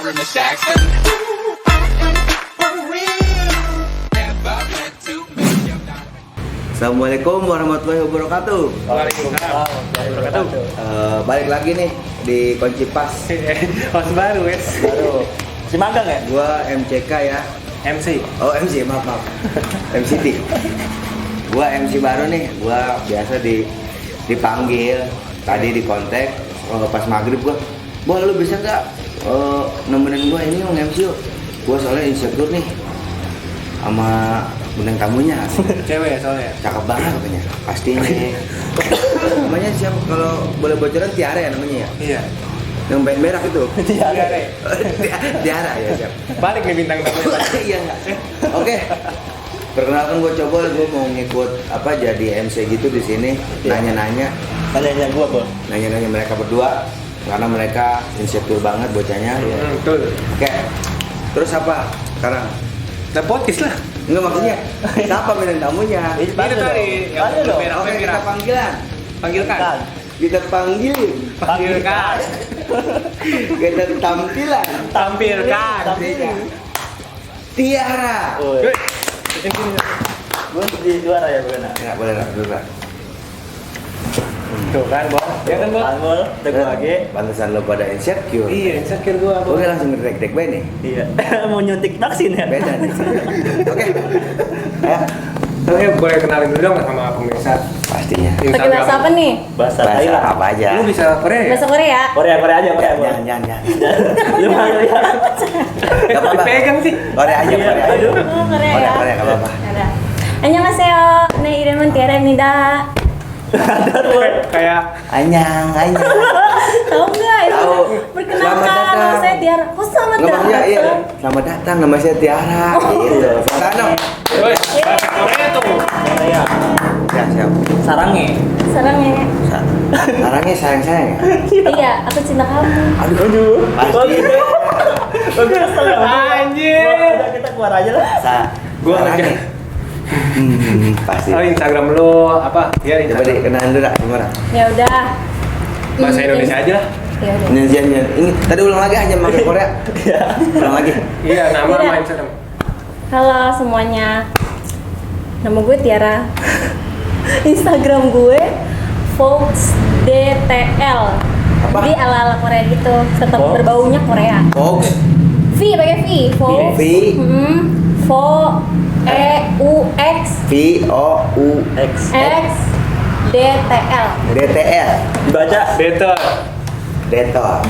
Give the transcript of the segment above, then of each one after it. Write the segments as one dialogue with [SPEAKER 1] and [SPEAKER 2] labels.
[SPEAKER 1] Byron the Jackson.
[SPEAKER 2] Assalamualaikum warahmatullahi wabarakatuh.
[SPEAKER 3] Waalaikumsalam warahmatullahi wabarakatuh.
[SPEAKER 2] Balik lagi nih di Kunci Pas.
[SPEAKER 3] Host baru wes.
[SPEAKER 2] Baru.
[SPEAKER 3] Si magang ya?
[SPEAKER 2] Gua MCK ya.
[SPEAKER 3] MC.
[SPEAKER 2] Oh MC, maaf. MCT. Gua MC baru nih. Gua biasa dipanggil. Tadi di kontak pas maghrib gua. Boh lu bisa nggak nemenin gua ini MC yuk. Gua soalnya insecure nih sama bintang tamunya.
[SPEAKER 3] Cewek soalnya.
[SPEAKER 2] Cakep banget katanya. Pastinya. Namanya siapa kalau boleh bocoran Tiara ya namanya ya?
[SPEAKER 3] Iya.
[SPEAKER 2] Yang berak itu.
[SPEAKER 3] Tiara.
[SPEAKER 2] Tiara ya siap.
[SPEAKER 3] Balik nih bintang tamunya.
[SPEAKER 2] Iya enggak. Oke. Perkenalkan gue coba gue mau ngikut jadi MC gitu di sini, nanya-nanya.
[SPEAKER 3] Tanya gua, Bos.
[SPEAKER 2] Nanya-nanya mereka berdua karena mereka insecure banget bocahnya.
[SPEAKER 3] Betul.
[SPEAKER 2] Oke. Terus apa sekarang?
[SPEAKER 3] Nepotis lah.
[SPEAKER 2] Enggak maksudnya siapa bintang tamunya?
[SPEAKER 3] Itu tadi.
[SPEAKER 2] Oke, kita panggilan.
[SPEAKER 3] Panggilkan.
[SPEAKER 2] Kita panggilin.
[SPEAKER 3] Panggilkan.
[SPEAKER 2] Kita tampilan.
[SPEAKER 3] Tampilkan.
[SPEAKER 2] Tiara.
[SPEAKER 3] Gue di juara ya, bukan?
[SPEAKER 2] Enggak boleh lah, dulu lah.
[SPEAKER 3] Tuh kan, Bos. Ya kan, Bos? Teguh lagi.
[SPEAKER 2] Pantesan lo pada insecure.
[SPEAKER 3] Iya, insecure gua, Bos.
[SPEAKER 2] Oke, langsung ngedrek-dek bae nih.
[SPEAKER 3] Iya. Mau nyuntik vaksin ya?
[SPEAKER 2] Beda nih. Oke. Ya,
[SPEAKER 3] Oke, boleh kenalin dulu dong sama pemirsa.
[SPEAKER 2] pastinya.
[SPEAKER 4] Pakai bahasa apa nih?
[SPEAKER 3] Bahasa
[SPEAKER 2] Bahasa
[SPEAKER 3] Thailand.
[SPEAKER 2] apa aja.
[SPEAKER 3] Lu bisa Korea ya?
[SPEAKER 4] Bahasa Korea.
[SPEAKER 3] Korea aja, Korea.
[SPEAKER 2] Jangan.
[SPEAKER 3] Lu mau ya?
[SPEAKER 2] Gak apa-apa.
[SPEAKER 3] Dipegang sih.
[SPEAKER 2] Korea aja, Korea aja.
[SPEAKER 3] Aduh.
[SPEAKER 4] Oh, Korea ya.
[SPEAKER 2] Korea, gak apa-apa.
[SPEAKER 4] Ada. Annyeonghaseyo. 네 이름은 티아라입니다.
[SPEAKER 3] Kayak
[SPEAKER 2] Anyang.
[SPEAKER 4] Tahu nggak itu?
[SPEAKER 2] Tahu.
[SPEAKER 4] Perkenalkan,
[SPEAKER 2] Selamat datang.
[SPEAKER 4] nama saya Tiara. Oh, selamat
[SPEAKER 2] Nggak maksudnya
[SPEAKER 4] datang.
[SPEAKER 2] iya. Selamat datang, nama saya Tiara. Gitu. Sana.
[SPEAKER 3] Woi, bahasa Korea tuh. Korea.
[SPEAKER 2] Ya, siap.
[SPEAKER 3] Sarange.
[SPEAKER 4] Sarang ya.
[SPEAKER 2] Orangnya sayang-sayang ya?
[SPEAKER 4] Iya, aku cinta kamu.
[SPEAKER 2] Aduh. Pasti.
[SPEAKER 3] Oke, anjir. Kita keluar aja lah. Gua
[SPEAKER 2] Sarangnya. Pasti.
[SPEAKER 3] Oh, Instagram lu apa? Ya,
[SPEAKER 2] Coba dikenalin dulu lah, gimana?
[SPEAKER 4] Ya udah.
[SPEAKER 3] Bahasa Indonesia aja lah.
[SPEAKER 4] Ya udah.
[SPEAKER 2] Ini tadi ulang lagi aja pakai Korea. Ulang lagi.
[SPEAKER 3] Iya, nama
[SPEAKER 4] Iya.
[SPEAKER 3] sama Instagram.
[SPEAKER 4] Halo semuanya. Nama gue Tiara. Instagram gue FoxDTL.
[SPEAKER 2] Apa?
[SPEAKER 4] Jadi ala-ala Korea gitu, tetap
[SPEAKER 3] Fox.
[SPEAKER 4] berbaunya Korea.
[SPEAKER 2] Fox.
[SPEAKER 4] V pakai V. Fox.
[SPEAKER 2] V.
[SPEAKER 4] VOEUX
[SPEAKER 2] VOUX
[SPEAKER 4] X DTL.
[SPEAKER 2] DTL.
[SPEAKER 3] Dibaca Beto.
[SPEAKER 2] Detor.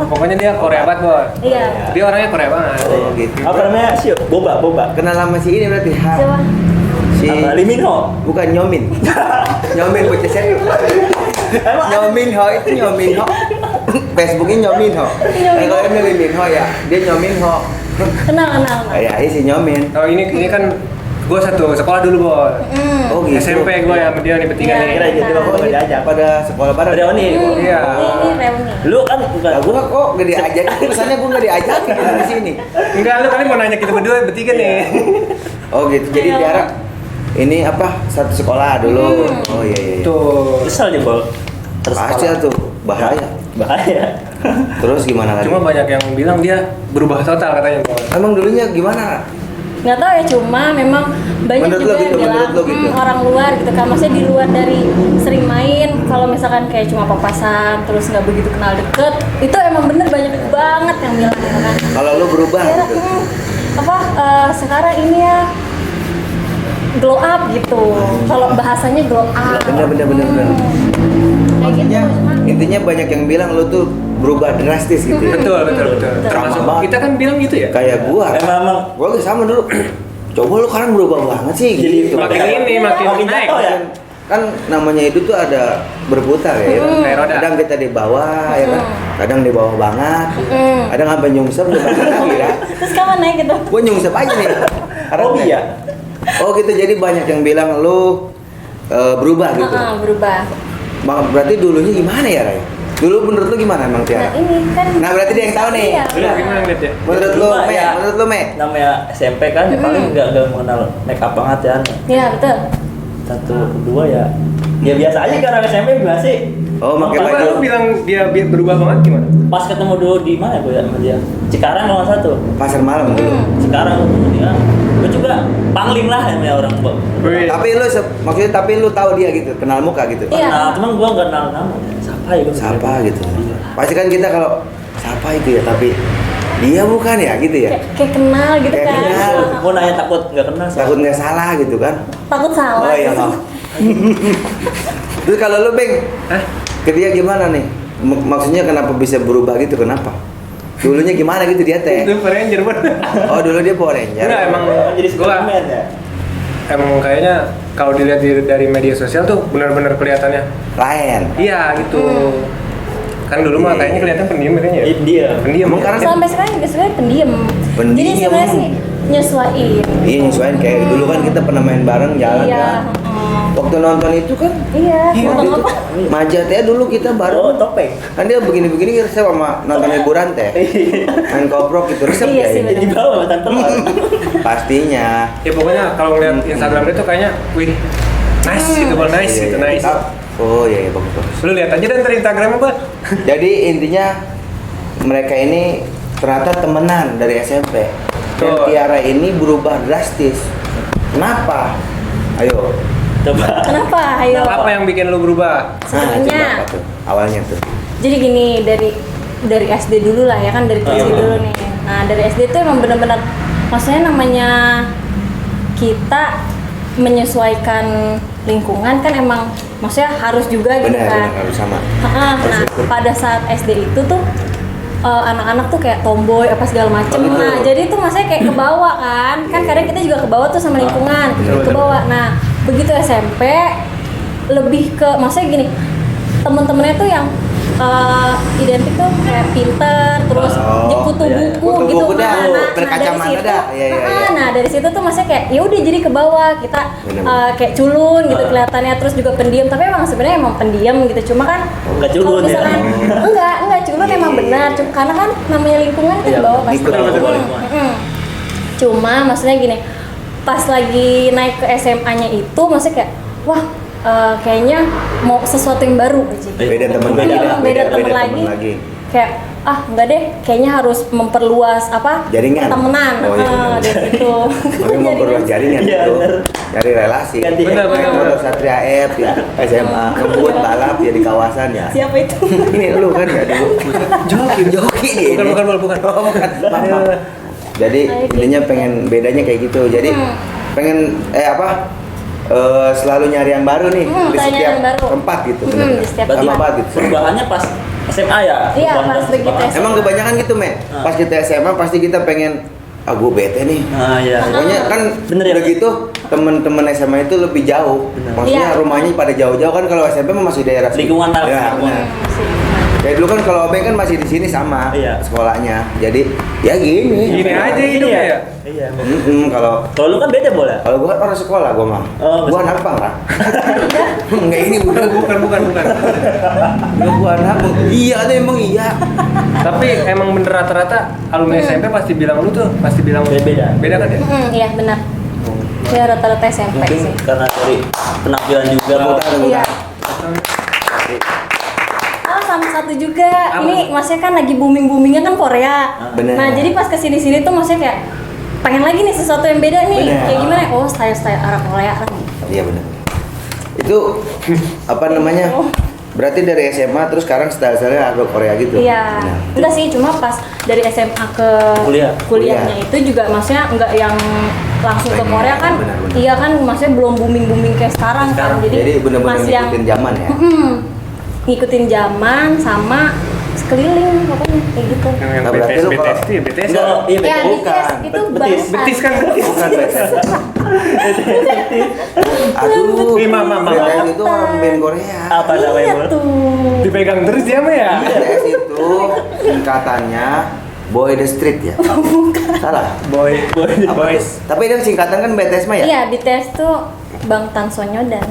[SPEAKER 3] Pokoknya dia Korea banget, Bos.
[SPEAKER 4] Iya.
[SPEAKER 3] Dia orangnya Korea banget.
[SPEAKER 2] Oh gitu.
[SPEAKER 3] Apa namanya? Sio. Boba.
[SPEAKER 2] Kenal sama si ini berarti
[SPEAKER 4] Siapa?
[SPEAKER 2] Si
[SPEAKER 3] Lee Min Ho.
[SPEAKER 2] bukan Nyomin. Nyomin bocah serius. Nyomin Ho itu Nyomin Ho. Facebooknya Nyomin Ho. Kalau ini Lee Min Ho ya, dia Nyomin Ho.
[SPEAKER 4] Kenal.
[SPEAKER 2] Ya, ini si Nyomin.
[SPEAKER 3] Oh, ini kan gue satu sekolah dulu, Bos.
[SPEAKER 2] Oh gitu.
[SPEAKER 3] SMP gue sama dia nih bertiga
[SPEAKER 4] Iya,
[SPEAKER 3] nih.
[SPEAKER 4] iya.
[SPEAKER 3] Jadi waktu gue diajak.
[SPEAKER 2] Pada sekolah bareng.
[SPEAKER 3] Reuni. Iya.
[SPEAKER 4] Ini reuni.
[SPEAKER 3] Lu kan bukan.
[SPEAKER 2] Nah, gua kok gak diajak, kesannya gua gak diajak di sini.
[SPEAKER 3] Enggak, lu kali mau nanya kita berdua bertiga nih.
[SPEAKER 2] Oh gitu, jadi
[SPEAKER 4] Ayo.
[SPEAKER 2] Tiara ini apa, satu sekolah dulu. Oh iya.
[SPEAKER 3] Tuh.
[SPEAKER 5] Kesel dia, Bol.
[SPEAKER 2] Pasti tuh, bahaya.
[SPEAKER 5] Bahaya.
[SPEAKER 2] Terus gimana lagi?
[SPEAKER 3] Cuma banyak yang bilang dia berubah total katanya, Bos.
[SPEAKER 2] Emang dulunya gimana?
[SPEAKER 4] Nggak tahu ya, cuma memang banyak
[SPEAKER 2] Menurut
[SPEAKER 4] juga
[SPEAKER 2] lo
[SPEAKER 4] yang
[SPEAKER 2] gitu,
[SPEAKER 4] bilang
[SPEAKER 2] menurut lo gitu?
[SPEAKER 4] orang luar gitu kan, maksudnya di luar dari sering main, kalau misalkan kayak cuma papasan terus nggak begitu kenal deket, itu emang bener banyak banget yang bilang gitu kan.
[SPEAKER 2] Kalau lu berubah
[SPEAKER 4] Tiara,
[SPEAKER 2] gitu.
[SPEAKER 4] sekarang ini ya glow up gitu, kalau bahasanya glow up.
[SPEAKER 2] Bener.
[SPEAKER 4] Kayak gitu,
[SPEAKER 2] Intinya,
[SPEAKER 4] cuma
[SPEAKER 2] intinya banyak yang bilang lu tuh berubah drastis gitu ya.
[SPEAKER 3] Betul. Termasuk
[SPEAKER 2] banget.
[SPEAKER 3] kita kan bilang gitu ya.
[SPEAKER 2] Kayak gua.
[SPEAKER 5] Emang
[SPEAKER 2] Gua juga sama dulu. Coba lu sekarang berubah banget sih
[SPEAKER 5] Jadi
[SPEAKER 2] gitu.
[SPEAKER 3] Makin ini makin naik.
[SPEAKER 5] jatuh ya.
[SPEAKER 2] Kan namanya itu tuh ada berputar ya.
[SPEAKER 3] Kayak roda.
[SPEAKER 2] Kadang kita di bawah ya kan. Kadang di bawah banget.
[SPEAKER 4] Mm.
[SPEAKER 2] Kadang sampai nyungsep di bawah lagi ya.
[SPEAKER 4] terus kapan naik gitu?
[SPEAKER 2] Gua nyungsep aja nih.
[SPEAKER 5] Hobi ya?
[SPEAKER 2] Oh gitu, jadi banyak yang bilang lu berubah gitu.
[SPEAKER 4] Berubah.
[SPEAKER 2] Berarti dulunya gimana ya, Ray? Dulu menurut lu gimana emang
[SPEAKER 4] Nah
[SPEAKER 2] Tiara?
[SPEAKER 4] ini kan.
[SPEAKER 2] Nah, berarti dia yang tahu nih.
[SPEAKER 4] Iya.
[SPEAKER 3] Lu gimana ngeliat ya?
[SPEAKER 2] Menurut lu,
[SPEAKER 5] Cuma
[SPEAKER 2] Me?
[SPEAKER 5] ya,
[SPEAKER 2] Menurut lu, Me?
[SPEAKER 5] Namanya SMP kan ya paling nggak mengenal make up banget ya.
[SPEAKER 4] Iya betul.
[SPEAKER 5] Satu dua ya. Ya biasa aja kan orang SMP gimana sih?
[SPEAKER 2] Oh, pakai
[SPEAKER 3] Coba
[SPEAKER 2] baju.
[SPEAKER 3] lu bilang dia berubah banget gimana?
[SPEAKER 5] Pas ketemu dulu di mana gue sama dia? Cikarang kalau nggak salah tuh.
[SPEAKER 2] Pasar malam dulu.
[SPEAKER 5] Cikarang ya. Gue juga pangling lah ya orang Mbak.
[SPEAKER 3] Wih.
[SPEAKER 2] Tapi lu maksudnya lu tahu dia gitu, kenal muka gitu.
[SPEAKER 4] Iya.
[SPEAKER 5] Kenal, cuman gue nggak kenal nama. Siapa ya gue?
[SPEAKER 2] Siapa gitu. Pasti kan kita kalau siapa itu ya, tapi dia bukan ya gitu ya.
[SPEAKER 4] Kayak kenal gitu
[SPEAKER 2] Kayak
[SPEAKER 4] kan.
[SPEAKER 2] kenal.
[SPEAKER 5] Gue nanya takut nggak kenal.
[SPEAKER 2] Takut nggak salah gitu kan.
[SPEAKER 4] Takut salah.
[SPEAKER 2] Oh iya,
[SPEAKER 4] gitu.
[SPEAKER 2] maaf. Terus kalau lu Beng,
[SPEAKER 3] Hah?
[SPEAKER 2] ke dia gimana nih? Maksudnya kenapa bisa berubah gitu? Kenapa? Dulunya gimana gitu dia teh?
[SPEAKER 3] Itu Power Ranger bener.
[SPEAKER 2] Oh dulu dia Power Ranger.
[SPEAKER 3] Enggak, emang
[SPEAKER 5] Jadi
[SPEAKER 3] gua
[SPEAKER 5] Superman ya.
[SPEAKER 3] emang kayaknya kalau dilihat dari media sosial tuh benar-benar kelihatannya.
[SPEAKER 2] Lain.
[SPEAKER 3] Iya gitu. Kan dulu mah
[SPEAKER 2] Iya.
[SPEAKER 3] kayaknya kelihatan pendiam kayaknya ya.
[SPEAKER 5] Dia.
[SPEAKER 3] Pendiam.
[SPEAKER 2] Emang
[SPEAKER 3] ya?
[SPEAKER 2] karena-
[SPEAKER 4] Sampai sekarang juga sebenarnya pendiam.
[SPEAKER 2] Pendiam.
[SPEAKER 4] Jadi sebenarnya sih nyesuaiin.
[SPEAKER 2] Iya nyesuaiin kayak dulu kan kita pernah main bareng jalan
[SPEAKER 4] Iya.
[SPEAKER 2] kan. Waktu nonton itu kan.
[SPEAKER 4] Iya.
[SPEAKER 2] Waktu
[SPEAKER 4] Nonton
[SPEAKER 2] itu
[SPEAKER 4] apa?
[SPEAKER 2] Majat ya dulu kita
[SPEAKER 5] Oh,
[SPEAKER 2] bareng.
[SPEAKER 5] topeng.
[SPEAKER 2] Kan dia begini-begini resep sama nonton hiburan teh. Main koprok itu resep
[SPEAKER 4] Iya
[SPEAKER 2] ya
[SPEAKER 4] sih,
[SPEAKER 2] ini.
[SPEAKER 4] bener.
[SPEAKER 5] Di bawah sama tante.
[SPEAKER 2] Pastinya.
[SPEAKER 3] Ya pokoknya kalau ngeliat Instagram dia tuh kayaknya, wih, nice gitu, Bang, nice
[SPEAKER 2] Iya,
[SPEAKER 3] gitu,
[SPEAKER 2] iya.
[SPEAKER 3] nice.
[SPEAKER 2] Oh iya, iya bagus.
[SPEAKER 3] Lu lihat aja dan dari Instagramnya, Bang.
[SPEAKER 2] Jadi intinya mereka ini ternyata temenan dari SMP. Dan
[SPEAKER 3] Tuh.
[SPEAKER 2] Tiara ini berubah drastis. Kenapa? Ayo.
[SPEAKER 5] Coba.
[SPEAKER 4] Kenapa? Ayo.
[SPEAKER 3] Apa yang bikin lu berubah?
[SPEAKER 4] Sebenarnya.
[SPEAKER 2] coba apa tuh? Awalnya tuh.
[SPEAKER 4] Jadi gini, dari SD dulu lah ya kan, dari kecil dulu nih. Nah dari SD itu emang bener-bener, maksudnya namanya kita menyesuaikan lingkungan kan emang maksudnya harus juga gitu
[SPEAKER 2] Benar,
[SPEAKER 4] kan.
[SPEAKER 2] benar harus sama.
[SPEAKER 4] Nah
[SPEAKER 2] Harus ikut.
[SPEAKER 4] pada saat SD itu tuh anak-anak tuh kayak tomboy apa segala macem.
[SPEAKER 2] Oh, gitu.
[SPEAKER 4] Nah jadi tuh maksudnya kayak kebawa kan, kan
[SPEAKER 2] Iya.
[SPEAKER 4] kadang kita juga kebawa tuh sama lingkungan,
[SPEAKER 2] Bener, bener.
[SPEAKER 4] kebawa. Nah begitu SMP lebih ke maksudnya gini, temen-temennya tuh yang identik tuh kayak pinter, terus
[SPEAKER 2] Oh,
[SPEAKER 4] kutu
[SPEAKER 5] iya.
[SPEAKER 4] buku
[SPEAKER 2] Kutu
[SPEAKER 4] gitu
[SPEAKER 2] buku dah,
[SPEAKER 4] kan. Nah,
[SPEAKER 2] berkacamata
[SPEAKER 4] dari situ,
[SPEAKER 2] dah. Iya, iya, iya.
[SPEAKER 4] nah dari situ tuh maksudnya kayak ya udah jadi ke bawah kita
[SPEAKER 2] Bener.
[SPEAKER 4] kayak culun gitu kelihatannya, terus juga pendiam, tapi emang sebenarnya emang pendiam gitu, cuma kan
[SPEAKER 5] Nggak
[SPEAKER 4] kalau
[SPEAKER 5] culun ya?
[SPEAKER 4] misalkan enggak culun emang
[SPEAKER 2] Iya.
[SPEAKER 4] benar, karena kan namanya lingkungan itu
[SPEAKER 5] Iya,
[SPEAKER 4] ke bawah pasti.
[SPEAKER 2] ikut
[SPEAKER 5] ke bawah
[SPEAKER 4] Hmm,
[SPEAKER 5] lingkungan.
[SPEAKER 4] hmm. Cuma maksudnya gini, pas lagi naik ke SMA-nya itu maksudnya kayak wah kayaknya mau sesuatu yang baru aja.
[SPEAKER 2] Beda teman
[SPEAKER 5] Beda.
[SPEAKER 2] lagi dah.
[SPEAKER 4] Beda temen
[SPEAKER 2] teman
[SPEAKER 4] lagi. Kayak enggak deh, kayaknya harus memperluas apa
[SPEAKER 2] Jaringan.
[SPEAKER 4] temenan.
[SPEAKER 2] Oh, iya, benar.
[SPEAKER 4] Dari itu.
[SPEAKER 2] Tapi mau perluas jaringan
[SPEAKER 5] Iya,
[SPEAKER 2] itu.
[SPEAKER 5] benar.
[SPEAKER 2] Cari relasi.
[SPEAKER 5] Ganti.
[SPEAKER 3] Benar, benar,
[SPEAKER 2] Motor
[SPEAKER 3] benar.
[SPEAKER 2] Satria F ya, SMA, ngebuat balap ya di kawasan ya.
[SPEAKER 4] Siapa itu?
[SPEAKER 2] Ini lu kan ya dulu. Joki dia.
[SPEAKER 3] Bukan,
[SPEAKER 2] ini.
[SPEAKER 3] bukan, bukan.
[SPEAKER 2] Oh, bukan. Maaf, maaf. Jadi intinya pengen bedanya kayak gitu. Jadi pengen selalu nyari yang baru nih di
[SPEAKER 4] Tanya
[SPEAKER 2] setiap
[SPEAKER 4] yang baru.
[SPEAKER 2] tempat gitu.
[SPEAKER 4] Hmm,
[SPEAKER 2] bener.
[SPEAKER 4] di setiap
[SPEAKER 2] Sama
[SPEAKER 4] tempat.
[SPEAKER 2] banget gitu.
[SPEAKER 5] Perubahannya pas SMA ya?
[SPEAKER 4] Iya,
[SPEAKER 5] Perubahan
[SPEAKER 4] pas begitu
[SPEAKER 5] perubahan.
[SPEAKER 4] SMA.
[SPEAKER 2] Emang kebanyakan gitu, Me. Pas kita SMA pasti kita pengen gue bete nih.
[SPEAKER 5] Nah, iya.
[SPEAKER 2] Pokoknya kan
[SPEAKER 5] Bener ya?
[SPEAKER 2] udah gitu teman-teman SMA itu lebih jauh.
[SPEAKER 5] Bener.
[SPEAKER 2] Maksudnya
[SPEAKER 4] Iya.
[SPEAKER 2] rumahnya pada jauh-jauh kan, kalau SMP mah masih daerah situ.
[SPEAKER 5] Lingkungan lah,
[SPEAKER 2] Ya,
[SPEAKER 5] lingkungan.
[SPEAKER 2] benar.
[SPEAKER 4] Sih.
[SPEAKER 2] Kayak dulu kan kalau Obeng kan masih di sini sama
[SPEAKER 5] Iya.
[SPEAKER 2] sekolahnya. Jadi ya gini.
[SPEAKER 3] Gini aja hidupnya ya.
[SPEAKER 5] Iya.
[SPEAKER 2] Kalau
[SPEAKER 5] Kalau lu kan beda bola.
[SPEAKER 2] kalau gua kan orang sekolah gua mah.
[SPEAKER 5] Oh,
[SPEAKER 2] Gua anak pang lah. Enggak ini bukan
[SPEAKER 3] Bukan.
[SPEAKER 2] gua anak. Iya ada emang iya.
[SPEAKER 3] Tapi emang bener rata-rata alumni SMP pasti bilang lu tuh, pasti bilang lu.
[SPEAKER 5] Beda.
[SPEAKER 3] Beda kan ya?
[SPEAKER 4] Iya benar. Ya rata-rata SMP
[SPEAKER 5] Mungkin
[SPEAKER 4] sih.
[SPEAKER 5] karena dari penampilan juga.
[SPEAKER 2] Tepuk tangan, tepuk
[SPEAKER 4] Iya.
[SPEAKER 2] tangan.
[SPEAKER 4] Oh sama satu juga,
[SPEAKER 3] Apa?
[SPEAKER 4] ini maksudnya kan lagi boomingnya kan Korea.
[SPEAKER 2] Bener.
[SPEAKER 4] Nah jadi pas kesini-sini tuh maksudnya kayak pengen lagi nih sesuatu yang beda nih.
[SPEAKER 2] Bener.
[SPEAKER 4] Kayak gimana? Oh style arah Korea kan.
[SPEAKER 2] Iya benar. Itu apa namanya? Berarti dari SMA terus sekarang style-stylenya agak Korea gitu.
[SPEAKER 4] Iya.
[SPEAKER 2] Nah.
[SPEAKER 4] Enggak sih, cuma pas dari SMA ke
[SPEAKER 5] Kuliah.
[SPEAKER 4] kuliahnya itu juga maksudnya enggak yang langsung ke
[SPEAKER 2] Pengen,
[SPEAKER 4] Korea kan.
[SPEAKER 2] benar-benar.
[SPEAKER 4] Iya kan, maksudnya belum booming kayak sekarang kan.
[SPEAKER 2] Jadi benar-benar
[SPEAKER 4] masih yang
[SPEAKER 2] ngikutin zaman ya.
[SPEAKER 4] ngikutin zaman sama sekeliling pokoknya kayak gitu.
[SPEAKER 3] Yang
[SPEAKER 2] Nah, berarti
[SPEAKER 3] BTS,
[SPEAKER 2] lu
[SPEAKER 3] BTS
[SPEAKER 2] kalau-
[SPEAKER 3] tuh ya, BTS.
[SPEAKER 2] Enggak.
[SPEAKER 5] Iya,
[SPEAKER 4] Ya,
[SPEAKER 5] betul.
[SPEAKER 4] BTS itu
[SPEAKER 5] Betis.
[SPEAKER 4] bangsa.
[SPEAKER 3] Betis kan?
[SPEAKER 2] Bukan BTS. Aduh,
[SPEAKER 3] Ih, Mama.
[SPEAKER 2] BTS itu orang band Korea.
[SPEAKER 5] Apa namanya?
[SPEAKER 4] Iya
[SPEAKER 5] Bol?
[SPEAKER 4] tuh.
[SPEAKER 3] Dipegang terus dia mah ya.
[SPEAKER 2] BTS itu singkatannya Boy the Street ya? Salah.
[SPEAKER 3] Boy,
[SPEAKER 2] Apa
[SPEAKER 3] boys.
[SPEAKER 2] tuh? Tapi itu singkatan kan BTS mah ya?
[SPEAKER 4] Iya, BTS tuh Bangtan Sonyeondan.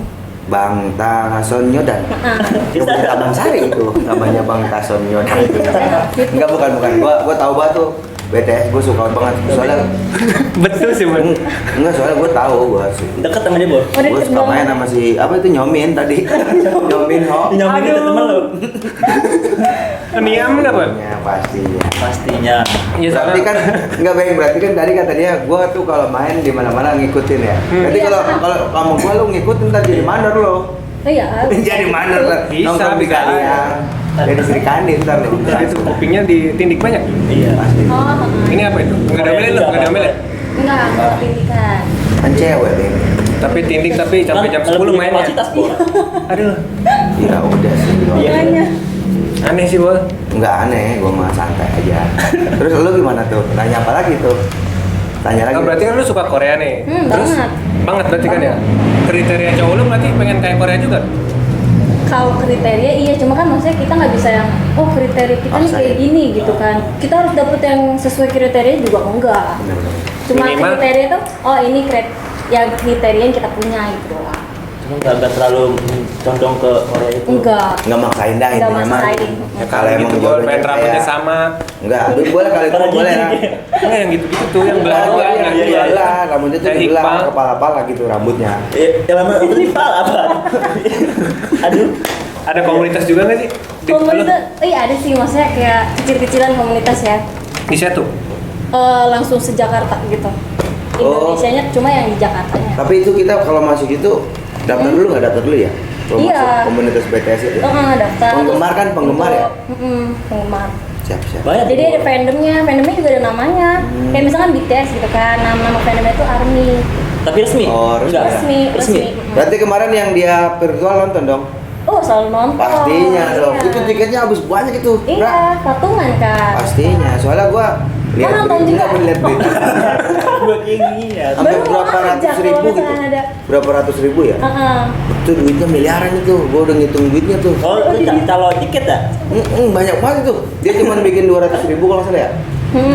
[SPEAKER 2] Bang Tason Yodan.
[SPEAKER 4] Nah,
[SPEAKER 2] Itu punya Abang Sari itu namanya Bang Tason Yodan. Enggak bukan. Gua tahu banget tuh BTS gue suka banget. Soalnya
[SPEAKER 3] Betul sih, Bang.
[SPEAKER 2] enggak, soalnya gue tahu gue
[SPEAKER 5] Deket sama dia, Bor.
[SPEAKER 4] Oh,
[SPEAKER 2] gue
[SPEAKER 4] deket
[SPEAKER 2] suka main
[SPEAKER 4] banget.
[SPEAKER 2] sama si apa itu Nyomin tadi. Nyomin ho.
[SPEAKER 5] Nyomin itu temen lu.
[SPEAKER 3] Niam nggak, Bang?
[SPEAKER 2] Ya pastinya.
[SPEAKER 5] Pastinya.
[SPEAKER 3] Iya,
[SPEAKER 2] Berarti kan nggak baik, berarti kan tadi kata dia gue tuh kalau main di mana-mana ngikutin ya. Berarti
[SPEAKER 4] Iya.
[SPEAKER 2] kalau kamu gue lu ngikutin ntar jadi mandor lo.
[SPEAKER 4] Oh iya.
[SPEAKER 2] Jadi mandor kan.
[SPEAKER 3] Bisa,
[SPEAKER 2] Nongkrong di
[SPEAKER 3] bisa.
[SPEAKER 2] kalian. Jadi Sri Kandi ntar nih.
[SPEAKER 3] Itu kupingnya ditindik banyak.
[SPEAKER 5] Iya.
[SPEAKER 2] Pasti.
[SPEAKER 4] Oh,
[SPEAKER 3] Ini apa itu? Enggak diomelin loh, enggak diomelin.
[SPEAKER 4] enggak tindikan.
[SPEAKER 2] Kan cewek ini.
[SPEAKER 3] Tapi tindik tapi sampai jam 10 mainnya.
[SPEAKER 5] Kapasitas, Bor.
[SPEAKER 3] Aduh,
[SPEAKER 2] Ya udah sih.
[SPEAKER 5] Iya.
[SPEAKER 4] Makanya.
[SPEAKER 3] aneh sih, Bol.
[SPEAKER 2] Nggak aneh, gue mah santai aja. Terus lu gimana tuh? Tanya apa lagi tuh? Tanya lagi.
[SPEAKER 3] Oh, berarti kan lu suka Korea nih.
[SPEAKER 4] Banget.
[SPEAKER 3] Banget berarti kan ya. Kriteria cowok lu berarti pengen kayak Korea juga.
[SPEAKER 4] Kalau kriteria iya, cuma kan maksudnya kita nggak bisa yang oh kriteria kita nih
[SPEAKER 2] Maksain.
[SPEAKER 4] kayak gini gitu kan. Kita harus dapet yang sesuai kriteria juga enggak.
[SPEAKER 2] Bener-bener.
[SPEAKER 4] Cuma
[SPEAKER 3] Minimal.
[SPEAKER 4] kriteria tuh oh ini yang kriteria yang kita punya gitu doang.
[SPEAKER 5] Cuma nggak terlalu condong ke Korea itu.
[SPEAKER 4] Enggak.
[SPEAKER 2] Nggak maksain dah
[SPEAKER 4] Nggak
[SPEAKER 2] intinya mah.
[SPEAKER 4] maksain.
[SPEAKER 2] Ya, kalau emang
[SPEAKER 3] gitu, Bol,
[SPEAKER 2] jodohnya
[SPEAKER 3] pengen rambutnya
[SPEAKER 2] kayak-
[SPEAKER 3] sama.
[SPEAKER 2] Enggak, aduh boleh kali itu
[SPEAKER 5] Kalau
[SPEAKER 2] boleh
[SPEAKER 5] gini.
[SPEAKER 2] lah.
[SPEAKER 3] Enggak yang gitu-gitu tuh, yang belah dua,
[SPEAKER 2] Iya,
[SPEAKER 3] yang
[SPEAKER 2] iya,
[SPEAKER 3] dua.
[SPEAKER 2] iya, rambutnya tuh
[SPEAKER 3] Kayak
[SPEAKER 2] dibelah,
[SPEAKER 3] Iqbal.
[SPEAKER 2] kepala-pala gitu rambutnya.
[SPEAKER 5] Ya lama rival apa? Aduh.
[SPEAKER 3] Ada komunitas juga nggak sih?
[SPEAKER 4] Komunitas, iya ada sih maksudnya kayak kecil-kecilan komunitas ya.
[SPEAKER 3] Bisa tuh.
[SPEAKER 4] Langsung se-Jakarta gitu.
[SPEAKER 2] Oh.
[SPEAKER 4] Indonesianya cuma yang di Jakartanya.
[SPEAKER 2] Tapi itu kita kalau masuk itu daftar dulu nggak daftar dulu ya? Kalau
[SPEAKER 4] Iya.
[SPEAKER 2] masuk komunitas BTS itu.
[SPEAKER 4] Daftar.
[SPEAKER 2] Penggemar kan, penggemar ya?
[SPEAKER 4] Penggemar.
[SPEAKER 2] Siap.
[SPEAKER 5] Banyak.
[SPEAKER 4] Jadi ada fandomnya juga ada namanya. Kayak misalkan BTS gitu kan, nama fandomnya itu ARMY.
[SPEAKER 5] Tapi resmi?
[SPEAKER 2] Oh, resmi.
[SPEAKER 5] Enggak.
[SPEAKER 4] Resmi.
[SPEAKER 2] Berarti kemarin yang dia virtual nonton dong?
[SPEAKER 4] Oh selalu nonton.
[SPEAKER 2] Pastinya dong.
[SPEAKER 4] Iya.
[SPEAKER 2] Itu tiketnya habis banyak itu. Ra.
[SPEAKER 4] Iya, patungan kan.
[SPEAKER 2] Pastinya. Soalnya gua lihat
[SPEAKER 4] nonton
[SPEAKER 2] berita,
[SPEAKER 4] juga?
[SPEAKER 2] lihat berita.
[SPEAKER 5] Buat ini ya.
[SPEAKER 2] Sampai
[SPEAKER 4] Baru
[SPEAKER 2] berapa
[SPEAKER 4] aja
[SPEAKER 2] ratus
[SPEAKER 4] kalau
[SPEAKER 2] ribu gitu.
[SPEAKER 4] misalkan ada.
[SPEAKER 2] Berapa ratus ribu ya?
[SPEAKER 4] Heeh.
[SPEAKER 2] Itu duitnya miliaran itu. Gua udah ngitung duitnya tuh.
[SPEAKER 5] Oh, itu kalau tiket ya?
[SPEAKER 2] Banyak banget tuh. Dia cuma bikin 200.000 kalau nggak salah ya.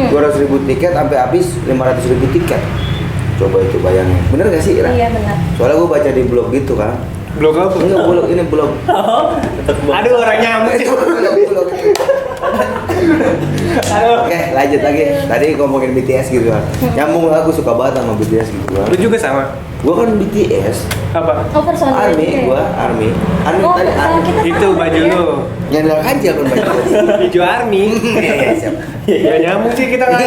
[SPEAKER 2] 200.000 tiket sampai habis 500.000 tiket. Coba itu bayangin. Bener gak sih, Ira?
[SPEAKER 4] Iya benar.
[SPEAKER 2] Soalnya gua baca di blog gitu kan.
[SPEAKER 3] Blog apa?
[SPEAKER 2] Enggak blog, ini blog.
[SPEAKER 3] Aduh, orang nyamuk.
[SPEAKER 2] Itu blog.
[SPEAKER 3] Aduh.
[SPEAKER 2] Oke, lanjut lagi. Tadi ngomongin BTS gitu kan. Nyambung lah, aku suka banget sama BTS gitu kan.
[SPEAKER 3] Lu juga sama.
[SPEAKER 2] Gua kan BTS,
[SPEAKER 3] Apa?
[SPEAKER 4] Oh personal
[SPEAKER 2] Army, Army
[SPEAKER 4] Oh,
[SPEAKER 2] tadi
[SPEAKER 4] sama
[SPEAKER 2] Army.
[SPEAKER 4] kita
[SPEAKER 3] Itu
[SPEAKER 4] sama
[SPEAKER 3] baju
[SPEAKER 4] ya.
[SPEAKER 3] lu.
[SPEAKER 2] Nyandal kancil kan baju.
[SPEAKER 3] Hijau army.
[SPEAKER 2] Iya, siap.
[SPEAKER 3] Ya nyambung sih kita nggak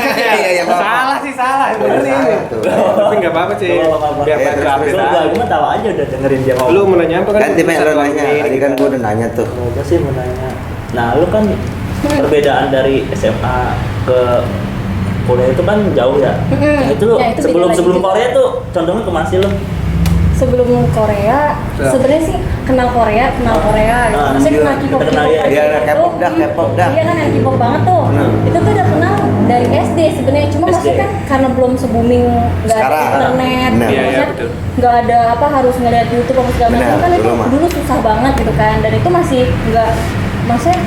[SPEAKER 2] Iya, Pak.
[SPEAKER 3] Salah sih salah.
[SPEAKER 2] Iya,
[SPEAKER 3] Bener nih.
[SPEAKER 2] salah tuh.
[SPEAKER 3] Tapi nggak apa-apa sih.
[SPEAKER 5] Nggak apa-apa.
[SPEAKER 3] Biar
[SPEAKER 2] Iya,
[SPEAKER 3] bantu
[SPEAKER 2] terus,
[SPEAKER 3] update
[SPEAKER 5] Lu
[SPEAKER 3] aja.
[SPEAKER 5] gua tahu aja udah dengerin dia ngomong.
[SPEAKER 3] Lu mau nanya apa kan?
[SPEAKER 2] Ganti Mek, lu
[SPEAKER 3] Satu
[SPEAKER 2] nanya.
[SPEAKER 3] ini.
[SPEAKER 2] Tadi kan gua udah nanya tuh.
[SPEAKER 5] Gua sih mau nanya. Nah, lu kan perbedaan dari SMA ke Korea itu kan jauh ya. Nah, itu lu
[SPEAKER 4] Ya, itu beda
[SPEAKER 5] sebelum
[SPEAKER 4] lagi
[SPEAKER 5] sebelum
[SPEAKER 4] juga.
[SPEAKER 5] Korea tuh condongnya kemana sih lu?
[SPEAKER 4] Sebelum Korea,
[SPEAKER 3] Ya.
[SPEAKER 4] sebenarnya sih kenal Korea gitu.
[SPEAKER 5] Ah,
[SPEAKER 4] Maksudnya kenal
[SPEAKER 2] iya.
[SPEAKER 4] K-pop,
[SPEAKER 5] Kita kenal, ya.
[SPEAKER 2] Iya, K-pop dah, K-pop dah.
[SPEAKER 4] Iya kan yang K-pop banget tuh. Itu tuh udah kenal dari SD sebenarnya. Cuma
[SPEAKER 5] SD.
[SPEAKER 4] maksudnya kan karena belum se-booming nggak ada
[SPEAKER 2] Sekarang.
[SPEAKER 4] internet,
[SPEAKER 2] Benar.
[SPEAKER 3] Iya, iya,
[SPEAKER 4] maksudnya
[SPEAKER 3] betul.
[SPEAKER 4] nggak ada apa harus ngeliat YouTube apa segala macam
[SPEAKER 2] Benar,
[SPEAKER 4] kan itu
[SPEAKER 2] dulu mah.
[SPEAKER 4] dulu susah banget gitu kan. Dan itu masih nggak, maksudnya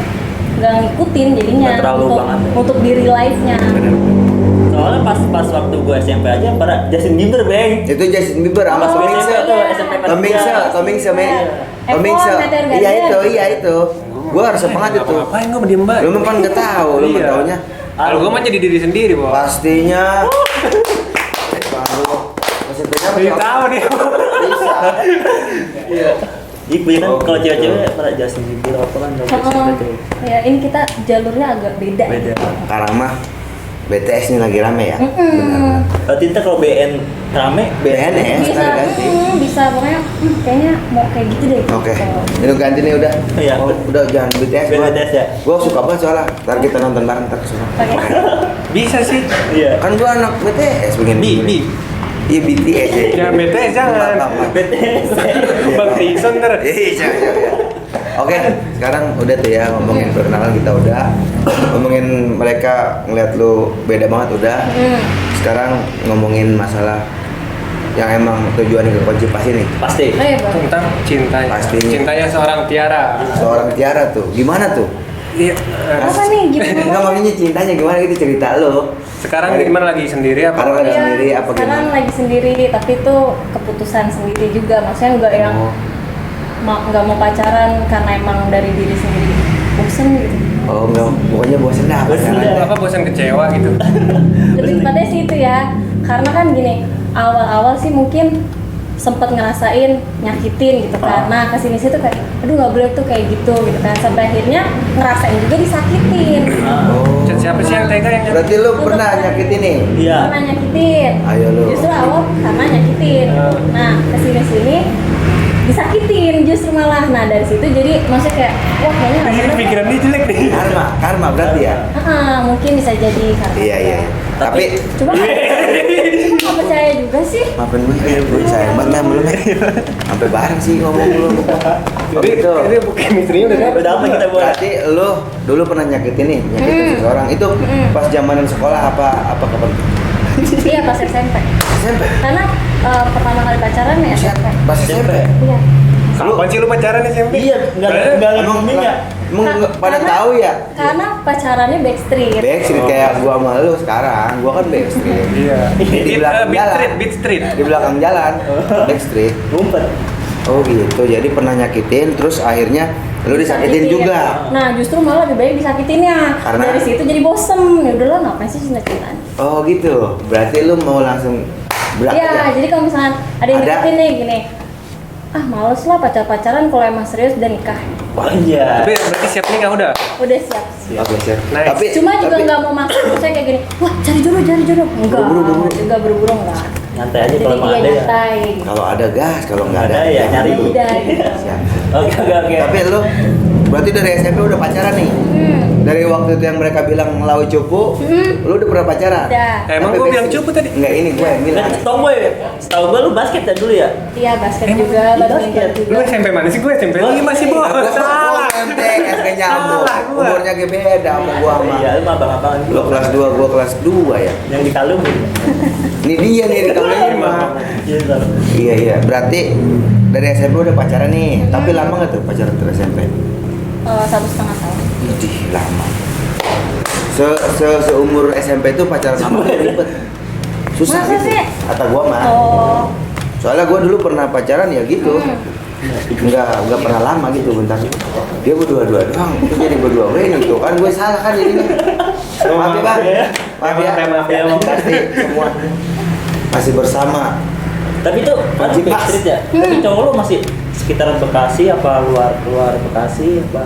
[SPEAKER 4] nggak ngikutin jadinya
[SPEAKER 5] Nggak terlalu
[SPEAKER 4] untuk
[SPEAKER 5] banget.
[SPEAKER 4] untuk di real life-nya.
[SPEAKER 5] Soalnya pas waktu gua SMP aja pada Justin Bieber, Bang.
[SPEAKER 2] Itu Justin Bieber sama
[SPEAKER 4] Oh,
[SPEAKER 2] Tomingse.
[SPEAKER 4] iya.
[SPEAKER 2] Tomingse, Tomingse, men.
[SPEAKER 4] F1,
[SPEAKER 2] Tomingse.
[SPEAKER 4] Meteor
[SPEAKER 2] Iya
[SPEAKER 4] Garden.
[SPEAKER 2] itu. Gua harus semangat itu.
[SPEAKER 3] Ngapain gua diem banget?
[SPEAKER 2] Lu mah kan nggak tahu, lu nggak
[SPEAKER 3] Iya.
[SPEAKER 2] taunya.
[SPEAKER 3] Kalau gua mah jadi diri sendiri, Bos.
[SPEAKER 2] Pastinya. Baru. Maksudnya
[SPEAKER 3] Jadi tahu nih.
[SPEAKER 2] Bisa.
[SPEAKER 5] Jadi kebanyakan
[SPEAKER 2] Oh,
[SPEAKER 5] kalau
[SPEAKER 2] gitu.
[SPEAKER 5] cewek-cewek pada Justin Bieber apa kan dari
[SPEAKER 4] Heeh.
[SPEAKER 5] SMP tuh.
[SPEAKER 4] Ya ini kita jalurnya agak beda.
[SPEAKER 5] Beda.
[SPEAKER 2] Sekarang mah BTS ini lagi rame ya.
[SPEAKER 4] Mm-mm.
[SPEAKER 5] Berarti ntar kalau BN rame,
[SPEAKER 2] BNS
[SPEAKER 4] Bisa,
[SPEAKER 2] kan ganti.
[SPEAKER 4] bisa pokoknya kayaknya mau kayak gitu deh.
[SPEAKER 2] Oke,
[SPEAKER 4] Gitu.
[SPEAKER 2] ini ganti nih udah.
[SPEAKER 5] Iya.
[SPEAKER 2] Oh, udah jangan BTS.
[SPEAKER 5] BTS ya?
[SPEAKER 2] Gua suka banget soalnya. Ntar kita nonton bareng ntar kesana.
[SPEAKER 4] Oke.
[SPEAKER 3] Bisa sih.
[SPEAKER 5] Iya.
[SPEAKER 2] Kan gua anak BTS begini.
[SPEAKER 3] B.
[SPEAKER 2] Iya BTS ya.
[SPEAKER 3] Jangan BTS jangan.
[SPEAKER 2] Maaf.
[SPEAKER 5] BTS.
[SPEAKER 3] Bang Tison ntar.
[SPEAKER 2] Iya. Oke, sekarang udah tuh ya ngomongin perkenalan kita udah. Ngomongin mereka ngeliat lu beda banget udah. Sekarang ngomongin masalah yang emang tujuannya ke konservasi nih.
[SPEAKER 5] Pasti.
[SPEAKER 4] Oh iya bang.
[SPEAKER 3] Tentang cintanya.
[SPEAKER 2] Pastinya.
[SPEAKER 3] Cintanya seorang Tiara.
[SPEAKER 2] Seorang Tiara tuh, gimana tuh?
[SPEAKER 3] Iya.
[SPEAKER 4] Apa nih
[SPEAKER 2] Enggak
[SPEAKER 4] gimana?
[SPEAKER 2] maksudnya cintanya gimana gitu cerita lo.
[SPEAKER 3] Sekarang gimana lagi sendiri apa?
[SPEAKER 2] Sekarang lagi
[SPEAKER 4] Iya,
[SPEAKER 2] sendiri apa
[SPEAKER 4] sekarang
[SPEAKER 2] gimana?
[SPEAKER 4] lagi sendiri tapi itu keputusan sendiri juga. Maksudnya nggak yang
[SPEAKER 2] Oh.
[SPEAKER 4] nggak mau pacaran karena emang dari diri sendiri bosen gitu.
[SPEAKER 2] Oh enggak, pokoknya bosan dah.
[SPEAKER 5] Bosan dah.
[SPEAKER 3] Apa bosan kecewa gitu?
[SPEAKER 4] Lebih tepatnya sih itu ya, karena kan gini, awal-awal sih mungkin sempet ngerasain nyakitin gitu kan. Nah kesini situ kayak, aduh nggak boleh tuh kayak gitu kan. Sampai akhirnya ngerasain juga disakitin.
[SPEAKER 2] Oh.
[SPEAKER 3] Siapa sih yang tega yang
[SPEAKER 2] Berarti lu pernah nyakitin nih?
[SPEAKER 5] Iya.
[SPEAKER 4] Pernah nyakitin.
[SPEAKER 2] Ayo lu.
[SPEAKER 4] Justru awal karena nyakitin. Nah kesini-sini disakitin justru malah. Nah dari situ jadi maksudnya kayak, wah kayaknya nggak bener.
[SPEAKER 3] pikiran dia jelek nih.
[SPEAKER 2] Karma berarti ya?
[SPEAKER 4] Mungkin bisa jadi karena.
[SPEAKER 2] Iya. Tapi
[SPEAKER 4] Cuma nggak percaya juga sih.
[SPEAKER 2] maafin gue sayang banget belum sampai bareng sih ngomong belum.
[SPEAKER 3] Jadi
[SPEAKER 2] Gitu.
[SPEAKER 3] ini bukan istrinya udah dapet.
[SPEAKER 5] Udah apa kita buat?
[SPEAKER 2] Berarti lu dulu pernah nyakitin seseorang itu pas zamanan sekolah apa kapan?
[SPEAKER 4] Iya pas SMP.
[SPEAKER 2] SMP.
[SPEAKER 4] Karena pertama kali pacaran ya SMP.
[SPEAKER 2] Pas SMP.
[SPEAKER 4] Iya.
[SPEAKER 3] Kapan sih lu pacaran SMP?
[SPEAKER 5] Iya, enggak ngomongin ya.
[SPEAKER 2] Emang pada
[SPEAKER 4] Karena-
[SPEAKER 2] tahu ya?
[SPEAKER 4] Karena pacarannya backstreet.
[SPEAKER 2] Backstreet kayak gua sama lu sekarang, gua kan backstreet.
[SPEAKER 3] Iya.
[SPEAKER 2] Di belakang
[SPEAKER 3] Beat
[SPEAKER 2] jalan.
[SPEAKER 3] Street, Beat Street.
[SPEAKER 2] Di belakang jalan, backstreet.
[SPEAKER 5] Ngumpet.
[SPEAKER 2] Oh gitu, jadi pernah nyakitin, terus akhirnya lu disakitin juga.
[SPEAKER 4] Nah justru malah lebih baik disakitinnya.
[SPEAKER 2] Karena-
[SPEAKER 4] Dari situ jadi bosen. Ya udah lah ngapain sih cinta-cintaan.
[SPEAKER 2] Oh gitu, berarti lu mau langsung
[SPEAKER 4] Iya, jadi kalau misalnya ada yang
[SPEAKER 2] Ada.
[SPEAKER 4] deketin nih gini, males lah pacaran kalau emang serius dan nikah.
[SPEAKER 5] Iya.
[SPEAKER 3] Tapi berarti siap nikah udah.
[SPEAKER 4] Udah siap.
[SPEAKER 2] Oke, siap.
[SPEAKER 3] Nice.
[SPEAKER 2] Tapi
[SPEAKER 4] Cuma juga nggak mau maksa, saya kayak gini, wah cari jodoh. Enggak,
[SPEAKER 2] Buru-buru.
[SPEAKER 4] juga buru-buru enggak.
[SPEAKER 5] Nyantai aja
[SPEAKER 4] Jadi
[SPEAKER 5] kalau mau
[SPEAKER 4] dia
[SPEAKER 5] ada ya.
[SPEAKER 4] nyantai.
[SPEAKER 2] kalau ada gas, kalau nggak ada,
[SPEAKER 5] Ada ya, nyari.
[SPEAKER 4] Udah.
[SPEAKER 2] Siap.
[SPEAKER 5] Oke.
[SPEAKER 2] Tapi lu berarti dari SMP udah pacaran nih? Dari waktu itu yang mereka bilang lau cupu, lu udah pernah pacaran?
[SPEAKER 4] Udah.
[SPEAKER 3] Emang
[SPEAKER 2] Tapi
[SPEAKER 3] gua bilang
[SPEAKER 2] basic-
[SPEAKER 3] cupu tadi?
[SPEAKER 2] Enggak, ini gue yang bilang.
[SPEAKER 5] Kan tau gue, setahu gue lu basket ya dulu ya?
[SPEAKER 4] Iya basket juga, badminton juga.
[SPEAKER 3] Lu SMP mana sih? Gue SMP lagi masih bos. Salah.
[SPEAKER 2] SMP, SD nyambung.
[SPEAKER 3] Salah gua.
[SPEAKER 2] Umurnya gue beda sama gua sama.
[SPEAKER 5] Iya, lu mah abang-abangan
[SPEAKER 2] Lu kelas 2, gua kelas 2 ya.
[SPEAKER 5] yang dikalungin.
[SPEAKER 2] Ini dia nih di tahun mah.
[SPEAKER 5] Iya, tahu.
[SPEAKER 2] Iya, berarti dari SMP udah pacaran nih. Tapi lama nggak tuh pacaran dari SMP?
[SPEAKER 4] 1,5 tahun.
[SPEAKER 2] Idih, lama. Seumur SMP itu pacaran sama tuh ribet. Susah
[SPEAKER 4] Masa
[SPEAKER 2] gitu.
[SPEAKER 4] sih?
[SPEAKER 2] Kata gua mah.
[SPEAKER 4] Oh,
[SPEAKER 2] Soalnya gua dulu pernah pacaran ya gitu. Enggak pernah lama gitu, bentar. Dia berdua doang, itu jadi berdua ini tuh kan gue salah kan jadinya. Maaf ya bang, maaf ya,
[SPEAKER 3] Maaf ya.
[SPEAKER 2] pasti semua masih bersama.
[SPEAKER 5] Tapi itu kan
[SPEAKER 2] Wajib, Mas.
[SPEAKER 5] backstreet ya. Tapi cowok lu masih sekitaran Bekasi apa luar Bekasi apa?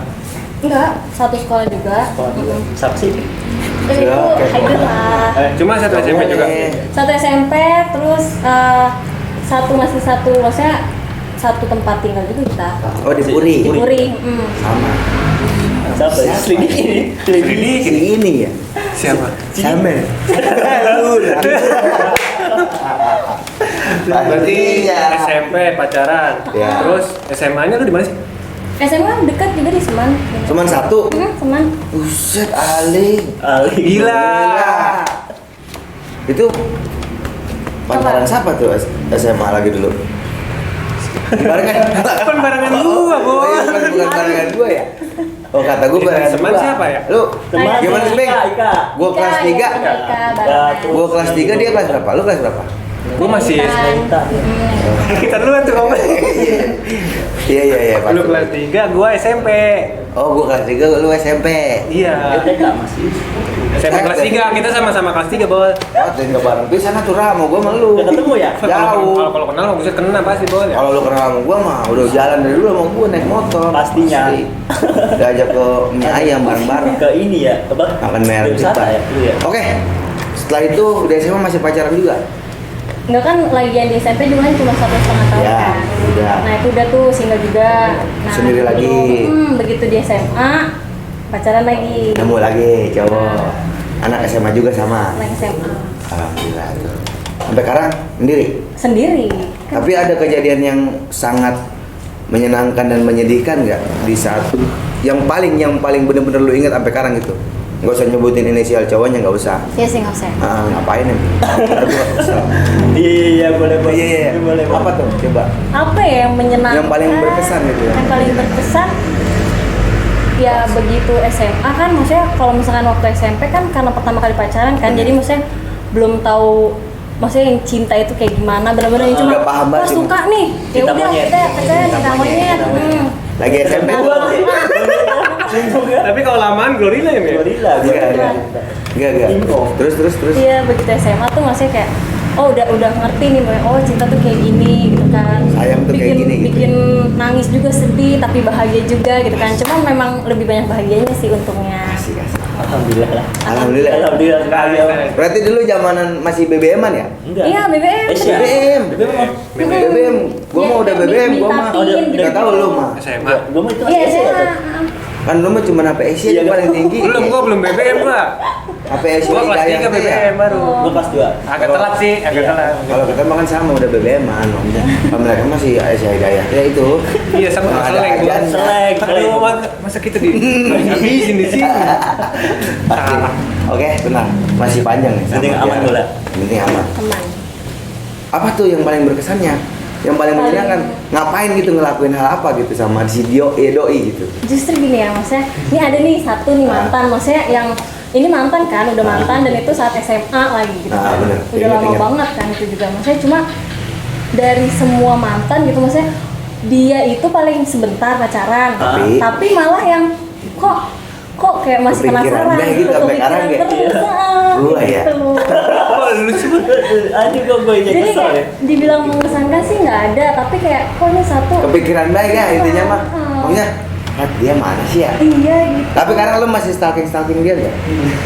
[SPEAKER 4] enggak, satu sekolah juga.
[SPEAKER 5] Sekolah juga. Siapa sih?
[SPEAKER 4] Dan itu
[SPEAKER 2] Ya, oke.
[SPEAKER 4] hybrid lah.
[SPEAKER 3] Cuma satu SMP juga.
[SPEAKER 4] Satu SMP, terus satu masih satu, maksudnya satu tempat tinggal juga kita.
[SPEAKER 2] Oh di Puri,
[SPEAKER 4] Di Puri.
[SPEAKER 2] sama.
[SPEAKER 5] Siapa ya? Selidiki ini.
[SPEAKER 2] Selidiki ini ya.
[SPEAKER 3] Siapa?
[SPEAKER 2] Sama. Berarti ya.
[SPEAKER 3] SMP pacaran.
[SPEAKER 2] Ya.
[SPEAKER 3] Terus SMA-nya lu di mana sih?
[SPEAKER 4] SMA dekat juga di Seman.
[SPEAKER 2] Cuman satu.
[SPEAKER 4] Seman.
[SPEAKER 2] Buset, Ali.
[SPEAKER 3] Gila.
[SPEAKER 2] Itu pacaran siapa tuh SMA lagi dulu? Barengan.
[SPEAKER 3] Kan barengan gua,
[SPEAKER 2] Oh, iya,
[SPEAKER 3] Bos.
[SPEAKER 2] bukan barengan gua ya. Oh kata gua barengan
[SPEAKER 3] Teman
[SPEAKER 2] gua.
[SPEAKER 3] siapa ya?
[SPEAKER 2] Lu
[SPEAKER 5] Teman
[SPEAKER 2] gimana sih, Beng?
[SPEAKER 5] Ika.
[SPEAKER 2] Gua kelas 3.
[SPEAKER 4] Ika, barengan.
[SPEAKER 2] Gua kelas 3, dia kelas berapa? Lu kelas berapa?
[SPEAKER 3] Gua masih
[SPEAKER 5] Intan.
[SPEAKER 3] kita duluan tuh ngomong.
[SPEAKER 2] Iya, pasti.
[SPEAKER 3] Lu kelas 3, gua SMP.
[SPEAKER 2] Oh, gua kelas 3, lu SMP.
[SPEAKER 3] Iya.
[SPEAKER 5] TK masih.
[SPEAKER 3] SMP kelas 3, kita sama-sama kelas 3, Bos.
[SPEAKER 2] Oh, dan enggak bareng. Bisa sana tuh Ramo, gua sama lu.
[SPEAKER 5] Udah ketemu ya?
[SPEAKER 2] Jauh.
[SPEAKER 3] Kalau kenal mah bisa kena pasti, Bos. Ya.
[SPEAKER 2] Kalau lu kenal sama gua mah udah jalan dari dulu sama gua naik motor.
[SPEAKER 5] Pastinya.
[SPEAKER 2] Pasti. Diajak ke mie ayam bareng-bareng.
[SPEAKER 5] Ke ini ya, apa?
[SPEAKER 2] Makan merah di
[SPEAKER 5] wisata
[SPEAKER 2] depan.
[SPEAKER 5] ya, dulu ya.
[SPEAKER 2] Oke. Setelah itu udah SMA masih pacaran juga?
[SPEAKER 4] Enggak kan lagi yang di SMP juga kan cuma 1,5 tahun
[SPEAKER 2] Ya,
[SPEAKER 4] kan.
[SPEAKER 2] udah.
[SPEAKER 4] Nah itu udah tuh single juga. Nah,
[SPEAKER 2] Sendiri lagi.
[SPEAKER 4] Begitu di SMA pacaran lagi.
[SPEAKER 2] Nemu lagi cowok. Anak SMA juga sama.
[SPEAKER 4] Anak SMA.
[SPEAKER 2] Alhamdulillah tuh. Sampai sekarang sendiri.
[SPEAKER 4] Sendiri.
[SPEAKER 2] Tapi ada kejadian yang sangat menyenangkan dan menyedihkan nggak di saat yang paling bener-bener lu ingat sampai sekarang gitu? Nggak usah nyebutin inisial cowoknya, nggak usah.
[SPEAKER 4] Ya sih nggak usah.
[SPEAKER 2] Ngapain ya? Ntar gua kesel.
[SPEAKER 5] Iya, boleh.
[SPEAKER 2] Iya.
[SPEAKER 5] Boleh.
[SPEAKER 2] Apa tuh? Coba.
[SPEAKER 4] Apa ya yang menyenangkan?
[SPEAKER 2] Yang paling berkesan gitu ya?
[SPEAKER 4] Yang paling berkesan ya begitu SMA kan, maksudnya kalau misalkan waktu SMP kan karena pertama kali pacaran kan, jadi maksudnya belum tahu maksudnya yang cinta itu kayak gimana, benar-benar yang cuma
[SPEAKER 2] Udah paham
[SPEAKER 4] wah
[SPEAKER 2] banget,
[SPEAKER 4] suka nih, ya
[SPEAKER 5] Cinta
[SPEAKER 4] udah
[SPEAKER 5] monyet.
[SPEAKER 4] kita cinta monyet.
[SPEAKER 2] Lagi SMP tuh.
[SPEAKER 3] Tapi kalau lamaan gorila ya, Mir?
[SPEAKER 5] Gorila.
[SPEAKER 2] Enggak. Terus.
[SPEAKER 4] Iya, begitu SMA tuh masih kayak udah ngerti nih, cinta tuh kayak gini gitu kan.
[SPEAKER 2] Sayang tuh kayak gini, gitu.
[SPEAKER 4] Bikin nangis juga, sedih tapi bahagia juga gitu kan. Cuma memang lebih banyak bahagianya sih untungnya.
[SPEAKER 2] Asik.
[SPEAKER 5] Alhamdulillah lah.
[SPEAKER 2] Alhamdulillah.
[SPEAKER 5] Alhamdulillah sekali.
[SPEAKER 2] Berarti dulu zamanan masih BBM-an ya?
[SPEAKER 5] Enggak.
[SPEAKER 4] Iya, BBM.
[SPEAKER 2] BBM. BBM. Gua mah udah BBM, gua mah.
[SPEAKER 4] Mintatin gitu.
[SPEAKER 2] Enggak tahu lu mah.
[SPEAKER 3] SMA.
[SPEAKER 5] Gua mau itu
[SPEAKER 4] Iya,
[SPEAKER 5] masih
[SPEAKER 4] SMA.
[SPEAKER 2] Kan lu mah cuma HP Asia
[SPEAKER 5] Iya,
[SPEAKER 2] yang paling tinggi.
[SPEAKER 3] Gua belum BBM gua.
[SPEAKER 2] HP Asia
[SPEAKER 3] Gua kelas
[SPEAKER 2] Hidayah
[SPEAKER 3] 3
[SPEAKER 2] tuh ya.
[SPEAKER 3] BBM baru.
[SPEAKER 5] Gua kelas 2.
[SPEAKER 3] Agak telat sih, agak telat.
[SPEAKER 2] Kalau kita makan sama udah BBM-an, maksudnya. Kalau mereka masih Asia Hidayah. Ya itu.
[SPEAKER 3] Iya sama
[SPEAKER 2] Ada
[SPEAKER 3] seleng gua.
[SPEAKER 2] ajan.
[SPEAKER 5] Seleng.
[SPEAKER 3] Aduh, masa kita di habisin di sini.
[SPEAKER 2] Pasti. Oke, tenang. Masih panjang nih.
[SPEAKER 5] Penting
[SPEAKER 2] sama
[SPEAKER 5] aman
[SPEAKER 2] dia.
[SPEAKER 5] dulu lah.
[SPEAKER 2] Penting aman.
[SPEAKER 4] Teman.
[SPEAKER 2] Apa tuh yang paling berkesannya? Yang paling menyenangkan ngapain gitu, ngelakuin hal apa gitu sama si doi gitu.
[SPEAKER 4] Justru gini ya, maksudnya ini ada nih satu nih mantan, maksudnya yang ini mantan kan, udah mantan dan itu saat SMA lagi gitu kan.
[SPEAKER 2] Bener.
[SPEAKER 4] Udah lama banget kan itu juga, maksudnya cuma dari semua mantan gitu, maksudnya dia itu paling sebentar pacaran, tapi malah yang kok kayak masih
[SPEAKER 2] Kepikiran
[SPEAKER 4] penasaran
[SPEAKER 2] deh gitu, sampai sekarang
[SPEAKER 4] kepikiran
[SPEAKER 2] kayak,
[SPEAKER 4] terus,
[SPEAKER 2] lu lah ya.
[SPEAKER 4] gitu.
[SPEAKER 3] Oh, lu sebut.
[SPEAKER 5] Aduh gue jadi
[SPEAKER 4] Jadi
[SPEAKER 5] kesel ya.
[SPEAKER 4] kayak dibilang mengesankan sih nggak ada, tapi kayak kok ini satu
[SPEAKER 2] Kepikiran baik ya intinya mah.
[SPEAKER 4] Heeh.
[SPEAKER 2] Maksudnya, dia mana sih ya?
[SPEAKER 4] iya gitu.
[SPEAKER 2] Tapi karena lu masih stalking dia nggak?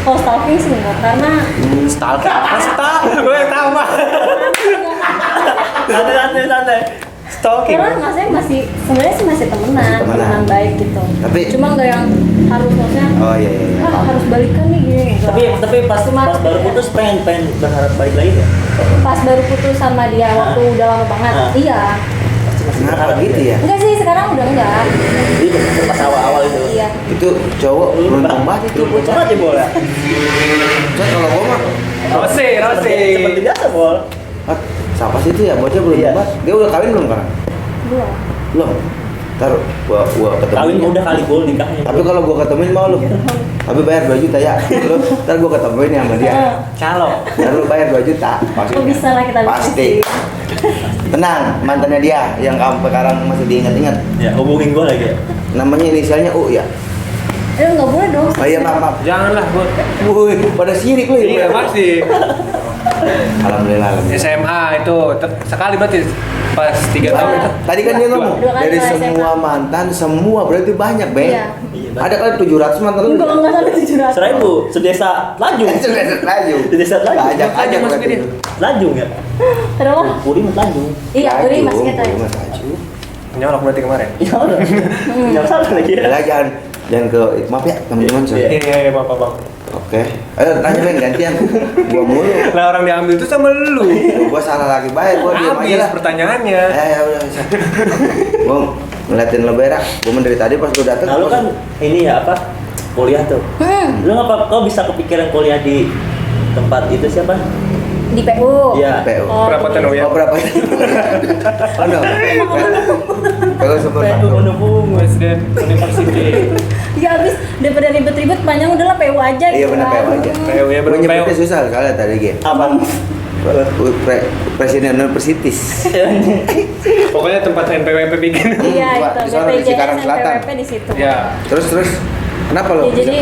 [SPEAKER 4] Kalau stalking sih enggak, karena
[SPEAKER 5] Stalking.
[SPEAKER 3] Gue yang tahu mah.
[SPEAKER 5] Santai.
[SPEAKER 3] Stalking.
[SPEAKER 4] karena maksudnya masih sebenarnya sih masih temenan,
[SPEAKER 2] Temenan.
[SPEAKER 4] temenan baik gitu.
[SPEAKER 2] Tapi-
[SPEAKER 4] cuma nggak yang harus maksudnya
[SPEAKER 2] Oh iya.
[SPEAKER 4] harus balikan nih gini. enggak.
[SPEAKER 5] Tapi pas
[SPEAKER 4] Cuma
[SPEAKER 5] baru
[SPEAKER 4] kayak-
[SPEAKER 5] putus pengen berharap balik lagi ya.
[SPEAKER 4] pas baru putus sama dia waktu udah lama banget.
[SPEAKER 5] Ah.
[SPEAKER 4] Iya.
[SPEAKER 2] Kenapa gitu ya?
[SPEAKER 4] Enggak sih, sekarang udah enggak.
[SPEAKER 5] Jadi pas awal itu.
[SPEAKER 4] Iya.
[SPEAKER 2] Itu cowok beruntung banget itu
[SPEAKER 5] Lu
[SPEAKER 2] bocah.
[SPEAKER 5] banget ya bola.
[SPEAKER 2] Cowok kalau gua mah,
[SPEAKER 3] Rose.
[SPEAKER 5] Seperti biasa bol.
[SPEAKER 2] siapa sih itu ya bocah beruntung
[SPEAKER 5] Iya.
[SPEAKER 2] banget. Dia udah kawin belum sekarang?
[SPEAKER 4] Belum.
[SPEAKER 2] Belum. Ntar gua ketemu.
[SPEAKER 5] Kawin udah kali bol nikahnya.
[SPEAKER 2] Tapi kalau gua ketemuin mau lu. Tapi bayar 2 juta ya. Lu ntar gua ketemuin ya sama dia.
[SPEAKER 5] Calo.
[SPEAKER 2] Dan lu bayar 2 juta. Pasti.
[SPEAKER 4] Oh, bisa lah kita
[SPEAKER 2] Pasti. Tenang, mantannya dia yang kamu sekarang masih diingat-ingat.
[SPEAKER 5] Ya hubungin gua lagi ya.
[SPEAKER 2] Namanya inisialnya U ya.
[SPEAKER 4] Enggak boleh dong.
[SPEAKER 2] Oh iya maaf.
[SPEAKER 3] Janganlah gua.
[SPEAKER 2] Woi, pada sirik lu
[SPEAKER 3] Iya pasti.
[SPEAKER 2] Alhamdulillah.
[SPEAKER 3] SMA itu sekali berarti pas 3 tahun itu.
[SPEAKER 2] Tadi kan dia ngomong
[SPEAKER 4] Dua kali
[SPEAKER 2] dari
[SPEAKER 4] kalau
[SPEAKER 2] semua
[SPEAKER 4] SMA.
[SPEAKER 2] mantan semua berarti banyak, Bang.
[SPEAKER 4] Iya.
[SPEAKER 2] Ada kali 700 mantan lu.
[SPEAKER 4] Enggak sampai 700.
[SPEAKER 5] 1000 sedesa Lajung.
[SPEAKER 2] Laju.
[SPEAKER 5] Sedesa Lajung.
[SPEAKER 2] Banyak aja
[SPEAKER 3] Laju
[SPEAKER 2] berarti
[SPEAKER 3] maksudnya.
[SPEAKER 2] itu.
[SPEAKER 5] Lajung ya.
[SPEAKER 4] Kenapa?
[SPEAKER 5] Puri Lajung.
[SPEAKER 4] Iya, Uri
[SPEAKER 2] Laju,
[SPEAKER 4] masih kita.
[SPEAKER 2] Uri Mas Laju.
[SPEAKER 3] Nyolok berarti kemarin.
[SPEAKER 5] Ya udah. Yang salah lagi ya.
[SPEAKER 2] Ya, jangan ke maaf ya teman-teman.
[SPEAKER 5] Iya.
[SPEAKER 3] Iya, maaf Bang.
[SPEAKER 2] Oke. Ayo tanya Ben gantian. Gua mulu.
[SPEAKER 3] Lah orang diambil itu sama lu.
[SPEAKER 2] Gua salah lagi baik, gua diam aja
[SPEAKER 3] Habis
[SPEAKER 2] lah.
[SPEAKER 3] pertanyaannya.
[SPEAKER 2] Ya udah bisa. Gua ngeliatin lo berak. Gua dari tadi pas lu datang.
[SPEAKER 5] Nah, lu kan ini ya apa? Kuliah tuh. Lu ngapa kau bisa kepikiran kuliah di tempat itu siapa?
[SPEAKER 4] Di PU.
[SPEAKER 5] Iya.
[SPEAKER 2] PU.
[SPEAKER 4] Oh,
[SPEAKER 3] Berapa tahun ya?
[SPEAKER 2] Oh berapa? Oh no. Kalau seperti
[SPEAKER 5] PU Menubung.
[SPEAKER 3] Presiden University.
[SPEAKER 4] Ya habis daripada ribet-ribet panjang udahlah PU aja
[SPEAKER 2] Iya
[SPEAKER 4] gitu
[SPEAKER 2] benar
[SPEAKER 4] kan.
[SPEAKER 2] PU aja.
[SPEAKER 3] PU ya,
[SPEAKER 2] Gua
[SPEAKER 3] bener,
[SPEAKER 2] nyebutnya
[SPEAKER 3] PU.
[SPEAKER 2] susah soalnya tadi Gen.
[SPEAKER 5] Apa?
[SPEAKER 2] Presiden Universitas.
[SPEAKER 3] Pokoknya tempat NPWP bikin.
[SPEAKER 4] Iya
[SPEAKER 2] Di
[SPEAKER 4] itu
[SPEAKER 2] sana, di Cikarang
[SPEAKER 4] BPJS
[SPEAKER 2] Selatan.
[SPEAKER 4] NPWP di situ.
[SPEAKER 3] Ya.
[SPEAKER 2] Terus kenapa lo?
[SPEAKER 4] Ya, jadi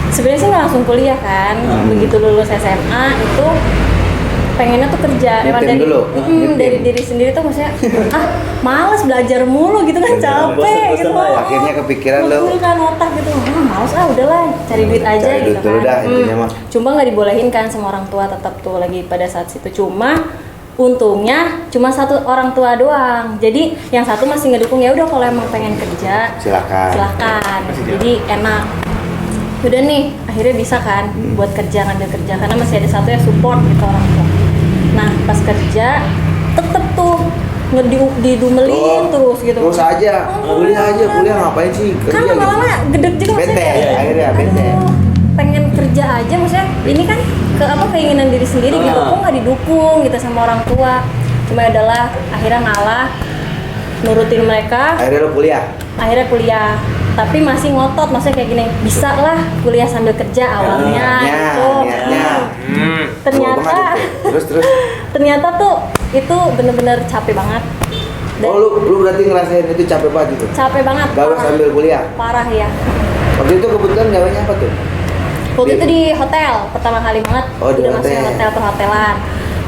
[SPEAKER 4] sebenarnya sih nggak langsung kuliah kan. Begitu lulus SMA itu pengennya tuh kerja. Emang
[SPEAKER 2] Nyetim
[SPEAKER 4] dari
[SPEAKER 2] dulu. Nyetim.
[SPEAKER 4] dari diri sendiri tuh maksudnya males belajar mulu gitu kan, capek
[SPEAKER 5] Bosan-bosan
[SPEAKER 4] gitu.
[SPEAKER 5] lah ya.
[SPEAKER 2] Akhirnya kepikiran lo.
[SPEAKER 4] Betul kan otak gitu. Males udahlah cari duit aja
[SPEAKER 2] Cari duit
[SPEAKER 4] gitu
[SPEAKER 2] dulu
[SPEAKER 4] kan.
[SPEAKER 2] dah, intinya mah.
[SPEAKER 4] Cuma nggak dibolehin kan sama orang tua tetap tuh lagi pada saat situ. Cuma untungnya cuma satu orang tua doang. Jadi yang satu masih ngedukung, ya udah kalau emang pengen kerja
[SPEAKER 2] Silakan.
[SPEAKER 4] silakan. Jadi enak. Udah nih, akhirnya bisa kan buat kerja, ngambil kerja karena masih ada satu yang support gitu orang tua. Nah, pas kerja tetep tuh didumelin terus gitu.
[SPEAKER 2] Terus aja, kuliah ngapain sih? Kerja
[SPEAKER 4] Kan
[SPEAKER 2] gitu.
[SPEAKER 4] lama-lama gedek juga
[SPEAKER 2] Bete,
[SPEAKER 4] maksudnya.
[SPEAKER 2] akhirnya bete.
[SPEAKER 4] Aduh, pengen kerja aja maksudnya. Ini kan keinginan diri sendiri gitu. Kok nggak didukung gitu sama orang tua. Cuma adalah akhirnya ngalah, nurutin mereka.
[SPEAKER 2] Akhirnya lo kuliah.
[SPEAKER 4] Akhirnya kuliah, tapi masih ngotot, maksudnya kayak gini, bisa lah kuliah sambil kerja awalnya gitu.
[SPEAKER 2] Niatnya.
[SPEAKER 4] Ternyata
[SPEAKER 2] Terus.
[SPEAKER 4] ternyata tuh itu bener-bener capek banget.
[SPEAKER 2] Oh lu berarti ngerasain itu capek banget gitu?
[SPEAKER 4] Capek banget.
[SPEAKER 2] Gawe
[SPEAKER 4] parah.
[SPEAKER 2] sambil kuliah?
[SPEAKER 4] Parah ya.
[SPEAKER 2] Waktu itu kebetulan gawanya apa tuh?
[SPEAKER 4] Waktu itu di hotel, pertama kali banget.
[SPEAKER 2] Oh, di
[SPEAKER 4] udah masuk
[SPEAKER 2] hotel.
[SPEAKER 4] hotel perhotelan.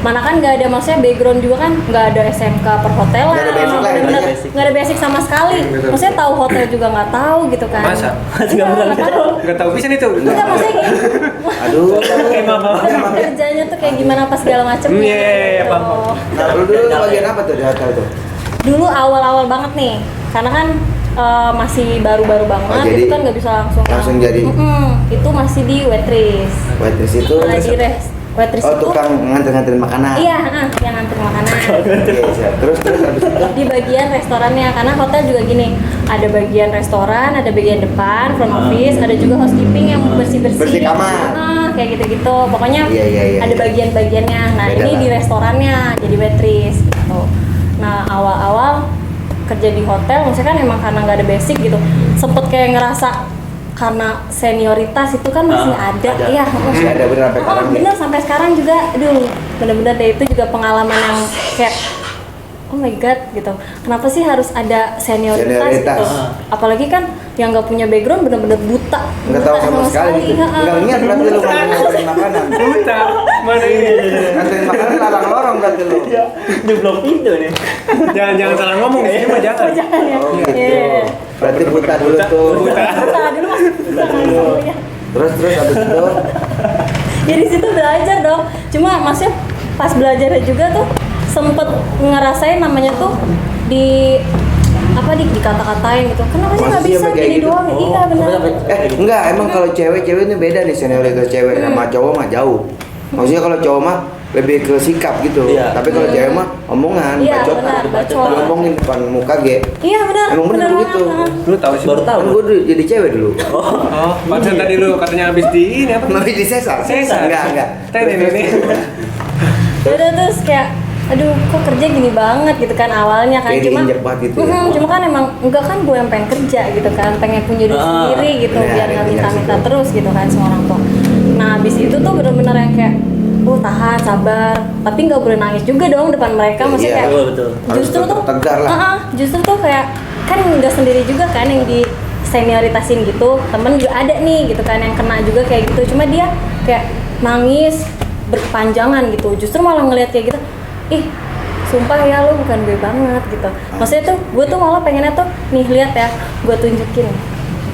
[SPEAKER 4] Mana kan nggak ada, maksudnya background juga kan nggak ada SMK perhotelan.
[SPEAKER 2] Nggak ada basic
[SPEAKER 4] emang
[SPEAKER 2] lah,
[SPEAKER 4] bener-bener
[SPEAKER 5] basic.
[SPEAKER 4] nggak ada basic sama sekali.
[SPEAKER 3] Betul.
[SPEAKER 4] Maksudnya tahu hotel juga nggak tahu gitu kan.
[SPEAKER 3] Masa?
[SPEAKER 4] Iya, nggak tahu.
[SPEAKER 3] Nggak tahu bisa itu.
[SPEAKER 4] Enggak, maksudnya gini.
[SPEAKER 2] Aduh.
[SPEAKER 4] Kerjanya tuh kayak gimana pas segala macem.
[SPEAKER 3] Iya, paham.
[SPEAKER 2] Nah, lu dulu bagian apa tuh di hotel tuh?
[SPEAKER 4] Dulu awal-awal banget nih, karena kan masih baru-baru banget,
[SPEAKER 2] Oh, jadi
[SPEAKER 4] itu kan nggak bisa
[SPEAKER 2] langsung jadi?
[SPEAKER 4] Itu masih di waitress.
[SPEAKER 2] Waitress itu?
[SPEAKER 4] Nah, di waitress
[SPEAKER 2] Oh,
[SPEAKER 4] itu
[SPEAKER 2] tukang nganter-nganterin makanan?
[SPEAKER 4] iya, yang nganter makanan.
[SPEAKER 2] Oke, siap. Terus habis itu?
[SPEAKER 4] Di bagian restorannya, karena hotel juga gini, ada bagian restoran, ada bagian depan front office, ada juga housekeeping yang bersih-bersih.
[SPEAKER 2] Bersih kamar.
[SPEAKER 4] Kayak gitu-gitu. Pokoknya
[SPEAKER 2] Iya,
[SPEAKER 4] ada
[SPEAKER 2] iya.
[SPEAKER 4] bagian-bagiannya. Nah,
[SPEAKER 2] Beda
[SPEAKER 4] ini
[SPEAKER 2] lah.
[SPEAKER 4] di restorannya jadi waitress gitu. Nah, awal-awal kerja di hotel, maksudnya kan emang karena nggak ada basic gitu, sempet kayak ngerasa karena senioritas itu kan masih ada. Iya,
[SPEAKER 2] Masih ada bener sampai sekarang nih?
[SPEAKER 4] bener sampai sekarang juga. Aduh, bener-bener deh, itu juga pengalaman yang kayak oh my god gitu. Kenapa sih harus ada senioritas,
[SPEAKER 2] Senioritas.
[SPEAKER 4] gitu? Apalagi kan yang nggak punya background bener-bener buta.
[SPEAKER 2] Nggak tahu sama sekali gitu.
[SPEAKER 4] Ha-ha.
[SPEAKER 2] Nggak niat berarti lu nganterin makanan.
[SPEAKER 3] Buta. Mana ini?
[SPEAKER 2] Nganterin makanan larang lorong berarti lu.
[SPEAKER 5] Jeblok pintu nih.
[SPEAKER 3] Jangan salah ngomong di sini mah jangan.
[SPEAKER 4] Jangan ya.
[SPEAKER 2] Oh gitu.
[SPEAKER 4] Iya.
[SPEAKER 2] Berarti buta dulu tuh.
[SPEAKER 4] Buta dulu mas. Buta.
[SPEAKER 2] Terus habis itu
[SPEAKER 4] Ya di situ belajar dong. Cuma maksudnya pas belajarnya juga tuh sempet ngerasain namanya tuh di dikata-katain gitu. Kenapa sih
[SPEAKER 2] Masa
[SPEAKER 4] nggak
[SPEAKER 2] sih
[SPEAKER 4] bisa
[SPEAKER 2] sampai kayak
[SPEAKER 4] gini
[SPEAKER 2] gitu?
[SPEAKER 4] doang? Iya benar.
[SPEAKER 2] enggak, emang kalau cewek ini beda nih senioritas cewek sama cowok mah jauh. Maksudnya kalau cowok mah lebih ke sikap gitu.
[SPEAKER 5] Iya.
[SPEAKER 2] Tapi kalau cewek mah omongan,
[SPEAKER 4] Iya,
[SPEAKER 2] bacotan.
[SPEAKER 4] benar, bacot.
[SPEAKER 2] Ngomongin depan muka ge.
[SPEAKER 4] Iya benar.
[SPEAKER 2] Emang bener begitu.
[SPEAKER 4] banget.
[SPEAKER 3] Lu tahu sih?
[SPEAKER 5] Baru tahu.
[SPEAKER 2] Kan gue jadi cewek dulu.
[SPEAKER 3] Oh, pantesan tadi lu katanya habis di ini apa?
[SPEAKER 2] Tapi di sesar.
[SPEAKER 3] Sesar.
[SPEAKER 2] Enggak.
[SPEAKER 3] Tadi ini.
[SPEAKER 4] Udah terus kayak aduh kok kerja gini banget gitu kan awalnya kan,
[SPEAKER 2] Kayak diinjek banget gitu ya.
[SPEAKER 4] cuma kan emang enggak kan gue yang pengen kerja gitu kan, pengen punya duit sendiri gitu,
[SPEAKER 2] bener,
[SPEAKER 4] biar nggak
[SPEAKER 2] bener,
[SPEAKER 4] minta-minta
[SPEAKER 2] bener.
[SPEAKER 4] terus gitu kan sama orang tua. Nah abis itu tuh bener-bener yang kayak tahan sabar, tapi nggak boleh nangis juga dong depan mereka, maksudnya
[SPEAKER 2] Iya,
[SPEAKER 4] kayak
[SPEAKER 5] betul.
[SPEAKER 4] justru
[SPEAKER 2] Harus
[SPEAKER 4] tuh
[SPEAKER 2] tegar lah.
[SPEAKER 4] justru tuh kayak kan nggak sendiri juga kan yang di senioritasin gitu, temen juga ada nih gitu kan yang kena juga kayak gitu, cuma dia kayak nangis berkepanjangan gitu, justru malah ngeliat kayak gitu, ih sumpah ya lo bukan gue banget gitu. Maksudnya tuh gue tuh malah pengennya tuh nih lihat ya, gue tunjukin.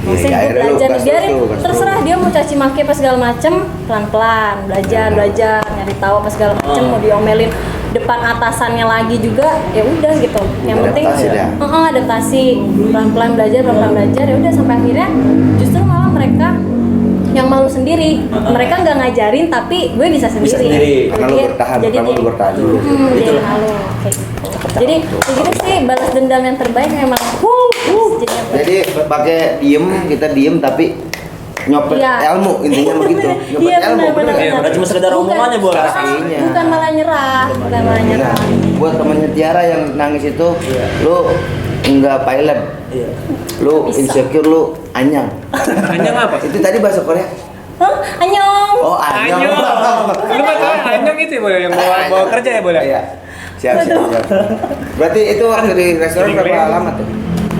[SPEAKER 4] Maksudnya gue
[SPEAKER 2] akhirnya lu
[SPEAKER 4] belajar,
[SPEAKER 2] kasih
[SPEAKER 4] biarin
[SPEAKER 2] tuh, kasih
[SPEAKER 4] terserah dia mau caci maki apa segala macem, pelan-pelan belajar nyari tahu apa segala macem, mau diomelin depan atasannya lagi juga ya udah gitu. Yang penting
[SPEAKER 2] Adaptasi dah.
[SPEAKER 4] adaptasi, pelan-pelan belajar ya udah sampai akhirnya justru malah mereka yang malu sendiri. Mereka nggak ngajarin tapi gue bisa sendiri.
[SPEAKER 5] sendiri.
[SPEAKER 2] Karena lu
[SPEAKER 4] Jadi-
[SPEAKER 2] bertahan,
[SPEAKER 4] jadi
[SPEAKER 2] pertama lu
[SPEAKER 4] dia-
[SPEAKER 2] bertahan dulu.
[SPEAKER 4] jadi
[SPEAKER 5] Itulah.
[SPEAKER 4] malu kayak gitu. Jadi begitu sih, balas dendam yang terbaik memang jadinya
[SPEAKER 2] Jadi pakai kita diem tapi nyopet
[SPEAKER 4] Iya.
[SPEAKER 2] ilmu intinya begitu. Nyopet
[SPEAKER 4] Iya,
[SPEAKER 2] ilmu
[SPEAKER 4] benar.
[SPEAKER 2] bener.
[SPEAKER 5] Nggak cuma sekedar
[SPEAKER 4] Bukan-
[SPEAKER 5] omongannya, Bos.
[SPEAKER 2] Aslinya.
[SPEAKER 4] bukan malah nyerah.
[SPEAKER 2] Nah, buat temennya Tiara yang nangis itu,
[SPEAKER 5] Iya.
[SPEAKER 2] lu enggak pilot,
[SPEAKER 5] Iya.
[SPEAKER 2] lu
[SPEAKER 4] Bisa.
[SPEAKER 2] insecure, lu anyang.
[SPEAKER 3] Anyang apa?
[SPEAKER 2] Itu tadi bahasa Korea.
[SPEAKER 4] Hah? Anyong.
[SPEAKER 2] Oh, anyang.
[SPEAKER 3] Anyong. Lu kan tahu anyong itu ya, boleh yang bawa kerja ya boleh.
[SPEAKER 2] Iya. Siap. Berarti itu waktu di restoran berapa lama tuh?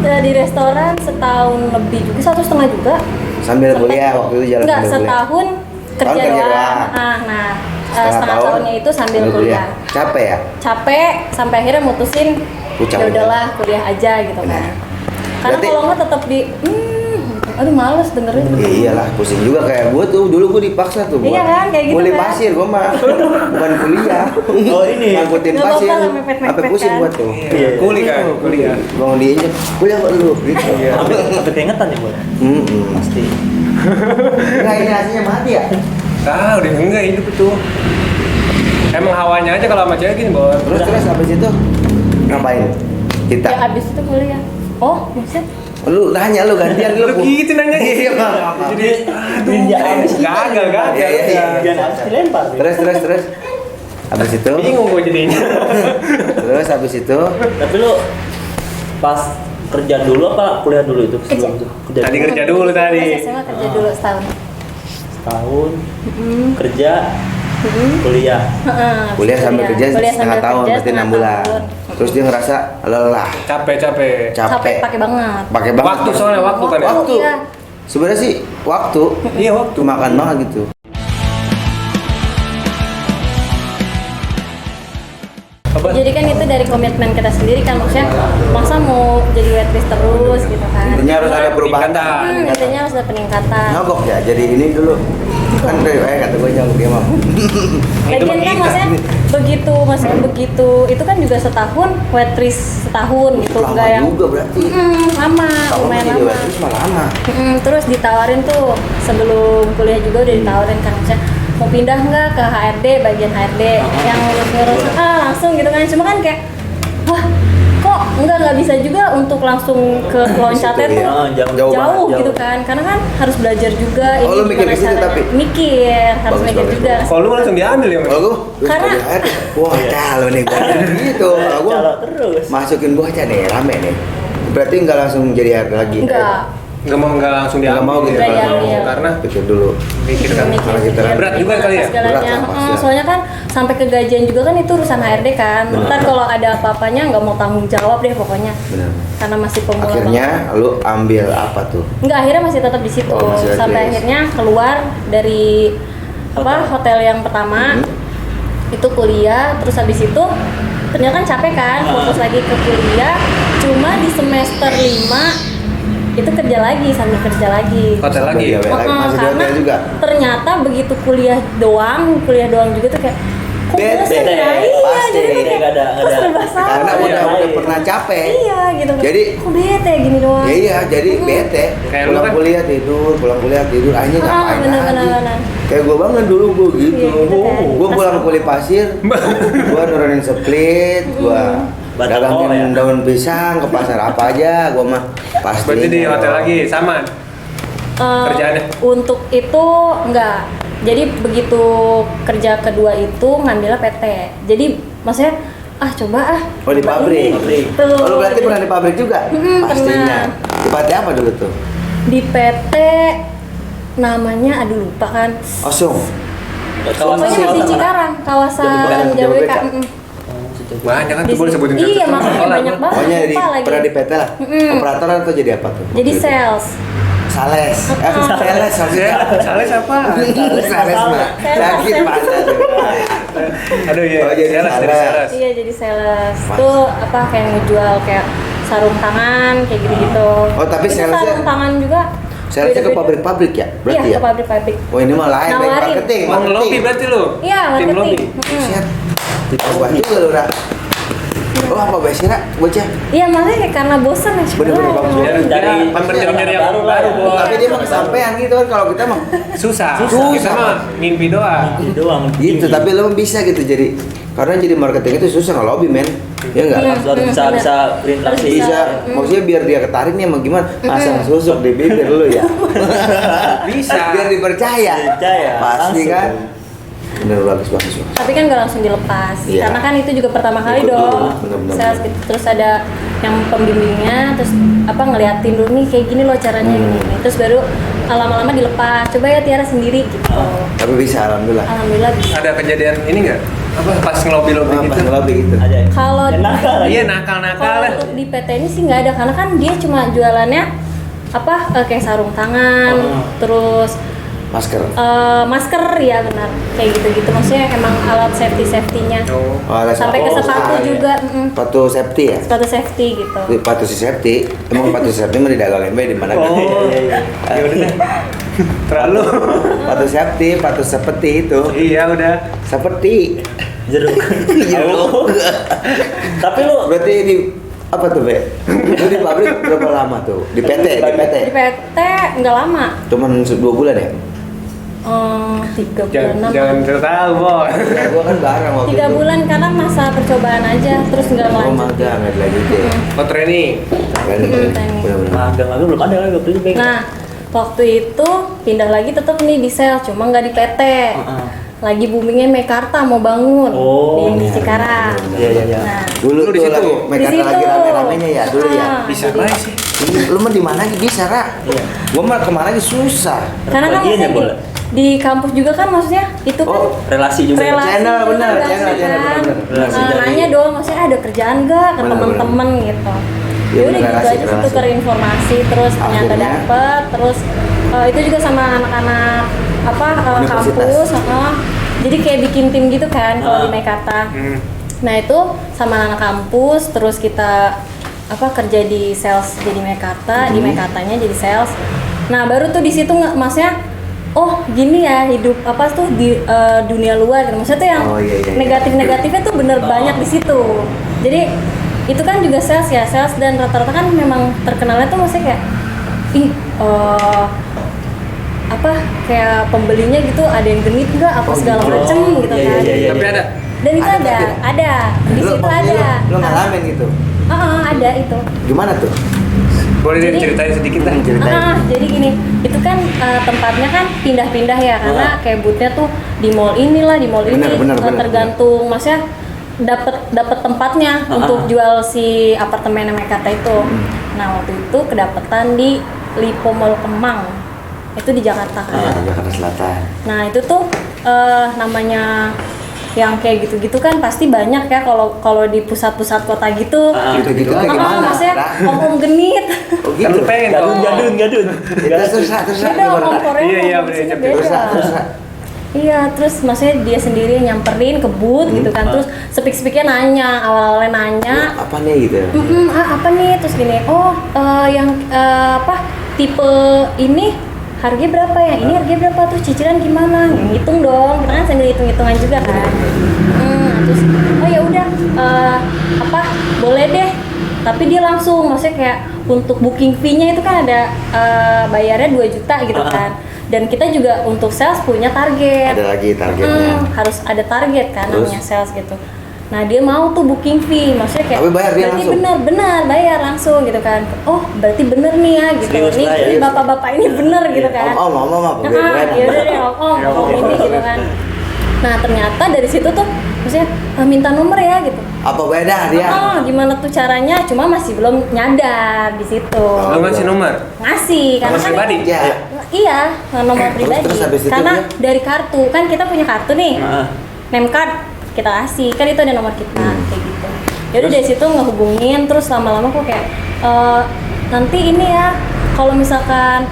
[SPEAKER 4] Di restoran setahun lebih juga, 1,5 juga.
[SPEAKER 2] Sambil kuliah waktu itu jalan
[SPEAKER 4] Enggak,
[SPEAKER 2] sambil kuliah.
[SPEAKER 4] setahun kerja
[SPEAKER 2] kerja
[SPEAKER 4] doang.
[SPEAKER 2] doang.
[SPEAKER 4] Nah, setengah tahunnya itu sambil kuliah.
[SPEAKER 2] Capek ya?
[SPEAKER 4] Capek sampai akhirnya mutusin
[SPEAKER 2] Pucang
[SPEAKER 4] ya
[SPEAKER 2] aja.
[SPEAKER 4] udahlah kuliah aja gitu kan.
[SPEAKER 2] Benar.
[SPEAKER 4] Karena
[SPEAKER 2] Berarti-
[SPEAKER 4] kalau nggak tetap di aduh males dengerin.
[SPEAKER 2] Ya iyalah, pusing juga kayak gua tuh dulu gua dipaksa tuh
[SPEAKER 4] Iya kan, kayak gitu
[SPEAKER 2] Kulit
[SPEAKER 4] kan.
[SPEAKER 2] pasir gua mah. Bukan kuliah.
[SPEAKER 5] Oh, ini.
[SPEAKER 2] Ngangkutin
[SPEAKER 4] Nggak
[SPEAKER 2] pasir.
[SPEAKER 4] apa-apa lah, mepet-mepet
[SPEAKER 2] Sampai pusing
[SPEAKER 4] kan.
[SPEAKER 2] gua tuh.
[SPEAKER 5] Iya.
[SPEAKER 3] Kuliah kan, kuliah.
[SPEAKER 2] Mau diinjek, kuliah kok dulu gitu.
[SPEAKER 5] Sampai keingetan ya, Bos. Pasti.
[SPEAKER 2] Enggak, ini aslinya mati ya?
[SPEAKER 3] Ah, udah enggak hidup itu. Emang hawanya aja kalau sama cewek gini, Bos.
[SPEAKER 2] Terus habis itu ngapain? Kita.
[SPEAKER 4] Ya abis itu kuliah. Oh, maksudnya
[SPEAKER 2] Lu nanya lu gantian lu.
[SPEAKER 3] Lu gitu nanya.
[SPEAKER 2] Iya, Bang.
[SPEAKER 3] Jadi
[SPEAKER 5] Ninja abis.
[SPEAKER 3] gagal.
[SPEAKER 2] Iya, iya.
[SPEAKER 5] Jangan harus dilempar.
[SPEAKER 2] Terus. Habis itu.
[SPEAKER 3] Bingung gua jadinya.
[SPEAKER 2] Terus habis itu.
[SPEAKER 5] Tapi lu pas kerja dulu apa kuliah dulu itu sebelum itu?
[SPEAKER 3] Tadi kerja dulu tadi.
[SPEAKER 4] SMA kerja dulu setahun.
[SPEAKER 5] Setahun kerja kuliah.
[SPEAKER 2] Kuliah sambil kerja setengah tahun, berarti 6 bulan. Terus dia ngerasa lelah,
[SPEAKER 3] Capek.
[SPEAKER 4] Capek pakai banget.
[SPEAKER 2] pakai banget.
[SPEAKER 3] Waktu soalnya waktu kan ya.
[SPEAKER 2] Waktu.
[SPEAKER 4] Iya.
[SPEAKER 2] Sebenarnya sih waktu.
[SPEAKER 3] Iya, waktu.
[SPEAKER 2] Makan banget gitu.
[SPEAKER 3] Apa?
[SPEAKER 4] Jadi kan itu dari komitmen kita sendiri kan, maksudnya masa mau jadi waitress terus gitu kan.
[SPEAKER 2] Intinya harus ada perubahan.
[SPEAKER 4] Intinya harus ada peningkatan.
[SPEAKER 2] Nyogok ya, jadi ini dulu. Kan kata gue nyogok dia mah.
[SPEAKER 4] Lagian kan maksudnya begitu itu kan juga setahun waitress setahun gitu,
[SPEAKER 2] Lama
[SPEAKER 4] enggak yang
[SPEAKER 2] juga berarti.
[SPEAKER 4] lama,
[SPEAKER 2] Tahun
[SPEAKER 4] lumayan
[SPEAKER 2] jadi
[SPEAKER 4] lama.
[SPEAKER 2] waitress mah lama.
[SPEAKER 4] Terus ditawarin tuh sebelum kuliah juga udah ditawarin kan, maksudnya mau pindah nggak ke HRD, bagian HRD yang ngurus-ngurus langsung gitu kan. Cuma kan kayak wah kok nggak bisa juga untuk langsung ke loncatnya
[SPEAKER 2] Situ,
[SPEAKER 4] tuh
[SPEAKER 2] ya. Jauh banget,
[SPEAKER 4] jauh gitu
[SPEAKER 5] jauh.
[SPEAKER 4] kan, karena kan harus belajar juga.
[SPEAKER 2] Oh, lu mikir
[SPEAKER 4] gimana
[SPEAKER 2] ke situ
[SPEAKER 4] caranya.
[SPEAKER 2] tapi?
[SPEAKER 4] Mikir harus
[SPEAKER 2] Bagus,
[SPEAKER 4] mikir
[SPEAKER 2] bagus,
[SPEAKER 4] juga.
[SPEAKER 3] Kalau lu langsung diambil ya, Mas?
[SPEAKER 2] Kalau gue,
[SPEAKER 4] Karena-
[SPEAKER 2] wah calo nih gue gitu. Kalau gue
[SPEAKER 5] Calok terus.
[SPEAKER 2] masukin gue aja nih rame nih. Berarti nggak langsung jadi HRD lagi.
[SPEAKER 4] Enggak.
[SPEAKER 3] Nggak langsung
[SPEAKER 2] Nggak
[SPEAKER 3] diambil.
[SPEAKER 2] mau gitu.
[SPEAKER 4] Nggak
[SPEAKER 3] Kalau
[SPEAKER 4] diambil.
[SPEAKER 3] karena
[SPEAKER 2] Pikir dulu.
[SPEAKER 3] mikir kan.
[SPEAKER 4] Mikir
[SPEAKER 2] Karena kita kan
[SPEAKER 3] berat juga kali ya?
[SPEAKER 4] segalanya.
[SPEAKER 2] Berat lah, pasti lah.
[SPEAKER 4] Soalnya kan sampai ke gajian juga kan itu urusan HRD kan.
[SPEAKER 2] Benar.
[SPEAKER 4] Ntar kalau ada apa-apanya nggak mau tanggung jawab deh pokoknya.
[SPEAKER 2] Benar.
[SPEAKER 4] Karena masih pemula.
[SPEAKER 2] Akhirnya lu ambil apa tuh?
[SPEAKER 4] Enggak, akhirnya masih tetap di situ.
[SPEAKER 2] Oh, masih
[SPEAKER 4] Sampai
[SPEAKER 2] waitress.
[SPEAKER 4] akhirnya keluar dari hotel yang pertama. Itu kuliah, terus habis itu ternyata kan capek kan, fokus lagi ke kuliah. Cuma di semester 5 itu kerja lagi, sambil kerja lagi.
[SPEAKER 3] Hotel lagi ya?
[SPEAKER 2] Sambil dia lagi. Masih di
[SPEAKER 4] Karena
[SPEAKER 2] hotel juga.
[SPEAKER 4] ternyata begitu kuliah doang juga tuh kayak kok
[SPEAKER 2] Bete,
[SPEAKER 4] bosen ya? Iya,
[SPEAKER 2] pasti.
[SPEAKER 4] jadi tuh kayak
[SPEAKER 5] Nggak ada-
[SPEAKER 4] kok serba salah.
[SPEAKER 2] Karena
[SPEAKER 5] Iya,
[SPEAKER 2] udah
[SPEAKER 5] iya.
[SPEAKER 2] pernah capek.
[SPEAKER 4] Iya gitu.
[SPEAKER 2] Jadi-
[SPEAKER 4] kok bete gini doang.
[SPEAKER 2] Ya iya, jadi bete.
[SPEAKER 3] Kayak lu
[SPEAKER 2] Pulang
[SPEAKER 3] kan?
[SPEAKER 2] kuliah tidur, pulang kuliah tidur. Akhirnya ngapain
[SPEAKER 4] bener.
[SPEAKER 2] lagi? Kayak gue banget dulu gue gitu.
[SPEAKER 4] Iya, gitu kan.
[SPEAKER 2] Gue pulang kuliah pasir, gue nurunin split, gue
[SPEAKER 5] Batang
[SPEAKER 2] dagangin
[SPEAKER 5] ya?
[SPEAKER 2] daun pisang ke pasar apa aja, gue mah pasti.
[SPEAKER 3] Berarti di hotel lagi sama. Kerjaannya?
[SPEAKER 4] Untuk itu enggak. Jadi begitu kerja kedua itu ngambilnya PT. Jadi maksudnya coba
[SPEAKER 2] Oh, di
[SPEAKER 4] coba
[SPEAKER 2] pabrik.
[SPEAKER 4] ini,
[SPEAKER 5] Pabrik.
[SPEAKER 4] gitu.
[SPEAKER 2] Oh, lu berarti pernah di pabrik juga? Pastinya.
[SPEAKER 4] pernah.
[SPEAKER 2] Di PT apa dulu tuh?
[SPEAKER 4] Di PT namanya lupa kan.
[SPEAKER 2] Osung.
[SPEAKER 4] Pokoknya masih Cikarang, kawasan
[SPEAKER 2] Jababeka.
[SPEAKER 4] Jababeka.
[SPEAKER 3] Banyak kan
[SPEAKER 4] Di
[SPEAKER 3] tuh boleh
[SPEAKER 4] situ-
[SPEAKER 3] sebutin
[SPEAKER 4] iya,
[SPEAKER 3] satu-satu.
[SPEAKER 4] makanya
[SPEAKER 3] Sekolah,
[SPEAKER 4] banyak
[SPEAKER 3] gua.
[SPEAKER 4] banget.
[SPEAKER 2] Pokoknya
[SPEAKER 4] lupa lagi.
[SPEAKER 2] pernah di PT lah. Operator atau jadi apa tuh?
[SPEAKER 4] Jadi
[SPEAKER 2] waktu itu?
[SPEAKER 4] sales.
[SPEAKER 2] Sales. Sales maksudnya.
[SPEAKER 3] Sales apa?
[SPEAKER 2] Sales mah. Sakit
[SPEAKER 4] Sales.
[SPEAKER 2] pada tuh.
[SPEAKER 3] Aduh iya,
[SPEAKER 2] Oh, jadi
[SPEAKER 3] sales, jadi
[SPEAKER 2] sales.
[SPEAKER 3] sales.
[SPEAKER 4] Iya, jadi sales.
[SPEAKER 2] Pas.
[SPEAKER 4] Tuh apa kayak ngejual kayak sarung tangan kayak gitu-gitu.
[SPEAKER 2] Oh, tapi
[SPEAKER 4] Itu
[SPEAKER 2] salesnya-
[SPEAKER 4] sarung tangan juga.
[SPEAKER 2] Salesnya ke
[SPEAKER 4] beda-beda.
[SPEAKER 2] pabrik-pabrik ya? Berarti
[SPEAKER 4] Iya,
[SPEAKER 2] ya?
[SPEAKER 4] ke pabrik-pabrik.
[SPEAKER 2] Oh, ini mah lain, baik
[SPEAKER 4] Nawarin.
[SPEAKER 2] marketing.
[SPEAKER 3] Mau ngelobi berarti lu?
[SPEAKER 4] Iya,
[SPEAKER 3] Tim
[SPEAKER 4] marketing.
[SPEAKER 3] lobby.
[SPEAKER 2] Siap. Wah juga lu, Ra. Oh, apa biasanya, Ra? Bocah.
[SPEAKER 4] Iya, makanya kayak karena bosan ya.
[SPEAKER 2] Bener-bener bagus.
[SPEAKER 3] Ya,
[SPEAKER 5] Dari
[SPEAKER 3] mencari-nyari yang
[SPEAKER 5] baru lah
[SPEAKER 3] baru,
[SPEAKER 5] ya.
[SPEAKER 3] Bos.
[SPEAKER 2] Tapi dia mah kesampean gitu kan, kalau kita mah
[SPEAKER 3] Susah.
[SPEAKER 2] Susah.
[SPEAKER 3] Kita mah mimpi doang.
[SPEAKER 5] Ini doang.
[SPEAKER 2] gitu, tapi lu mah bisa gitu jadi. Karena jadi marketing itu susah ngelobi, men. Ya enggak?
[SPEAKER 4] Iya.
[SPEAKER 5] Harus bisa berinteraksi.
[SPEAKER 4] Harus
[SPEAKER 2] Bisa, maksudnya biar dia ketarik nih emang gimana? Pasang susuk di bibir lu ya.
[SPEAKER 3] Bisa.
[SPEAKER 2] Biar dipercaya.
[SPEAKER 5] Dipercaya,
[SPEAKER 2] Pasti
[SPEAKER 5] langsung.
[SPEAKER 2] kan. Bener bagus.
[SPEAKER 4] Tapi kan gak langsung dilepas.
[SPEAKER 2] Iya.
[SPEAKER 4] Karena kan itu juga pertama kali
[SPEAKER 2] Ikut dulu,
[SPEAKER 4] dong.
[SPEAKER 2] bener-bener.
[SPEAKER 4] Sales gitu. Terus ada yang pembimbingnya, terus ngeliatin dulu nih kayak gini loh caranya gini. Terus baru lama-lama dilepas. Coba ya Tiara sendiri gitu.
[SPEAKER 2] Tapi bisa, alhamdulillah.
[SPEAKER 4] Alhamdulillah bisa.
[SPEAKER 3] Ada kejadian ini nggak? Apa pas ngelobi-lobi
[SPEAKER 2] Pas
[SPEAKER 3] gitu?
[SPEAKER 2] ngelobi gitu.
[SPEAKER 5] Aja.
[SPEAKER 4] Kalau
[SPEAKER 5] Dan nakal lagi.
[SPEAKER 3] Iya, nakal-nakal
[SPEAKER 4] Kalau
[SPEAKER 3] lah.
[SPEAKER 4] untuk di PT ini sih nggak ada, karena kan dia cuma jualannya kayak sarung tangan, terus
[SPEAKER 2] Masker.
[SPEAKER 4] masker ya benar, kayak gitu-gitu. Maksudnya emang alat safety-nya.
[SPEAKER 3] Oh.
[SPEAKER 2] Oh, ada
[SPEAKER 4] Sampai ke sepatu
[SPEAKER 2] iya.
[SPEAKER 4] juga,
[SPEAKER 2] Sepatu safety ya?
[SPEAKER 4] sepatu safety gitu.
[SPEAKER 2] Sepatu si safety. Emang sepatu safety mah didagangin bae di mana kan?
[SPEAKER 3] Oh, ya udah deh. Terlalu.
[SPEAKER 2] Sepatu safety, sepatu seperti itu.
[SPEAKER 3] Iya udah.
[SPEAKER 2] Seperti.
[SPEAKER 5] Jeruk.
[SPEAKER 2] Jeruk.
[SPEAKER 5] Tapi lu
[SPEAKER 2] Berarti di apa tuh, Be? Lu di pabrik berapa lama tuh? Di PT, di PT.
[SPEAKER 4] Di PT nggak lama,
[SPEAKER 2] Cuman 2 bulan ya?
[SPEAKER 4] 3
[SPEAKER 3] Jangan,
[SPEAKER 4] bulan.
[SPEAKER 3] jangan tertahu, Boy.
[SPEAKER 2] Ya, gua kan bareng waktu
[SPEAKER 4] 3
[SPEAKER 2] itu.
[SPEAKER 4] bulan karena masa percobaan aja, terus nggak
[SPEAKER 2] Oh,
[SPEAKER 4] lanjut.
[SPEAKER 2] magang nggak dilanjutin.
[SPEAKER 3] Oh, training.
[SPEAKER 2] Keren,
[SPEAKER 4] training.
[SPEAKER 2] bener-bener.
[SPEAKER 5] magang lagi belum ada lagi waktu itu. Bang.
[SPEAKER 4] Nah, waktu itu pindah lagi tetap nih di sales, cuma nggak di PT. Lagi boomingnya Mekarta mau bangun
[SPEAKER 5] Oh,
[SPEAKER 4] di
[SPEAKER 2] iya,
[SPEAKER 4] Cikarang.
[SPEAKER 5] Iya, iya, iya.
[SPEAKER 4] Nah,
[SPEAKER 2] Dulu
[SPEAKER 3] Lu di
[SPEAKER 2] tuh
[SPEAKER 3] situ?
[SPEAKER 2] lagi
[SPEAKER 4] Di
[SPEAKER 2] mereka
[SPEAKER 4] situ.
[SPEAKER 2] lagi rame-ramenya ya dulu ya.
[SPEAKER 3] Bisa
[SPEAKER 4] jadi-
[SPEAKER 3] baik sih.
[SPEAKER 2] Lu mah di mana aja bisa, Ra?
[SPEAKER 5] Iya.
[SPEAKER 2] Gua mah kemana aja susah.
[SPEAKER 4] karena kan
[SPEAKER 5] Bagian ya,
[SPEAKER 4] maksudnya
[SPEAKER 5] boleh.
[SPEAKER 4] di kampus juga kan maksudnya itu kan
[SPEAKER 2] Oh,
[SPEAKER 5] Relasi juga.
[SPEAKER 4] relasi
[SPEAKER 2] Channel,
[SPEAKER 4] juga
[SPEAKER 2] benar,
[SPEAKER 4] kan,
[SPEAKER 2] channel,
[SPEAKER 4] kan?
[SPEAKER 2] benar.
[SPEAKER 5] Relasi
[SPEAKER 4] Nah,
[SPEAKER 5] dari-
[SPEAKER 4] nanya dong maksudnya ada kerjaan gak ke
[SPEAKER 2] Benar,
[SPEAKER 4] temen-temen gitu.
[SPEAKER 2] Iya,
[SPEAKER 4] Ya udah gitu
[SPEAKER 2] relasi,
[SPEAKER 4] aja sih
[SPEAKER 2] relasi.
[SPEAKER 4] tukar informasi, terus ternyata
[SPEAKER 2] Akhirnya?
[SPEAKER 4] dapet, terus itu juga sama anak-anak
[SPEAKER 2] Universitas.
[SPEAKER 4] kampus, jadi kayak bikin tim gitu kan kalau di Meikata. Nah itu sama anak kampus, terus kita kerja di sales jadi Meikata, di Meikatanya jadi sales. Nah baru tuh di situ maksudnya, oh gini ya hidup di dunia luar gitu. Maksudnya tuh yang
[SPEAKER 2] iya.
[SPEAKER 4] negatif-negatifnya tuh bener banyak di situ. Jadi itu kan juga sales ya, sales dan rata-rata kan memang terkenalnya tuh maksudnya kayak kayak pembelinya gitu ada yang genit nggak segala macem gitu kan.
[SPEAKER 3] Tapi ada.
[SPEAKER 4] Dan itu ada di
[SPEAKER 2] Lu
[SPEAKER 4] situ
[SPEAKER 2] maksudnya
[SPEAKER 4] ada.
[SPEAKER 2] lu ngalamin gitu.
[SPEAKER 4] Ada itu.
[SPEAKER 2] Gimana tuh?
[SPEAKER 3] Boleh
[SPEAKER 4] Jadi-
[SPEAKER 3] diceritain sedikit lah.
[SPEAKER 2] Ceritain.
[SPEAKER 4] Jadi gini, itu kan tempatnya kan pindah-pindah ya karena kayak boothnya tuh di mall inilah, di mall ini
[SPEAKER 2] Benar,
[SPEAKER 4] tergantung maksudnya dapat tempatnya untuk jual si apartemen Meikata itu. Nah, waktu itu kedapetan di Lipo Mall Kemang. Itu di Jakarta kan.
[SPEAKER 2] Jakarta Selatan.
[SPEAKER 4] Nah, itu tuh namanya yang kayak gitu-gitu kan pasti banyak ya kalau di pusat-pusat kota gitu.
[SPEAKER 2] Gitu-gitu kayak gimana?
[SPEAKER 4] Maksudnya
[SPEAKER 2] Ra?
[SPEAKER 4] om-om genit.
[SPEAKER 2] Oh
[SPEAKER 3] Kan
[SPEAKER 2] gitu.
[SPEAKER 3] lu pengen
[SPEAKER 5] Gadun.
[SPEAKER 2] Terserah
[SPEAKER 4] Beda
[SPEAKER 2] gimana?
[SPEAKER 4] om Korea.
[SPEAKER 3] Iya,
[SPEAKER 4] om
[SPEAKER 3] bener,
[SPEAKER 4] sini
[SPEAKER 3] bener.
[SPEAKER 4] beda.
[SPEAKER 2] Terserah.
[SPEAKER 4] Iya, terus maksudnya dia sendiri nyamperin ke booth gitu kan, terus speak-speaknya nanya, awalnya nanya,
[SPEAKER 2] Apa nih gitu?
[SPEAKER 4] apa nih, terus gini, yang tipe ini harganya berapa ya, ini harganya berapa, terus cicilan gimana, ngitung dong, kita kan sambil hitung-hitungan juga kan. Terus oh ya udah, boleh deh, tapi dia langsung, maksudnya kayak untuk booking fee-nya itu kan ada bayarnya 2 juta gitu kan. Dan kita juga untuk sales punya target.
[SPEAKER 2] Ada lagi targetnya.
[SPEAKER 4] Harus ada target kan
[SPEAKER 2] Terus?
[SPEAKER 4] namanya sales gitu. Nah dia mau tuh booking fee, maksudnya kayak
[SPEAKER 2] Tapi bayar dia
[SPEAKER 4] berarti
[SPEAKER 2] langsung?
[SPEAKER 4] benar bayar langsung gitu kan. Oh berarti bener nih ya gitu.
[SPEAKER 5] Serius lah ya.
[SPEAKER 4] Ini bapak-bapak ini bener gitu kan.
[SPEAKER 2] Om, apa?
[SPEAKER 4] Ya udah deh om ini gitu kan. Nah ternyata dari situ tuh maksudnya minta nomor ya gitu.
[SPEAKER 2] Apa beda dia?
[SPEAKER 4] Gimana tuh caranya? Cuma masih belum nyadar di situ.
[SPEAKER 3] Lu ngasih nomor.
[SPEAKER 4] Ngasih karena
[SPEAKER 3] Nomor
[SPEAKER 4] kan
[SPEAKER 3] pribadi?
[SPEAKER 2] Ya.
[SPEAKER 4] Iya, nomor pribadi.
[SPEAKER 2] terus habis itu
[SPEAKER 4] Karena
[SPEAKER 2] dia?
[SPEAKER 4] dari kartu, kan kita punya kartu nih. Name card kita kasih, kan itu ada nomor kita kayak gitu. Yaudah dari situ ngehubungin, terus lama-lama kok kayak nanti ini ya, kalau misalkan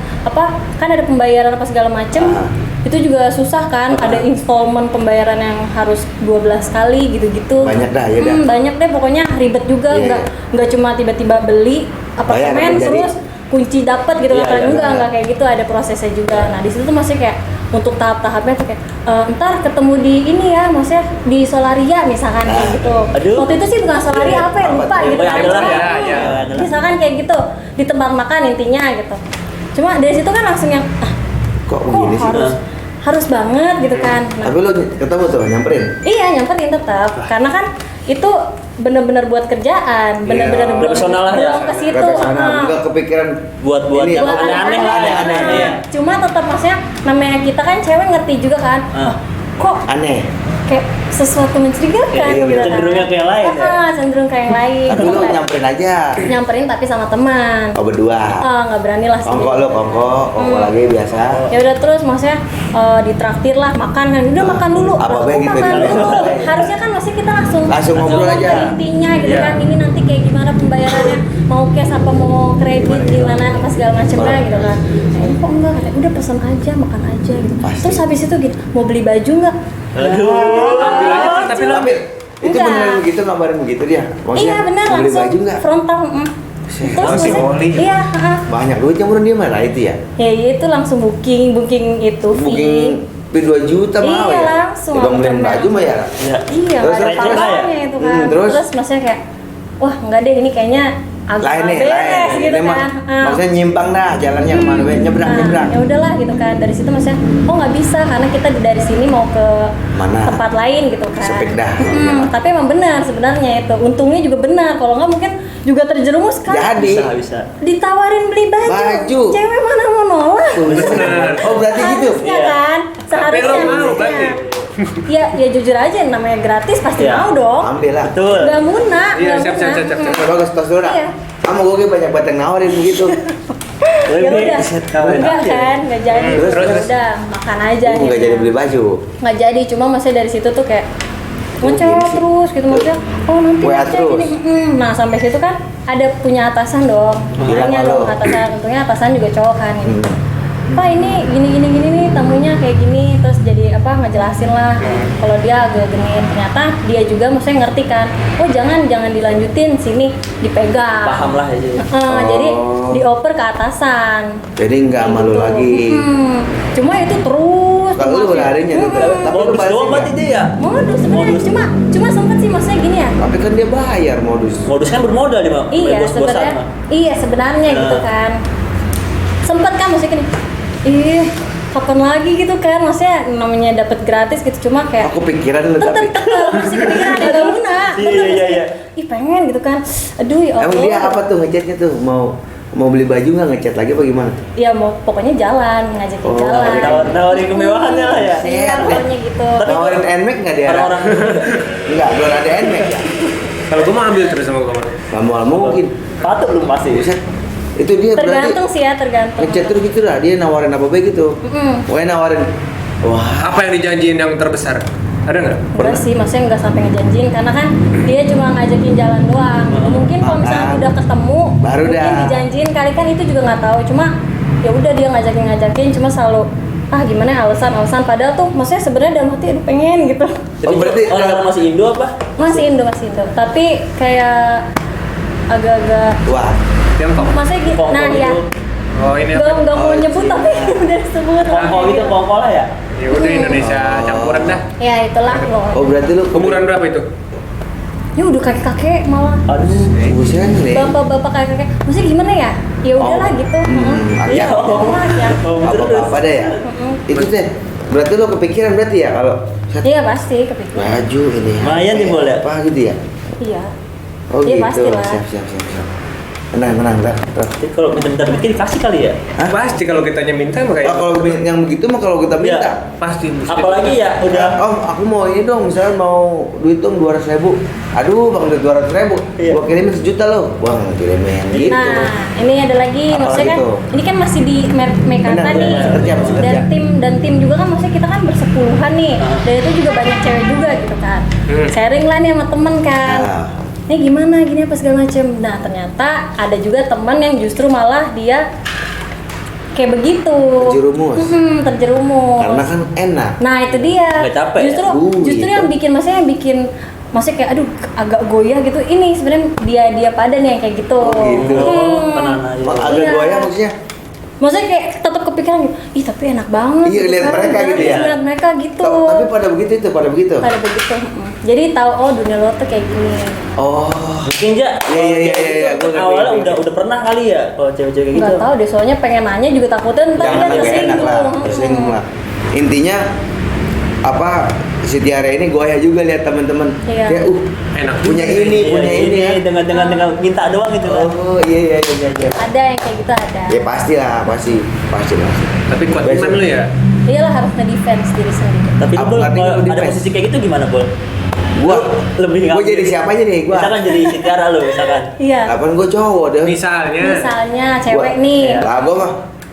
[SPEAKER 4] kan ada pembayaran apa segala macem, itu juga susah kan, ada installment pembayaran yang harus 12 kali gitu-gitu.
[SPEAKER 2] Banyak dah, ya dah.
[SPEAKER 4] Banyak deh, pokoknya ribet juga,
[SPEAKER 2] Iya.
[SPEAKER 4] nggak cuma tiba-tiba beli
[SPEAKER 2] Bayar,
[SPEAKER 4] apartemen
[SPEAKER 2] jadi.
[SPEAKER 4] terus kunci dapat gitu
[SPEAKER 5] Iya,
[SPEAKER 4] kan,
[SPEAKER 5] iya,
[SPEAKER 4] enggak kayak gitu, ada prosesnya juga. Nah di situ tuh masih kayak untuk tahap-tahapnya tuh kayak ntar ketemu di ini ya, maksudnya di Solaria misalkan kayak gitu.
[SPEAKER 5] Aduh.
[SPEAKER 4] Waktu itu sih bukan Solaria,
[SPEAKER 5] Iya,
[SPEAKER 4] apa ya, lupa
[SPEAKER 2] apa tuh?
[SPEAKER 4] gitu
[SPEAKER 5] Oh, ya,
[SPEAKER 4] kan.
[SPEAKER 5] adalah,
[SPEAKER 3] ya, ya.
[SPEAKER 4] Misalkan kayak gitu di tempat makan intinya gitu. Cuma dari situ kan langsung yang
[SPEAKER 2] Kok begini sih?
[SPEAKER 4] harus banget gitu kan. Nah,
[SPEAKER 2] Tapi lu ketemu tuh, nyamperin?
[SPEAKER 4] iya nyamperin tetap, karena kan itu bener-bener buat kerjaan, bener-bener
[SPEAKER 2] Iya.
[SPEAKER 4] belum
[SPEAKER 5] Profesional lah ya.
[SPEAKER 4] ke situ.
[SPEAKER 2] Profesional, enggak kepikiran
[SPEAKER 5] buat
[SPEAKER 2] ini
[SPEAKER 5] yang
[SPEAKER 2] apa?
[SPEAKER 5] aneh-aneh lah, aneh-aneh ya.
[SPEAKER 4] Cuma tetap maksudnya namanya kita kan cewek ngerti juga kan. Kok
[SPEAKER 2] Aneh.
[SPEAKER 4] kayak sesuatu mencurigakan
[SPEAKER 5] Iya,
[SPEAKER 4] gitu kan.
[SPEAKER 5] cenderungnya kayak yang lain ya?
[SPEAKER 4] Cenderung kayak yang lain.
[SPEAKER 2] Tapi lu nyamperin aja.
[SPEAKER 4] Nyamperin tapi sama teman.
[SPEAKER 2] Oh berdua.
[SPEAKER 4] Nggak berani lah
[SPEAKER 2] Kongko lu, kongko lagi biasa.
[SPEAKER 4] Ya udah terus maksudnya ditraktir lah makan kan. Udah makan dulu.
[SPEAKER 2] Apa
[SPEAKER 4] Kok
[SPEAKER 2] baik gitu
[SPEAKER 4] makan
[SPEAKER 2] dulu?
[SPEAKER 4] dulu. Harusnya kan masih kita langsung
[SPEAKER 2] Ngobrol
[SPEAKER 4] ngomong
[SPEAKER 2] aja.
[SPEAKER 4] ke intinya gitu
[SPEAKER 3] Iya.
[SPEAKER 4] kan. Ini nanti kayak gimana pembayarannya, mau cash apa mau kredit gimana apa segala macamnya gitu kan. Nah, ini kok enggak, katanya udah pesan aja, makan aja gitu.
[SPEAKER 2] Pasti.
[SPEAKER 4] Terus habis itu gitu, mau beli baju nggak?
[SPEAKER 5] Aduh.
[SPEAKER 3] Ambil aja tapi lu
[SPEAKER 2] Tapi itu
[SPEAKER 4] Enggak.
[SPEAKER 2] beneran begitu, ngabarin begitu dia? Maksudnya,
[SPEAKER 4] Iya benar
[SPEAKER 2] mau beli
[SPEAKER 4] langsung
[SPEAKER 2] baju nggak?
[SPEAKER 4] frontal. Terus
[SPEAKER 3] Masih
[SPEAKER 4] maksudnya-
[SPEAKER 3] oli.
[SPEAKER 4] Iya,
[SPEAKER 2] Banyak duitnya murah dia malah itu ya?
[SPEAKER 4] ya itu langsung booking itu
[SPEAKER 2] Booking
[SPEAKER 4] fee.
[SPEAKER 2] 2 juta mau
[SPEAKER 4] Iya,
[SPEAKER 2] ya?
[SPEAKER 4] langsung.
[SPEAKER 2] Bang beliin
[SPEAKER 4] Bener.
[SPEAKER 2] baju mah ya?
[SPEAKER 5] Ya.
[SPEAKER 4] Iya,
[SPEAKER 2] Terus,
[SPEAKER 4] nggak ada
[SPEAKER 2] terus,
[SPEAKER 4] apa-apanya itu kan.
[SPEAKER 2] terus?
[SPEAKER 4] Maksudnya kayak, wah enggak deh ini kayaknya agak
[SPEAKER 2] Lain nih,
[SPEAKER 4] beres
[SPEAKER 2] lain.
[SPEAKER 4] gitu
[SPEAKER 2] Ini mah
[SPEAKER 4] kan.
[SPEAKER 2] maksudnya nyimpang dah jalannya kemana, nyebrang.
[SPEAKER 4] Ya udahlah gitu kan. Dari situ maksudnya, oh nggak bisa karena kita dari sini mau ke
[SPEAKER 2] Mana?
[SPEAKER 4] tempat lain gitu kan.
[SPEAKER 2] Sepik dah.
[SPEAKER 4] Tapi emang benar sebenarnya itu. Untungnya juga benar. Kalau nggak mungkin juga terjerumus kan.
[SPEAKER 2] Jadi,
[SPEAKER 5] Bisa.
[SPEAKER 4] Ditawarin beli baju.
[SPEAKER 2] Baju.
[SPEAKER 4] Cewek mana mau nolak?
[SPEAKER 3] bener.
[SPEAKER 2] oh berarti gitu?
[SPEAKER 4] Harusnya
[SPEAKER 5] Iya.
[SPEAKER 4] kan. Seharusnya.
[SPEAKER 3] lo mau,
[SPEAKER 4] harusnya.
[SPEAKER 3] berarti?
[SPEAKER 4] Ya jujur aja namanya gratis pasti
[SPEAKER 5] Iya.
[SPEAKER 4] mau dong.
[SPEAKER 2] Ambil lah.
[SPEAKER 5] Betul.
[SPEAKER 4] Gak muna.
[SPEAKER 3] Iya,
[SPEAKER 4] nggak
[SPEAKER 3] siap,
[SPEAKER 4] muna.
[SPEAKER 3] siap.
[SPEAKER 2] Bagus, tos dulu dah.
[SPEAKER 4] Iya.
[SPEAKER 2] Kamu gue banyak banget yang nawarin begitu.
[SPEAKER 4] Ya udah. Enggak
[SPEAKER 5] aja.
[SPEAKER 4] kan, nggak jadi.
[SPEAKER 2] Terus,
[SPEAKER 4] Ya
[SPEAKER 3] terus.
[SPEAKER 4] udah, makan aja.
[SPEAKER 2] Nggak
[SPEAKER 4] gitu.
[SPEAKER 2] jadi beli baju.
[SPEAKER 4] Nggak jadi, cuma maksudnya dari situ tuh kayak ngecek
[SPEAKER 2] gini sih.
[SPEAKER 4] terus gitu maksudnya. Oh nanti
[SPEAKER 2] WA
[SPEAKER 4] ngecek
[SPEAKER 2] terus.
[SPEAKER 4] ini. Nah sampai situ kan ada punya atasan dong.
[SPEAKER 2] Bilang
[SPEAKER 4] Tanya
[SPEAKER 2] sama
[SPEAKER 4] dong
[SPEAKER 2] lo.
[SPEAKER 4] atasan. Untungnya atasan juga cowok kan. Gitu. Pak ini gini nih tamunya kayak gini, terus jadi apa ngejelasin lah kalau dia agak genit. Ternyata dia juga maksudnya ngerti kan, oh jangan dilanjutin, sini dipegang.
[SPEAKER 5] Paham lah aja.
[SPEAKER 4] Jadi dioper ke atasan.
[SPEAKER 2] Jadi nggak
[SPEAKER 4] Kayak
[SPEAKER 2] malu
[SPEAKER 4] gitu.
[SPEAKER 2] lagi.
[SPEAKER 4] Cuma itu terus.
[SPEAKER 2] Kalau lu
[SPEAKER 4] masih-
[SPEAKER 2] larinya tuh, tapi lu
[SPEAKER 5] Modus doang
[SPEAKER 2] balesin
[SPEAKER 5] berarti
[SPEAKER 2] ya?
[SPEAKER 5] dia ya.
[SPEAKER 4] Modus sebenarnya, cuma sempet sih maksudnya gini ya.
[SPEAKER 2] Tapi kan dia bayar modus.
[SPEAKER 5] Modus kan bermodal dia, Bang.
[SPEAKER 4] Iya
[SPEAKER 5] Bos-bosan
[SPEAKER 4] sebenarnya,
[SPEAKER 5] mah.
[SPEAKER 4] iya sebenarnya gitu
[SPEAKER 5] Nah.
[SPEAKER 4] kan. Sempet kan maksudnya gini, kapan lagi gitu kan, maksudnya namanya dapat gratis gitu, cuma kayak
[SPEAKER 2] Aku pikiran lu tapi.
[SPEAKER 4] tetep masih kepikiran ya gak guna.
[SPEAKER 5] Iya.
[SPEAKER 4] Ih pengen gitu kan, aduh ya Allah.
[SPEAKER 2] Emang dia apa tuh ngechatnya tuh? Mau beli baju nggak, ngechat lagi apa gimana?
[SPEAKER 4] Ya mau pokoknya jalan, ngajakin
[SPEAKER 2] Oh,
[SPEAKER 4] jalan.
[SPEAKER 5] Nawarin kemewahannya lah ya.
[SPEAKER 4] Iya pokoknya gitu.
[SPEAKER 2] Nawarin NMAX nggak dia?
[SPEAKER 5] Orang-orang
[SPEAKER 2] Enggak, belum ada NMAX ya?
[SPEAKER 3] Kalau gue mau ambil terus sama gue.
[SPEAKER 2] Nggak mau mungkin.
[SPEAKER 5] patut belum pasti.
[SPEAKER 2] Buset. Itu dia
[SPEAKER 4] Tergantung
[SPEAKER 2] berarti
[SPEAKER 4] sih ya, tergantung.
[SPEAKER 2] ngechat terus gitu lah, dia nawarin apa baik gitu. Pokoknya nawarin. Wah,
[SPEAKER 3] Apa yang dijanjiin yang terbesar? Ada nggak?
[SPEAKER 4] Enggak sih, maksudnya nggak sampai ngejanjiin karena kan dia cuma ngajakin jalan doang. Mungkin kalau misalnya
[SPEAKER 2] Makan.
[SPEAKER 4] udah ketemu,
[SPEAKER 2] Baru
[SPEAKER 4] mungkin
[SPEAKER 2] dah.
[SPEAKER 4] dijanjiin kali kan itu juga nggak tahu. Cuma ya udah dia ngajakin, cuma selalu gimana ya, alasan padahal tuh maksudnya sebenarnya dalam hati aduh pengen gitu.
[SPEAKER 2] Oh, berarti
[SPEAKER 5] orang masih Indo apa?
[SPEAKER 4] Masih Indo. Tapi kayak agak-agak
[SPEAKER 2] wah,
[SPEAKER 3] Tiongkok.
[SPEAKER 4] maksudnya gitu.
[SPEAKER 5] Kongko
[SPEAKER 4] Nah,
[SPEAKER 5] gitu.
[SPEAKER 4] ya.
[SPEAKER 3] Oh ini apa?
[SPEAKER 4] Nggak mau
[SPEAKER 2] Oh,
[SPEAKER 4] nyebut
[SPEAKER 2] iya.
[SPEAKER 4] tapi udah disebut.
[SPEAKER 5] Kongko gitu, kongko lah ya.
[SPEAKER 3] Ya udah Indonesia campuran dah.
[SPEAKER 4] Ya itulah loh.
[SPEAKER 2] oh berarti lu
[SPEAKER 3] Umuran berapa itu?
[SPEAKER 4] Ya udah kakek-kakek malah.
[SPEAKER 5] Aduh.
[SPEAKER 2] buset nih.
[SPEAKER 4] Bapak-bapak kakek-kakek. Maksudnya gimana ya? Ya udahlah gitu.
[SPEAKER 2] Iya.
[SPEAKER 4] Ya.
[SPEAKER 2] Apa-apa deh ya. Itu teh. Berarti lu kepikiran berarti ya kalau set,
[SPEAKER 4] Iya pasti kepikiran.
[SPEAKER 2] baju ini.
[SPEAKER 5] Lumayan nih, Bol, ya?
[SPEAKER 2] Apa gitu ya?
[SPEAKER 4] Iya.
[SPEAKER 2] Oh
[SPEAKER 4] Iya,
[SPEAKER 2] gitu.
[SPEAKER 4] pastilah.
[SPEAKER 2] Siap. Tenang. Dah.
[SPEAKER 5] Jadi kalau minta bikin dikasih kali ya.
[SPEAKER 2] Hah?
[SPEAKER 3] Pasti kalau kitanya minta mah
[SPEAKER 2] Oh,
[SPEAKER 3] kayak
[SPEAKER 2] kalau yang begitu mah kalau kita minta.
[SPEAKER 5] Iya.
[SPEAKER 3] pasti mesti.
[SPEAKER 5] Apalagi ya udah
[SPEAKER 2] Aku mau ini dong, misalnya mau duit dong 200.000. Aduh, Bang, duit 200.000.
[SPEAKER 5] Iya.
[SPEAKER 2] Gua kirimin 1 juta loh. Bang, kirimin gitu.
[SPEAKER 4] Nah, ini ada lagi,
[SPEAKER 2] Apa
[SPEAKER 4] maksudnya
[SPEAKER 2] lagi
[SPEAKER 4] kan
[SPEAKER 2] tuh?
[SPEAKER 4] ini kan masih di Mekarta
[SPEAKER 2] Benar,
[SPEAKER 4] nih.
[SPEAKER 2] masih kerja.
[SPEAKER 4] Dan tim juga kan maksudnya kita kan bersepuluhan nih. Dan itu juga banyak cewek juga gitu kan. Sharing lah nih sama temen kan.
[SPEAKER 2] Nah.
[SPEAKER 4] Ini gimana gini apa segala macem. Nah, ternyata ada juga teman yang justru malah dia kayak begitu.
[SPEAKER 2] Terjerumus.
[SPEAKER 4] Terjerumus.
[SPEAKER 2] Karena kan enak.
[SPEAKER 4] Nah itu dia.
[SPEAKER 5] Nggak capek
[SPEAKER 4] Justru
[SPEAKER 2] ya?
[SPEAKER 4] justru
[SPEAKER 2] Gitu.
[SPEAKER 4] yang bikin maksudnya kayak aduh agak goyah gitu. Ini sebenarnya dia pada nih yang kayak gitu.
[SPEAKER 2] Oh, gitu.
[SPEAKER 5] Tenang aja.
[SPEAKER 2] Agak
[SPEAKER 4] Iya.
[SPEAKER 2] goyah maksudnya.
[SPEAKER 4] Maksudnya kayak tetap kepikiran gitu. Ih tapi enak banget.
[SPEAKER 2] Iya, lihat
[SPEAKER 4] kan.
[SPEAKER 2] mereka gitu ya.
[SPEAKER 4] Lihat mereka gitu.
[SPEAKER 2] Tapi pada begitu.
[SPEAKER 4] Pada begitu. Jadi tahu oh dunia luar tuh kayak gini.
[SPEAKER 2] Oh.
[SPEAKER 5] Mungkin ya.
[SPEAKER 2] Iya, gua ngerti.
[SPEAKER 5] Awalnya udah pernah kali ya kalau cewek-cewek kayak gitu.
[SPEAKER 4] Nggak tahu deh soalnya pengen nanya juga takutnya ntar
[SPEAKER 2] Jangan
[SPEAKER 4] dia
[SPEAKER 2] agak enak
[SPEAKER 4] tersinggung.
[SPEAKER 2] lah, tersinggung lah. Intinya apa, si Tiara ini goyah juga lihat teman-teman.
[SPEAKER 4] Iya.
[SPEAKER 2] Kayak
[SPEAKER 3] Enak
[SPEAKER 2] punya
[SPEAKER 3] juga.
[SPEAKER 2] ini, punya ini ya.
[SPEAKER 5] dengan minta doang gitu kan.
[SPEAKER 2] Oh iya.
[SPEAKER 4] Ada yang kayak gitu ada.
[SPEAKER 2] Ya pasti.
[SPEAKER 3] Tapi kuat
[SPEAKER 2] Besok.
[SPEAKER 3] iman lu ya.
[SPEAKER 4] Iyalah harus nge-defense diri sendiri.
[SPEAKER 5] Tapi
[SPEAKER 2] Apa
[SPEAKER 5] Bol,
[SPEAKER 2] artinya
[SPEAKER 5] kalau
[SPEAKER 2] lu
[SPEAKER 5] ada
[SPEAKER 2] defense?
[SPEAKER 5] posisi kayak gitu gimana, Bol?
[SPEAKER 2] Gua
[SPEAKER 5] Lebih
[SPEAKER 2] Gua jadi siapa aja nih, gua?
[SPEAKER 5] Misalkan jadi si Tiara lu misalkan.
[SPEAKER 4] Iya.
[SPEAKER 2] Apaan gua cowok deh.
[SPEAKER 3] Misalnya
[SPEAKER 4] Misalnya cewek
[SPEAKER 2] Gua-
[SPEAKER 4] nih.
[SPEAKER 2] Lah gua mah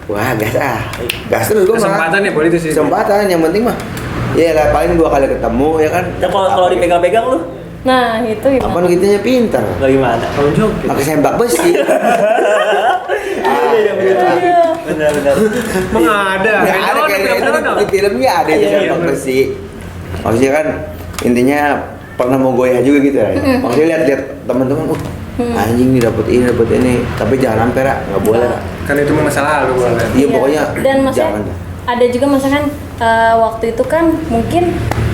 [SPEAKER 2] wah gas terus gua mah.
[SPEAKER 3] kesempatan ya boleh itu sih.
[SPEAKER 2] Kesempatan yang penting mah. Ya lah paling 2 kali ketemu ya kan.
[SPEAKER 5] Dan kalau dipegang-pegang lu
[SPEAKER 4] Nah itu gimana?
[SPEAKER 2] Apaan gitunya pintar.
[SPEAKER 5] bagaimana?
[SPEAKER 3] Kalau joget.
[SPEAKER 2] Pakai sembak besi.
[SPEAKER 5] Iya, benar. Benar.
[SPEAKER 3] Emang ada.
[SPEAKER 2] Ya, ada kayak itu di filmnya ada
[SPEAKER 5] Iya,
[SPEAKER 2] di
[SPEAKER 5] iya,
[SPEAKER 2] sembak
[SPEAKER 5] bener.
[SPEAKER 2] besi. Maksudnya kan intinya pernah mau goyah juga gitu ya. Maksudnya lihat teman-teman, anjing nih dapat ini, tapi jangan sampai Ra, nggak boleh Ra.
[SPEAKER 3] Kan itu mah masa lalu gua lihat.
[SPEAKER 2] Iya pokoknya
[SPEAKER 4] Dan maksudnya
[SPEAKER 2] jangan.
[SPEAKER 4] ada juga misalkan waktu itu kan mungkin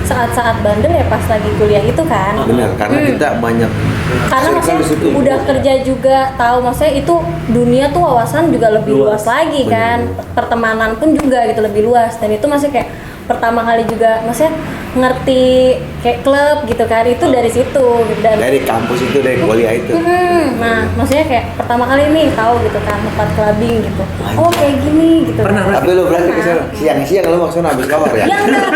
[SPEAKER 4] saat-saat bandel ya pas lagi kuliah itu kan.
[SPEAKER 2] Benar, karena kita banyak
[SPEAKER 4] Karena
[SPEAKER 2] circle
[SPEAKER 4] maksudnya
[SPEAKER 2] di situ.
[SPEAKER 4] udah kerja juga tahu maksudnya itu dunia tuh wawasan juga lebih luas,
[SPEAKER 5] Luas.
[SPEAKER 4] lagi kan. Pertemanan pun juga gitu lebih luas dan itu masih kayak pertama kali juga maksudnya ngerti kayak klub gitu kan itu dari situ dan
[SPEAKER 2] dari kampus itu, dari kuliah itu.
[SPEAKER 4] nah maksudnya kayak pertama kali nih tahu gitu kan tempat clubbing gitu oh kayak gini gitu
[SPEAKER 3] Pernah,
[SPEAKER 4] kan.
[SPEAKER 2] Tapi lu berarti ke sana siang-siang lu maksudnya habis kamar ya?
[SPEAKER 4] Ya enggak.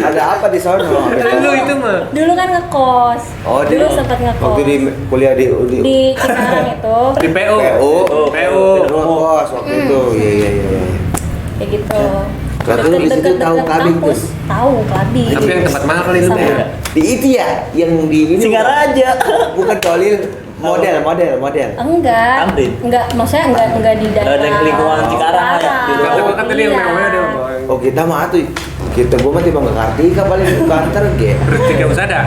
[SPEAKER 2] Ada apa di sana lu habis
[SPEAKER 3] Kan lu
[SPEAKER 2] kamar?
[SPEAKER 3] itu mah.
[SPEAKER 4] Dulu kan ngekos.
[SPEAKER 2] Oh,
[SPEAKER 4] dulu sempat ngekos.
[SPEAKER 2] waktu di kuliah di
[SPEAKER 4] di Cikarang itu
[SPEAKER 3] Di PO.
[SPEAKER 2] PO.
[SPEAKER 3] PO.
[SPEAKER 2] Lu ngekos waktu itu. Iya.
[SPEAKER 4] kayak gitu.
[SPEAKER 2] Berarti lu di situ
[SPEAKER 4] Deket-deket
[SPEAKER 2] tahu clubbing tuh?
[SPEAKER 4] kampus. Tahu clubbing.
[SPEAKER 3] Tapi yang tempat mahal kali lu
[SPEAKER 4] Sama.
[SPEAKER 3] ya.
[SPEAKER 2] Di itu ya yang di ini
[SPEAKER 5] Singaraja.
[SPEAKER 2] bukan Tolil model.
[SPEAKER 4] Enggak.
[SPEAKER 5] Tamrin.
[SPEAKER 4] Enggak, maksudnya enggak di daerah.
[SPEAKER 5] Dari lingkungan Cikarang ya, di luar.
[SPEAKER 3] Kalau kan tadi yang
[SPEAKER 4] Iya.
[SPEAKER 3] mewah dia bawa.
[SPEAKER 2] Oh kita mah tuh kita gua mah timbang ke Kartika paling ke kantor ge.
[SPEAKER 3] Tiga usada.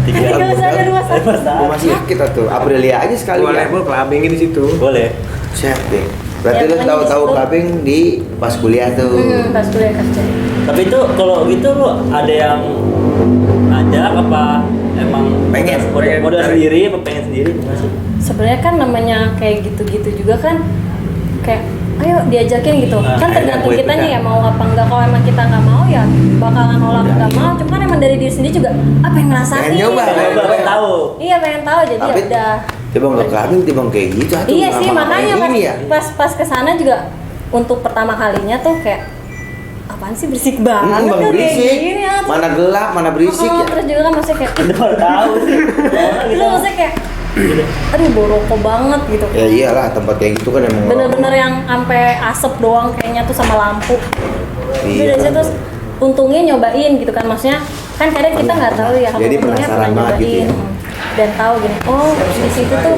[SPEAKER 4] Tiga usah ada rumah sakit.
[SPEAKER 2] Gua masih sakit tuh. Aprilia aja sekali
[SPEAKER 3] Boleh
[SPEAKER 2] ya.
[SPEAKER 3] bu, kelabingin di situ.
[SPEAKER 5] Boleh.
[SPEAKER 2] Siap deh. Berarti
[SPEAKER 4] Ya,
[SPEAKER 2] lu
[SPEAKER 4] pokoknya
[SPEAKER 2] tahu-tahu
[SPEAKER 4] di situ.
[SPEAKER 2] clubbing di pas kuliah tuh.
[SPEAKER 4] Pas kuliah kerja.
[SPEAKER 5] Tapi itu kalau gitu lu ada yang ngajak apa emang
[SPEAKER 2] Pengen.
[SPEAKER 5] modal sendiri apa pengen sendiri gimana sih?
[SPEAKER 4] Sebenarnya kan namanya kayak gitu-gitu juga kan kayak ayo diajakin gitu.
[SPEAKER 2] Nah,
[SPEAKER 4] Kan tergantung
[SPEAKER 2] akhirnya gua
[SPEAKER 4] kitanya
[SPEAKER 2] ikutan.
[SPEAKER 4] ya mau apa enggak. Kalau emang kita nggak mau ya bakalan nolak nggak mau. Cuma kan emang dari diri sendiri juga apa yang ngerasain.
[SPEAKER 2] Pengen nyoba,
[SPEAKER 5] Pengen tahu.
[SPEAKER 4] Iya pengen tahu jadi
[SPEAKER 2] Tapi
[SPEAKER 4] ya udah.
[SPEAKER 2] timbang ke clubbing timbang kayak gitu atuh.
[SPEAKER 4] Iya sih
[SPEAKER 2] lama-lama
[SPEAKER 4] makanya
[SPEAKER 2] kayak gini ya.
[SPEAKER 4] pas kesana juga untuk pertama kalinya tuh kayak apaan sih berisik banget
[SPEAKER 2] Bang
[SPEAKER 4] tuh kayak
[SPEAKER 2] berisik.
[SPEAKER 4] gini ya.
[SPEAKER 2] Mana gelap, mana berisik ya.
[SPEAKER 4] Terus juga kan maksudnya kayak
[SPEAKER 5] Udah baru tahu sih.
[SPEAKER 4] itu maksudnya kayak aduh boroko banget gitu.
[SPEAKER 2] Ya iyalah tempat kayak gitu kan emang.
[SPEAKER 4] Bener-bener yang sampai asap doang kayaknya tuh sama lampu.
[SPEAKER 2] Iya.
[SPEAKER 4] Terus terus untungnya nyobain gitu kan maksudnya kan kadang kita nggak tahu ya
[SPEAKER 2] Jadi
[SPEAKER 4] untungnya
[SPEAKER 2] penasaran banget gitu ya.
[SPEAKER 4] dan tahu gini oh di situ tuh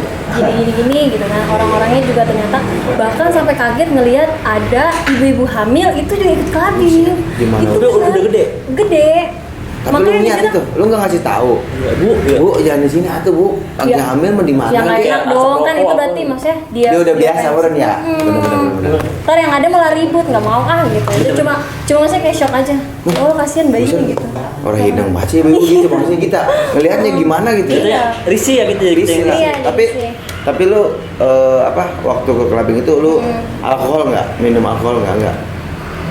[SPEAKER 4] gini gitu kan orang-orangnya juga ternyata bahkan sampai kaget ngelihat ada ibu-ibu hamil itu juga ikut clubbing.
[SPEAKER 2] Gimana?
[SPEAKER 4] Itu
[SPEAKER 5] Udah
[SPEAKER 4] kan
[SPEAKER 5] gede?
[SPEAKER 4] Gede.
[SPEAKER 2] Tapi lu
[SPEAKER 4] Makanya
[SPEAKER 2] niat
[SPEAKER 4] kita-
[SPEAKER 2] itu, lu nggak ngasih tahu.
[SPEAKER 5] Ya, Bu, ya.
[SPEAKER 2] Bu, jangan di sini atuh, Bu. Lagi
[SPEAKER 4] Ya.
[SPEAKER 2] hamil mau di mana?
[SPEAKER 4] yang
[SPEAKER 2] Kayak-
[SPEAKER 4] enak
[SPEAKER 5] asap
[SPEAKER 4] dong kan
[SPEAKER 5] rokok
[SPEAKER 4] itu
[SPEAKER 5] apa.
[SPEAKER 4] berarti maksudnya dia
[SPEAKER 2] Dia udah biasa orang ya. Bener-bener.
[SPEAKER 4] Ntar yang ada malah ribut nggak mau gitu dia cuma maksudnya kayak shock aja oh kasihan bayi
[SPEAKER 2] Buset,
[SPEAKER 4] gitu
[SPEAKER 2] orang hidang baca ibu gitu maksudnya kita ngelihatnya gimana gitu
[SPEAKER 5] Itu
[SPEAKER 2] ya.
[SPEAKER 5] ya risih ya gitu ya gitu
[SPEAKER 2] Risih
[SPEAKER 5] ya.
[SPEAKER 2] lah.
[SPEAKER 4] Iya,
[SPEAKER 2] Tapi
[SPEAKER 4] risih.
[SPEAKER 2] tapi lu apa waktu ke clubbing itu lu alkohol nggak? Minum alkohol nggak?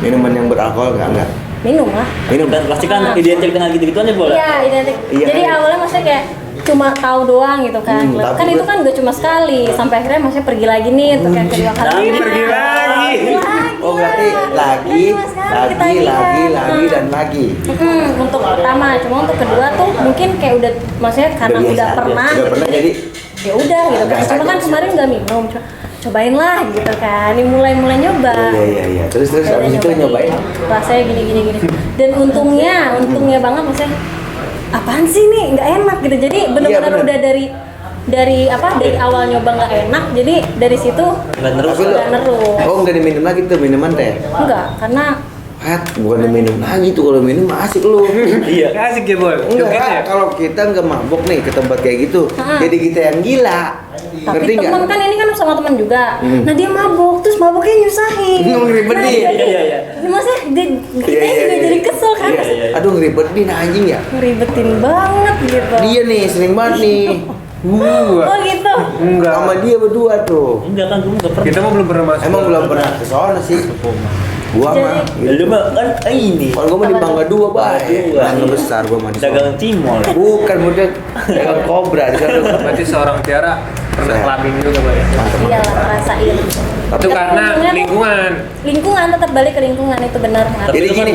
[SPEAKER 2] Minuman yang beralkohol nggak?
[SPEAKER 4] minum lah
[SPEAKER 2] Minum
[SPEAKER 5] Dan pasti kan identik dengan gitu-gitu aja boleh.
[SPEAKER 4] iya identik
[SPEAKER 2] Iya,
[SPEAKER 4] jadi
[SPEAKER 2] kan?
[SPEAKER 4] awalnya maksudnya kayak cuma tahu doang gitu kan
[SPEAKER 2] tapi
[SPEAKER 4] kan itu kan gak cuma sekali sampai akhirnya maksudnya pergi lagi nih untuk yang kedua kali
[SPEAKER 3] Pergi lagi.
[SPEAKER 2] Oh berarti lagi, lagi dan lagi.
[SPEAKER 4] untuk pertama cuma untuk kedua tuh mungkin kayak udah maksudnya karena
[SPEAKER 2] Udah biasa
[SPEAKER 4] udah
[SPEAKER 2] aja.
[SPEAKER 4] pernah
[SPEAKER 2] Udah pernah jadi
[SPEAKER 4] ya udah gitu kan
[SPEAKER 2] biasa
[SPEAKER 4] cuma kan
[SPEAKER 2] aja.
[SPEAKER 4] kemarin nggak minum cobain lah gitu kan ini mulai nyoba
[SPEAKER 2] Iya. Terus
[SPEAKER 4] Akhirnya
[SPEAKER 2] abis itu nyobain.
[SPEAKER 4] rasanya gini dan untungnya banget maksudnya apaan sih nih nggak enak gitu jadi benar-benar
[SPEAKER 2] bener.
[SPEAKER 4] udah dari awal nyoba nggak enak jadi dari situ
[SPEAKER 5] Nggak terus.
[SPEAKER 2] Tapi lu,
[SPEAKER 4] nggak neru
[SPEAKER 2] oh nggak diminum lagi tuh minuman teh.
[SPEAKER 4] enggak karena
[SPEAKER 2] Bukan diminum lagi tuh kalau minum asik lu.
[SPEAKER 5] Iya.
[SPEAKER 3] Asik ya boy. Joget
[SPEAKER 2] Enggak,
[SPEAKER 3] ya.
[SPEAKER 2] kalau kita nggak mabok nih ke tempat kayak gitu, jadi kita yang gila.
[SPEAKER 4] tapi
[SPEAKER 2] Ngerti nggak?
[SPEAKER 4] teman kan ini kan sama teman juga
[SPEAKER 2] Hmm.
[SPEAKER 4] nah dia mabok terus maboknya nyusahin
[SPEAKER 2] Ngeribetin.
[SPEAKER 5] Iya.
[SPEAKER 4] maksudnya kita juga jadi kesel kan
[SPEAKER 5] Iya.
[SPEAKER 2] Aduh ngeribetin anjing ya.
[SPEAKER 4] ngeribetin banget gitu
[SPEAKER 2] Dia nih sering banget nih.
[SPEAKER 3] Gua.
[SPEAKER 4] oh gitu
[SPEAKER 3] Enggak.
[SPEAKER 2] Sama dia berdua tuh.
[SPEAKER 5] Enggak kan kamu nggak pernah.
[SPEAKER 3] Kita mah belum pernah masuk.
[SPEAKER 2] Emang belum pernah ke sana sih. Gua
[SPEAKER 4] Jadi-
[SPEAKER 2] mah.
[SPEAKER 5] Ya, lu mah kan ini
[SPEAKER 2] Kalau gua mah di Bangga 2, Bay.
[SPEAKER 5] Bangga 2.
[SPEAKER 2] Bangga besar gua mah di sana.
[SPEAKER 5] dagang cimol.
[SPEAKER 2] Bukan model dagang kobra di sana.
[SPEAKER 3] Berarti seorang Tiara pernah
[SPEAKER 2] Saya.
[SPEAKER 3] clubbing juga boy.
[SPEAKER 4] iya lah ngerasain
[SPEAKER 3] Itu karena
[SPEAKER 4] untungnya tuh-
[SPEAKER 3] lingkungan.
[SPEAKER 4] lingkungan tetap balik ke lingkungan itu benar
[SPEAKER 5] Tapi
[SPEAKER 2] Jadi
[SPEAKER 5] itu kan
[SPEAKER 2] gini,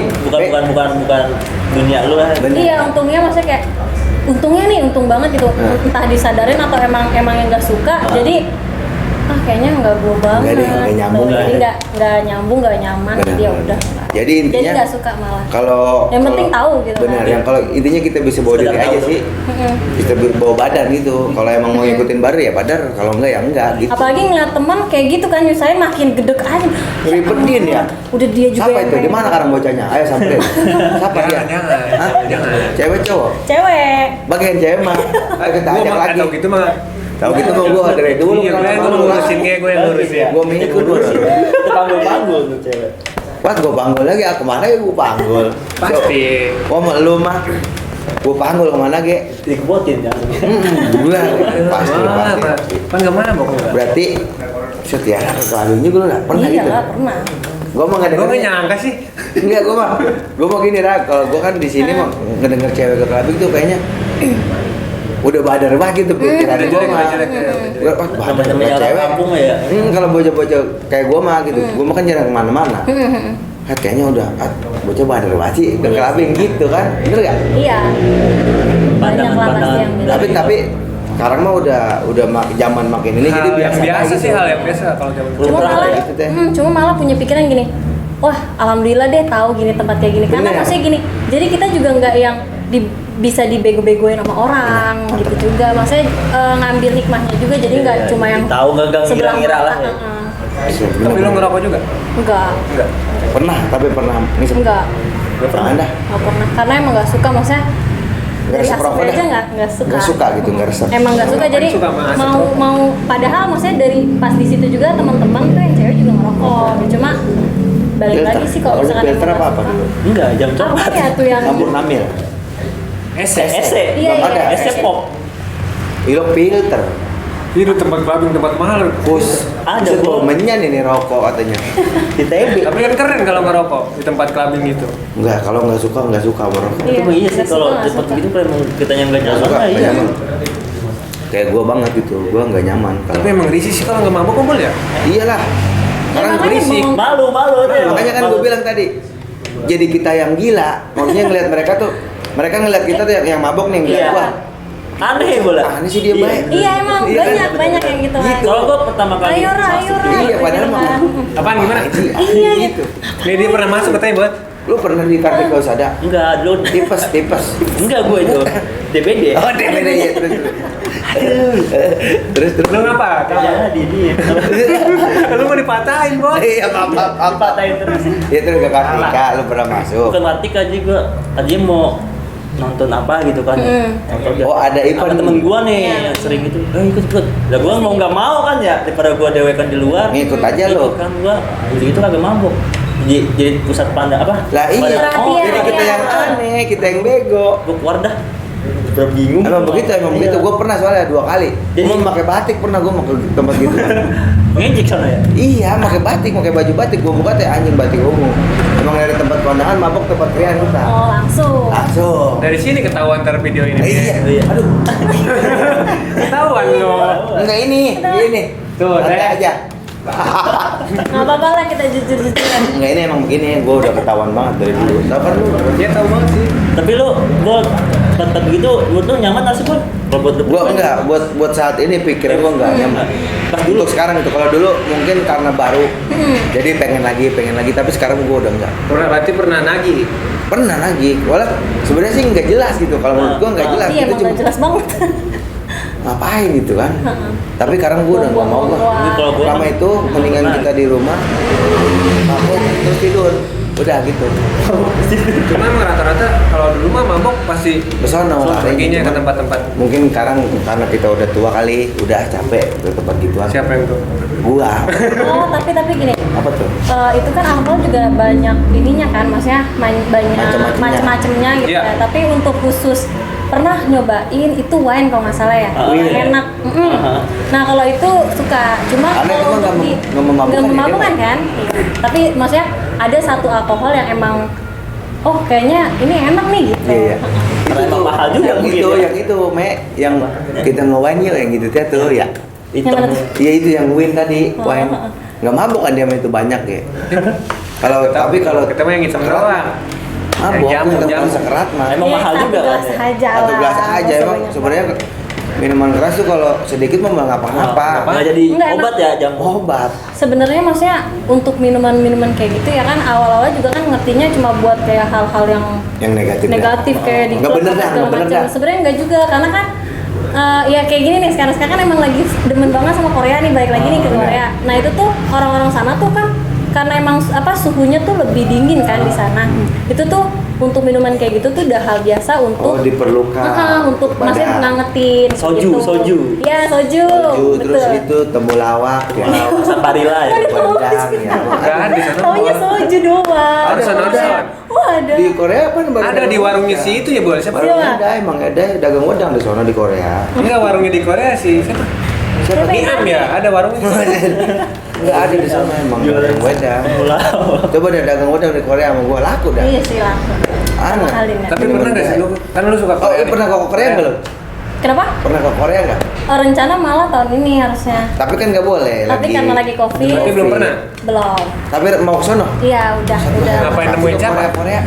[SPEAKER 5] bukan dunia lu lah.
[SPEAKER 2] Bener.
[SPEAKER 4] iya untungnya maksudnya kayak untung banget gitu entah disadarin atau emang yang nggak suka jadi kayaknya nggak gue banget
[SPEAKER 2] Nggak deh, nggak nyambung
[SPEAKER 4] jadi
[SPEAKER 2] lah.
[SPEAKER 4] nggak nyambung nggak nyaman
[SPEAKER 2] Bener,
[SPEAKER 4] jadi ya
[SPEAKER 2] bener.
[SPEAKER 4] udah
[SPEAKER 2] Jadi intinya
[SPEAKER 4] nggak suka malah
[SPEAKER 2] Kalau
[SPEAKER 4] Yang penting tahu gitu
[SPEAKER 2] Benar,
[SPEAKER 4] kan.
[SPEAKER 2] yang kalau intinya kita bisa bawa diri
[SPEAKER 5] Sekedar
[SPEAKER 2] aja
[SPEAKER 5] tahu.
[SPEAKER 2] sih.
[SPEAKER 4] Mm-mm.
[SPEAKER 2] Kita bawa badan gitu. Kalau emang mau ngikutin badar ya badar, kalau enggak ya enggak gitu.
[SPEAKER 4] apalagi ngeliat teman kayak gitu kan nyusahin makin gedek aja
[SPEAKER 2] Ngeribetin ya.
[SPEAKER 4] udah dia juga
[SPEAKER 2] Siapa
[SPEAKER 4] yang
[SPEAKER 2] itu? Di
[SPEAKER 4] pengen.
[SPEAKER 2] mana sekarang bocahnya? Ayo samperin. Siapa dia?
[SPEAKER 3] Jangan.
[SPEAKER 2] Hah?
[SPEAKER 3] Jangan.
[SPEAKER 2] Cewek cowok?
[SPEAKER 4] cewek
[SPEAKER 2] Bagian cewek mah. Ayo kita
[SPEAKER 3] Gua
[SPEAKER 2] ajak
[SPEAKER 3] mah
[SPEAKER 2] lagi.
[SPEAKER 3] tahu gitu mah.
[SPEAKER 2] Tahu gitu mah gua dari dulu.
[SPEAKER 3] Iya, gue ngurusin kayak gue yang ngurusin.
[SPEAKER 2] Gua ngikut gua.
[SPEAKER 5] Itu panggul tuh cewek.
[SPEAKER 2] Wah, gua panggul lagi. Ah, kemana ya gua panggul?
[SPEAKER 3] Pasti.
[SPEAKER 2] Gua mau lu mah. Gua panggul kemana ge?
[SPEAKER 5] Dikepotin kan.
[SPEAKER 2] Gua pasti
[SPEAKER 3] Wah,
[SPEAKER 2] pasti.
[SPEAKER 3] Kan gak mabok enggak?
[SPEAKER 2] Berarti setiap kelalunya gue nggak pernah
[SPEAKER 4] iya
[SPEAKER 2] gitu.
[SPEAKER 4] lah pernah
[SPEAKER 2] Gue mau
[SPEAKER 3] Gue
[SPEAKER 2] ngedenger.
[SPEAKER 3] gak nyangka sih.
[SPEAKER 2] Enggak, gue mau gini Ra. Kalau gue kan di sini mau ngedenger cewek ke clubbing tuh kayaknya udah badar banget gitu pikiran
[SPEAKER 3] Udah
[SPEAKER 2] gue
[SPEAKER 3] jelek,
[SPEAKER 2] mah.
[SPEAKER 3] udah jelek, ya, udah jelek.
[SPEAKER 2] Wah, badar
[SPEAKER 5] Namanya
[SPEAKER 2] banget
[SPEAKER 5] orang
[SPEAKER 2] cewek.
[SPEAKER 5] kampung ya.
[SPEAKER 2] Kalau bocah-bocah kayak gue mah gitu, gue mah kan jarang kemana-mana. Kayaknya udah, bocah badar banget sih ke clubbing gitu kan, bener gak?
[SPEAKER 4] iya banyak lah pasti yang bilang
[SPEAKER 2] Tapi sekarang mah udah zaman makin ini jadi
[SPEAKER 3] Hal yang biasa
[SPEAKER 2] gitu.
[SPEAKER 3] sih, hal yang biasa kalau zaman dulu.
[SPEAKER 4] cuma
[SPEAKER 5] Lumrah
[SPEAKER 4] malah
[SPEAKER 2] kayak gitu teh.
[SPEAKER 4] cuma malah punya pikiran gini wah alhamdulillah deh tahu gini tempat kayak gini karena
[SPEAKER 2] Bener.
[SPEAKER 4] maksudnya gini jadi kita juga nggak yang bisa dibego-begoin sama orang gitu juga. Maksudnya ngambil hikmahnya juga, jadi nggak cuma yang
[SPEAKER 5] tahu nggak
[SPEAKER 4] sebelah
[SPEAKER 5] ngira-ngira lah ya.
[SPEAKER 3] Tapi lu ngerokok juga?
[SPEAKER 4] Enggak.
[SPEAKER 2] Pernah, tapi pernah ngisep.
[SPEAKER 4] Enggak.
[SPEAKER 5] Gak pernah.
[SPEAKER 2] Anda
[SPEAKER 4] Nggak pernah, karena emang nggak suka, maksudnya
[SPEAKER 2] nggak
[SPEAKER 4] dari
[SPEAKER 2] resep rokok
[SPEAKER 4] asapnya
[SPEAKER 2] dah.
[SPEAKER 4] aja nggak suka.
[SPEAKER 2] Nggak suka gitu, nggak resep.
[SPEAKER 4] Emang nggak suka, jadi
[SPEAKER 3] Suka sama asap
[SPEAKER 4] mau
[SPEAKER 3] rokok.
[SPEAKER 4] mau padahal maksudnya dari pas di situ juga teman-teman tuh yang cewek juga ngerokok, cuma balik
[SPEAKER 2] Filter.
[SPEAKER 4] lagi sih kalau
[SPEAKER 2] Awalnya
[SPEAKER 4] misalkan
[SPEAKER 2] filter
[SPEAKER 4] emang
[SPEAKER 2] apa
[SPEAKER 4] nggak
[SPEAKER 2] dulu?
[SPEAKER 4] suka.
[SPEAKER 5] Enggak, jam
[SPEAKER 4] Apa
[SPEAKER 5] coklat.
[SPEAKER 4] ya tuh yang
[SPEAKER 2] Campur namil.
[SPEAKER 5] Ese.
[SPEAKER 4] Iya,
[SPEAKER 2] Belum ada.
[SPEAKER 5] Ese pop.
[SPEAKER 2] Itu filter.
[SPEAKER 3] Itu tempat clubbing, tempat mahal.
[SPEAKER 2] Bus.
[SPEAKER 5] Ada,
[SPEAKER 2] Buset,
[SPEAKER 5] Bro.
[SPEAKER 2] menyan ini rokok katanya.
[SPEAKER 5] Di TB.
[SPEAKER 3] Tapi kan keren kalau ngerokok di tempat clubbing itu.
[SPEAKER 2] Enggak, kalau nggak suka merokok.
[SPEAKER 4] Iya,
[SPEAKER 5] Itu mah iya sih
[SPEAKER 4] nggak
[SPEAKER 5] kalau
[SPEAKER 4] suka, nggak
[SPEAKER 5] tempat
[SPEAKER 4] suka.
[SPEAKER 5] gitu kalau emang kita yang nggak
[SPEAKER 2] Nggak
[SPEAKER 5] nyaman.
[SPEAKER 2] suka,
[SPEAKER 5] Iya.
[SPEAKER 2] nggak nyaman. Kayak gua banget gitu, gua nggak nyaman kalau.
[SPEAKER 3] Tapi emang risih sih kalau nggak mabuk kumpul ya.
[SPEAKER 2] Iyalah. Orang
[SPEAKER 4] makanya
[SPEAKER 2] berisik.
[SPEAKER 4] mau-
[SPEAKER 5] Malu itu ya.
[SPEAKER 2] Makanya kan
[SPEAKER 5] Malu.
[SPEAKER 2] gue bilang tadi, jadi kita yang gila. Maksudnya ngelihat mereka tuh, mereka ngelihat kita tuh yang mabok nih, ngeliat
[SPEAKER 5] Iya.
[SPEAKER 2] gua.
[SPEAKER 5] Aneh bola.
[SPEAKER 2] Ah, ini sih dia baik.
[SPEAKER 4] Iya emang
[SPEAKER 2] Iya kan?
[SPEAKER 4] banyak yang gitu kan.
[SPEAKER 2] Gitu.
[SPEAKER 5] Kalau gua pertama kali
[SPEAKER 4] Ayo Ra, ayo Ra.
[SPEAKER 2] Iya, padahal mah.
[SPEAKER 3] Apaan gimana?
[SPEAKER 4] Iya,
[SPEAKER 2] gitu.
[SPEAKER 3] Nih dia pernah masuk katanya buat.
[SPEAKER 2] Lu pernah di Kartika Usada?
[SPEAKER 5] Enggak, dulu
[SPEAKER 2] Tipes.
[SPEAKER 5] enggak gue itu. DBD.
[SPEAKER 2] Oh, DPD ya, terus.
[SPEAKER 3] Lu ngapa?
[SPEAKER 5] Jadi dia.
[SPEAKER 3] Lu mau dipatahin, Bos.
[SPEAKER 2] Iya, apa?
[SPEAKER 5] Dipatahin terus.
[SPEAKER 2] Ya terus ke Kartika, lu pernah masuk.
[SPEAKER 5] Bukan Kartika juga. Tadinya mau nonton apa gitu kan. Nonton dia.
[SPEAKER 2] Oh, ada event.
[SPEAKER 5] Ada temen gua nih
[SPEAKER 4] Iya.
[SPEAKER 5] yang sering gitu. Ikut. Lah gua mau nggak mau kan ya daripada gua dewekan di luar.
[SPEAKER 2] Ngikut aja lo.
[SPEAKER 5] Ikut kan gua. Gitu kagak mabuk. Jadi pusat pandang apa?
[SPEAKER 2] Lah iya,
[SPEAKER 4] Perhatian,
[SPEAKER 2] jadi kita
[SPEAKER 4] iya.
[SPEAKER 2] yang aneh, kita yang bego.
[SPEAKER 5] Gua keluar dah. Udah bingung.
[SPEAKER 2] Emang begitu,
[SPEAKER 5] Iya.
[SPEAKER 2] Gue pernah soalnya 2 kali.
[SPEAKER 5] Jadi-
[SPEAKER 2] Gue pakai batik pernah gue mau ke tempat gitu.
[SPEAKER 5] Ngejek sana ya.
[SPEAKER 2] Iya, pakai batik, pakai baju batik. Gue buka teh anjing batik ungu. Emang dari tempat kondangan mabok tempat krian kita.
[SPEAKER 4] Oh langsung.
[SPEAKER 2] Langsung.
[SPEAKER 3] Dari sini ketahuan ntar video ini.
[SPEAKER 2] Iya. Aduh.
[SPEAKER 3] Ketahuan lu.
[SPEAKER 2] Enggak ini.
[SPEAKER 3] Tuh,
[SPEAKER 2] Santai
[SPEAKER 3] Teh.
[SPEAKER 2] aja.
[SPEAKER 4] Nggak apa-apa lah kita jujur-jujuran.
[SPEAKER 2] Enggak, ini emang begini. Gue udah ketahuan banget dari dulu. Tahu kan lu?
[SPEAKER 3] Dia tahu banget sih.
[SPEAKER 5] Tapi lu tempat gitu, menurut lu nyaman nggak sih Bun? Kalau buat
[SPEAKER 2] Gue enggak. Buat saat ini pikir gue enggak nyaman.
[SPEAKER 5] Pas dulu
[SPEAKER 2] Untuk sekarang itu, kalau dulu mungkin karena baru, jadi pengen lagi. Tapi sekarang gue udah enggak.
[SPEAKER 3] Berarti pernah nagih.
[SPEAKER 2] Pernah lagi, walau sebenarnya sih nggak jelas gitu. Kalau menurut gua nggak jelas,
[SPEAKER 4] Iya
[SPEAKER 2] itu
[SPEAKER 4] emang
[SPEAKER 2] cuma
[SPEAKER 4] nggak jelas banget.
[SPEAKER 2] ngapain gitu kan. Tapi sekarang gua udah nggak mau lah.
[SPEAKER 5] Ini kalau gua
[SPEAKER 2] Selama
[SPEAKER 5] kan-
[SPEAKER 2] itu mendingan kita di rumah, mabuk terus tidur, udah gitu.
[SPEAKER 3] Cuma emang rata-rata kalau dulu mah mabok pasti
[SPEAKER 2] Besono lah.
[SPEAKER 3] perginya ke tempat-tempat.
[SPEAKER 2] Mungkin sekarang karena kita udah tua kali, udah capek ke tempat gituan.
[SPEAKER 3] Siapa yang tuh?
[SPEAKER 2] Gua.
[SPEAKER 4] Oh tapi gini.
[SPEAKER 2] Apa tuh?
[SPEAKER 4] Itu kan alkohol juga banyak ininya kan, maksudnya banyak
[SPEAKER 2] Macam-macamnya.
[SPEAKER 4] macam-macamnya gitu
[SPEAKER 3] Iya.
[SPEAKER 4] ya. Tapi untuk khusus pernah nyobain itu wine kalau nggak salah ya,
[SPEAKER 2] Wine.
[SPEAKER 4] enak. Nah kalau itu suka, cuma
[SPEAKER 2] Karena itu
[SPEAKER 4] kalau
[SPEAKER 2] nggak
[SPEAKER 4] untuk
[SPEAKER 2] nggak memabukkan
[SPEAKER 4] nggak
[SPEAKER 2] ya,
[SPEAKER 4] memabukkan kan. Iya. Tapi maksudnya ada satu alkohol yang emang, oh kayaknya ini enak nih gitu.
[SPEAKER 2] Iya.
[SPEAKER 5] Karena emang mahal juga
[SPEAKER 2] yang
[SPEAKER 5] mungkin
[SPEAKER 2] itu,
[SPEAKER 5] ya.
[SPEAKER 2] yang itu, Me, yang kita ngewain yuk, yang gitu teh tuh ya.
[SPEAKER 5] Hitam.
[SPEAKER 4] Yang mana tuh?
[SPEAKER 2] Iya itu yang win tadi,
[SPEAKER 4] Oh,
[SPEAKER 2] wine. Nggak mabuk kan dia sama itu banyak ya. Tapi kalau
[SPEAKER 3] kita mah yang hitam doang.
[SPEAKER 2] mabuk,
[SPEAKER 3] Yang jamu,
[SPEAKER 2] kita
[SPEAKER 3] jamu.
[SPEAKER 2] bukan sekerat mah.
[SPEAKER 5] Emang mahal
[SPEAKER 4] Satu
[SPEAKER 5] juga
[SPEAKER 4] gelas
[SPEAKER 5] kan ya?
[SPEAKER 4] aja
[SPEAKER 2] Satu
[SPEAKER 4] lah,
[SPEAKER 2] gelas aja
[SPEAKER 4] nggak
[SPEAKER 2] emang
[SPEAKER 4] sebanyak.
[SPEAKER 2] sebenarnya minuman keras tuh kalau sedikit mah nggak ngapa-ngapa.
[SPEAKER 5] Nggak jadi
[SPEAKER 4] Nggak,
[SPEAKER 5] obat
[SPEAKER 4] emang-
[SPEAKER 5] ya jamu.
[SPEAKER 2] Obat.
[SPEAKER 4] Sebenarnya maksudnya untuk minuman-minuman kayak gitu ya kan awal-awal juga kan ngertinya cuma buat kayak hal-hal yang
[SPEAKER 2] Yang negatif.
[SPEAKER 4] negatif kayak di
[SPEAKER 2] Nggak
[SPEAKER 4] klub
[SPEAKER 2] bener
[SPEAKER 4] apa
[SPEAKER 2] dah,
[SPEAKER 4] segala
[SPEAKER 2] nggak bener
[SPEAKER 4] macam.
[SPEAKER 2] dah.
[SPEAKER 4] Sebenarnya enggak juga karena kan ya kayak gini nih sekarang kan emang lagi demen banget sama Korea nih, balik lagi nih ke
[SPEAKER 2] bener.
[SPEAKER 4] Korea. Nah itu tuh orang-orang sana tuh kan karena emang suhunya tuh lebih dingin kan di sana. Itu tuh untuk minuman kayak gitu tuh udah hal biasa
[SPEAKER 2] Oh
[SPEAKER 4] untuk
[SPEAKER 2] diperlukan.
[SPEAKER 4] untuk
[SPEAKER 2] Kepada
[SPEAKER 4] maksudnya ngangetin
[SPEAKER 5] Soju,
[SPEAKER 4] gitu.
[SPEAKER 5] soju.
[SPEAKER 4] Iya soju,
[SPEAKER 2] soju, terus
[SPEAKER 4] betul.
[SPEAKER 2] itu temulawak ya.
[SPEAKER 5] Saparila ya.
[SPEAKER 2] Wedang ya.
[SPEAKER 3] Nggak ada di sana.
[SPEAKER 4] Taunya soju doang.
[SPEAKER 2] Ada,
[SPEAKER 3] ada.
[SPEAKER 4] Oh ada.
[SPEAKER 2] Di Korea apa
[SPEAKER 3] Ada di warungnya si itu ya, boleh siapa?
[SPEAKER 4] Siapa?
[SPEAKER 2] Warung ada, emang ada dagang wedang di sana di Korea.
[SPEAKER 3] Enggak, warungnya di Korea sih. Siapa?
[SPEAKER 4] Siapa yang
[SPEAKER 3] Niam
[SPEAKER 4] ada?
[SPEAKER 3] ya, ada warungnya.
[SPEAKER 2] Enggak ada di sana emang dagang wedang.
[SPEAKER 5] Pulau.
[SPEAKER 2] Coba deh dagang wedang di Korea sama gua laku dah.
[SPEAKER 4] Iya sih langsung.
[SPEAKER 2] Aneh.
[SPEAKER 4] Mahalin ya.
[SPEAKER 3] Tapi pernah nggak sih lu? Kan lu suka
[SPEAKER 2] Oh,
[SPEAKER 3] Korea nih.
[SPEAKER 2] pernah ke Korea belum?
[SPEAKER 4] Kenapa?
[SPEAKER 2] Pernah ke Korea nggak?
[SPEAKER 4] Rencana malah tahun ini harusnya.
[SPEAKER 2] Tapi kan nggak boleh.
[SPEAKER 4] Tapi karena lagi COVID.
[SPEAKER 3] Berarti belum pernah?
[SPEAKER 4] Belum.
[SPEAKER 2] Tapi mau ke sono?
[SPEAKER 4] Iya udah.
[SPEAKER 3] Ngapain nemuin siapa?
[SPEAKER 2] Korea.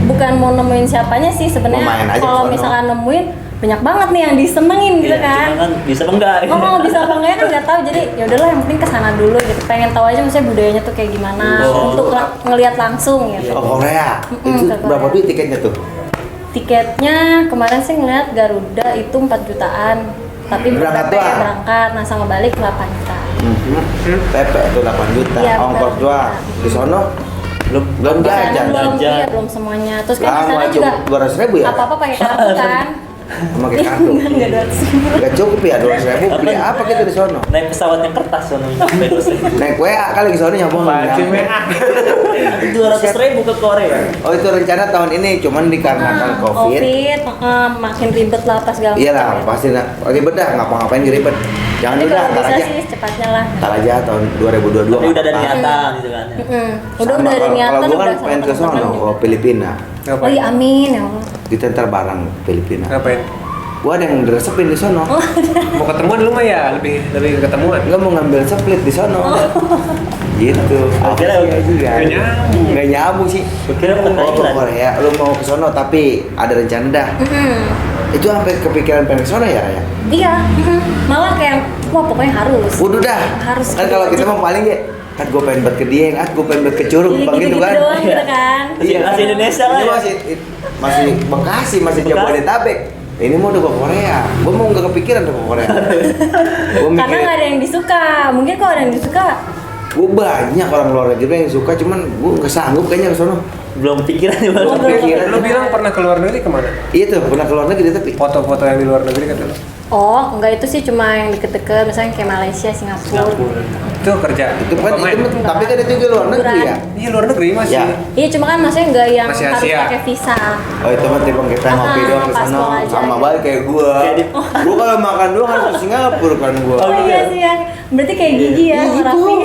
[SPEAKER 4] Bukan mau nemuin siapanya sih
[SPEAKER 2] Mau main
[SPEAKER 4] sebenarnya.
[SPEAKER 2] aja
[SPEAKER 4] Kalau
[SPEAKER 2] ke sono.
[SPEAKER 4] misalkan nemuin banyak banget nih yang disenengin gitu
[SPEAKER 5] Iya,
[SPEAKER 4] kan.
[SPEAKER 5] cuma kan bisa apa enggak?
[SPEAKER 4] Oh bisa apa enggak kan nggak tahu, jadi ya udahlah yang penting kesana dulu gitu, pengen tahu aja maksudnya budayanya tuh kayak gimana
[SPEAKER 5] Oh.
[SPEAKER 4] untuk ngelihat langsung gitu.
[SPEAKER 2] Oh Korea.
[SPEAKER 4] Mm-mm,
[SPEAKER 2] Itu
[SPEAKER 4] ke Korea.
[SPEAKER 2] berapa duit tiketnya tuh?
[SPEAKER 4] tiketnya kemarin sih ngeliat Garuda itu 4 jutaan. Tapi
[SPEAKER 2] Berangkat
[SPEAKER 4] PP
[SPEAKER 2] doang?
[SPEAKER 4] berangkat, nah sama balik 8 juta.
[SPEAKER 2] PP itu 8 juta,
[SPEAKER 4] Iya,
[SPEAKER 2] ongkos
[SPEAKER 4] benar.
[SPEAKER 2] doang. Di sono belum
[SPEAKER 4] Di sana
[SPEAKER 2] jajan.
[SPEAKER 4] belum,
[SPEAKER 5] jajan.
[SPEAKER 4] iya, belum semuanya. Terus kan di sana
[SPEAKER 2] Lah,
[SPEAKER 4] juga
[SPEAKER 2] 200.000 ya?
[SPEAKER 4] apa-apa pakai kartu kan?
[SPEAKER 2] Pakai kartu.
[SPEAKER 4] Enggak 200.000.
[SPEAKER 2] Gak cukup ya 200.000 beli apa gitu di sono?
[SPEAKER 5] Naik pesawat yang kertas sono.
[SPEAKER 2] Naik WA kali ke sono nyambung.
[SPEAKER 3] Pasti WA.
[SPEAKER 5] 200.000 ke Korea.
[SPEAKER 2] Oh itu rencana tahun ini, cuman dikarenakan COVID.
[SPEAKER 4] Makin ribet lah pas segala
[SPEAKER 2] Iya lah,
[SPEAKER 4] macam ya.
[SPEAKER 2] pasti ribet dah, ngapa-ngapain ribet. Jangan
[SPEAKER 4] Tapi
[SPEAKER 2] dulu dah,
[SPEAKER 4] kalau
[SPEAKER 2] ntar
[SPEAKER 4] bisa
[SPEAKER 2] aja.
[SPEAKER 4] sih secepatnya lah.
[SPEAKER 2] Ntar aja tahun 2022.
[SPEAKER 5] Tapi udah ada
[SPEAKER 2] apa-apa.
[SPEAKER 5] niatan gitu kan. Ya.
[SPEAKER 4] Udah
[SPEAKER 2] Sama,
[SPEAKER 4] ada niatan
[SPEAKER 2] kalau gue kan
[SPEAKER 4] sama
[SPEAKER 2] pengen ke sono,
[SPEAKER 4] teman-teman
[SPEAKER 2] ke
[SPEAKER 4] juga.
[SPEAKER 2] Filipina.
[SPEAKER 4] Oh iya amin ya Allah.
[SPEAKER 2] Kita ntar bareng Filipina.
[SPEAKER 3] Ngapain?
[SPEAKER 2] Gua ada yang diresepin di sono.
[SPEAKER 3] Mau ketemuan lu mah ya lebih ke ketemuan.
[SPEAKER 2] Gua mau ngambil split di sono. Gitu.
[SPEAKER 5] Akhirnya
[SPEAKER 2] Apa sih juga?
[SPEAKER 3] Nggak nyambung.
[SPEAKER 2] Nggak nyambung sih.
[SPEAKER 5] Gua kira mau ke
[SPEAKER 2] Mau ke
[SPEAKER 5] Thailand.
[SPEAKER 2] Korea, lu mau ke sono tapi ada rencana dah. Itu sampai kepikiran pengen ke sono ya, Raya?
[SPEAKER 4] Iya, malah kayak wah pokoknya harus.
[SPEAKER 2] Udah dah.
[SPEAKER 4] Harus
[SPEAKER 2] Kan kalau kita mah paling ya, kan gue pengen buat ke Dieng, gue pengen buat ke Curug,
[SPEAKER 4] Iya,
[SPEAKER 2] bang gitu
[SPEAKER 4] gitu-gitu
[SPEAKER 2] kan.
[SPEAKER 4] doang gitu kan.
[SPEAKER 5] Masih Indonesia lah
[SPEAKER 2] Ini
[SPEAKER 5] ya.
[SPEAKER 2] masih Bekasi, masih
[SPEAKER 5] Bekasi.
[SPEAKER 2] Jabodetabek. Ini mau udah ke Korea. Gue mau nggak kepikiran udah ke Korea. Gue
[SPEAKER 4] Karena nggak ada yang disuka. Mungkin kalau ada yang disuka,
[SPEAKER 2] gue banyak orang luar negeri yang suka, cuman gue nggak sanggup kayaknya ke sono.
[SPEAKER 5] Belum pikiran ya
[SPEAKER 4] Belum
[SPEAKER 5] Bang.
[SPEAKER 2] Pikiran.
[SPEAKER 3] Lu bilang pernah ke luar negeri kemana?
[SPEAKER 2] Iya tuh pernah ke luar negeri tapi
[SPEAKER 3] Foto-foto yang di luar negeri kata lu?
[SPEAKER 4] oh enggak itu sih cuma yang deket-deket, misalnya kayak Malaysia, Singapura.
[SPEAKER 3] Itu kerja.
[SPEAKER 2] itu kan
[SPEAKER 3] Apa main?
[SPEAKER 2] tapi kan itu juga luar negeri ya.
[SPEAKER 3] Iya luar negeri masih.
[SPEAKER 2] Ya.
[SPEAKER 4] Iya cuma kan maksudnya nggak yang
[SPEAKER 3] Masih
[SPEAKER 4] harus
[SPEAKER 3] Asia.
[SPEAKER 4] pakai visa.
[SPEAKER 2] Oh itu mah tipe kita ngopi doang ke
[SPEAKER 4] paspor
[SPEAKER 2] sana
[SPEAKER 4] aja
[SPEAKER 2] sama
[SPEAKER 4] gitu.
[SPEAKER 2] balik kayak gue.
[SPEAKER 5] Kayak di-
[SPEAKER 2] Gue kalau makan doang harus ke Singapura kan gue.
[SPEAKER 4] Oh iya sih yang berarti kayak gigi ya,
[SPEAKER 2] Iya,
[SPEAKER 4] Raffi.